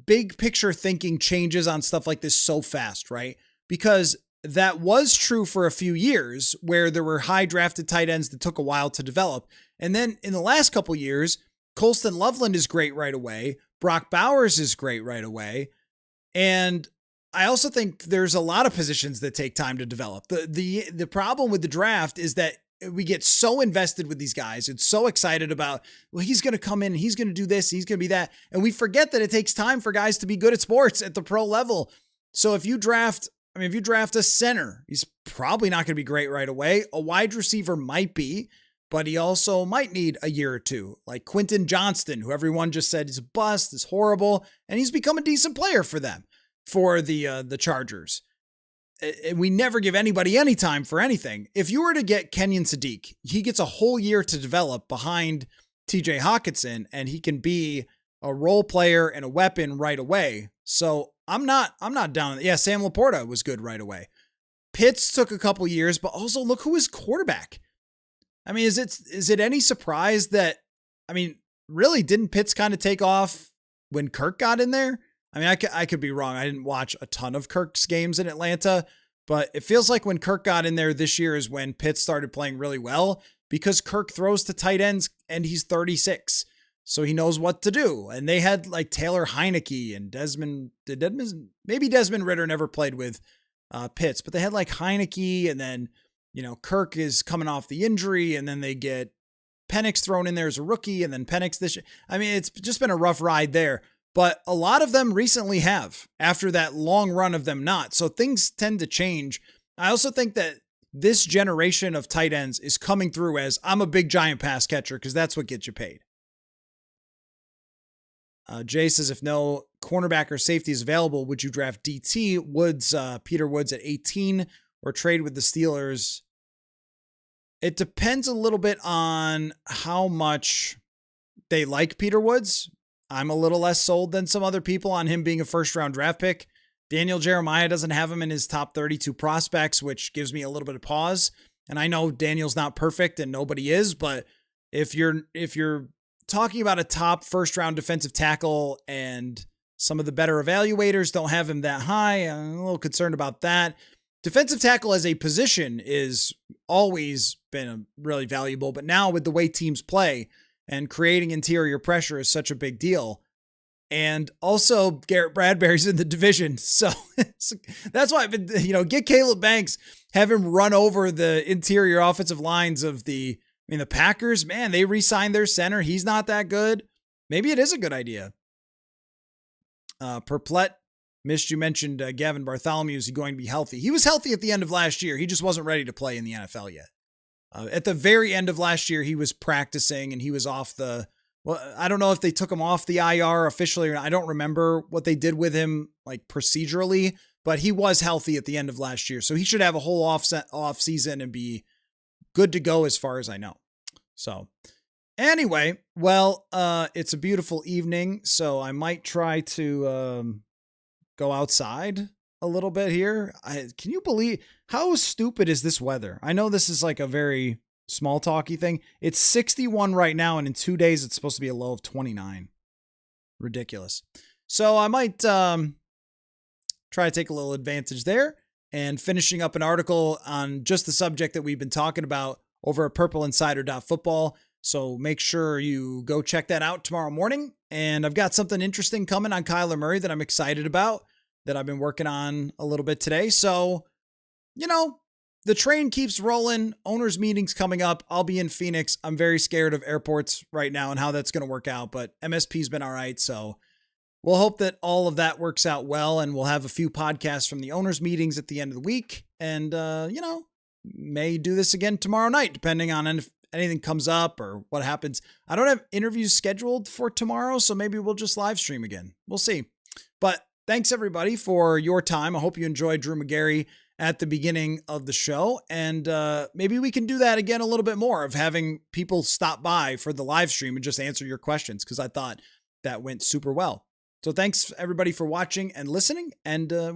big picture thinking changes on stuff like this so fast, right? Because that was true for a few years where there were high drafted tight ends that took a while to develop. And then in the last couple years, Colston Loveland is great right away. Brock Bowers is great right away. And I also think there's a lot of positions that take time to develop. The problem with the draft is that we get so invested with these guys and so excited about, well, he's going to come in and he's going to do this, he's going to be that. And we forget that it takes time for guys to be good at sports at the pro level. So if you draft a center, he's probably not going to be great right away. A wide receiver might be, but he also might need a year or two, like Quentin Johnston, who everyone just said is a bust, is horrible, and he's become a decent player for them, for the Chargers. And we never give anybody any time for anything. If you were to get Kenyon Sadiq, he gets a whole year to develop behind TJ Hawkinson, and he can be a role player and a weapon right away. So I'm not down. Yeah, Sam Laporta was good right away. Pitts took a couple years, but also look who is quarterback. I mean, is it any surprise that, really didn't Pitts kind of take off when Kirk got in there? I mean, I could be wrong. I didn't watch a ton of Kirk's games in Atlanta, but it feels like when Kirk got in there this year is when Pitts started playing really well because Kirk throws to tight ends and he's 36. So he knows what to do. And they had like Taylor Heineke and maybe Desmond Ridder never played with Pitts, but they had like Heineke and then, Kirk is coming off the injury and then they get Penix thrown in there as a rookie and then Penix this year. I mean, it's just been a rough ride there, but a lot of them recently have after that long run of them not. So things tend to change. I also think that this generation of tight ends is coming through as I'm a big giant pass catcher because that's what gets you paid. Jay says, if no cornerback or safety is available, would you draft DT Woods, Peter Woods at 18 or trade with the Steelers? It depends a little bit on how much they like Peter Woods. I'm a little less sold than some other people on him being a first round draft pick. Daniel Jeremiah doesn't have him in his top 32 prospects, which gives me a little bit of pause. And I know Daniel's not perfect and nobody is, but if you're talking about a top first round defensive tackle and some of the better evaluators don't have him that high, I'm a little concerned about that. Defensive tackle as a position is always been really valuable, but now with the way teams play and creating interior pressure is such a big deal. And also Garrett Bradbury's in the division. So that's why I've been, get Caleb Banks, have him run over the interior offensive lines of the Packers, man, they re-signed their center. He's not that good. Maybe it is a good idea. Perplet, missed you mentioned Gavin Bartholomew. Is he going to be healthy? He was healthy at the end of last year. He just wasn't ready to play in the NFL yet. At the very end of last year, he was practicing and he was off the, I don't know if they took him off the IR officially or not. I don't remember what they did with him like procedurally, but he was healthy at the end of last year. So he should have a whole off season and be good to go as far as I know. So anyway, well, it's a beautiful evening, so I might try to go outside a little bit here. Can you believe how stupid is this weather? I know this is like a very small talky thing. It's 61 right now, and in 2 days it's supposed to be a low of 29. Ridiculous. So I might try to take a little advantage there. And finishing up an article on just the subject that we've been talking about over at purpleinsider.football. So make sure you go check that out tomorrow morning. And I've got something interesting coming on Kyler Murray that I'm excited about, that I've been working on a little bit today. So, the train keeps rolling. Owners meetings coming up. I'll be in Phoenix. I'm very scared of airports right now and how that's going to work out, but MSP's been all right. So we'll hope that all of that works out well, and we'll have a few podcasts from the owners' meetings at the end of the week. And, may do this again tomorrow night, depending on if anything comes up or what happens. I don't have interviews scheduled for tomorrow, so maybe we'll just live stream again. We'll see. But thanks, everybody, for your time. I hope you enjoyed Drew Magary at the beginning of the show. And maybe we can do that again a little bit more, of having people stop by for the live stream and just answer your questions, because I thought that went super well. So thanks, everybody, for watching and listening, and we'll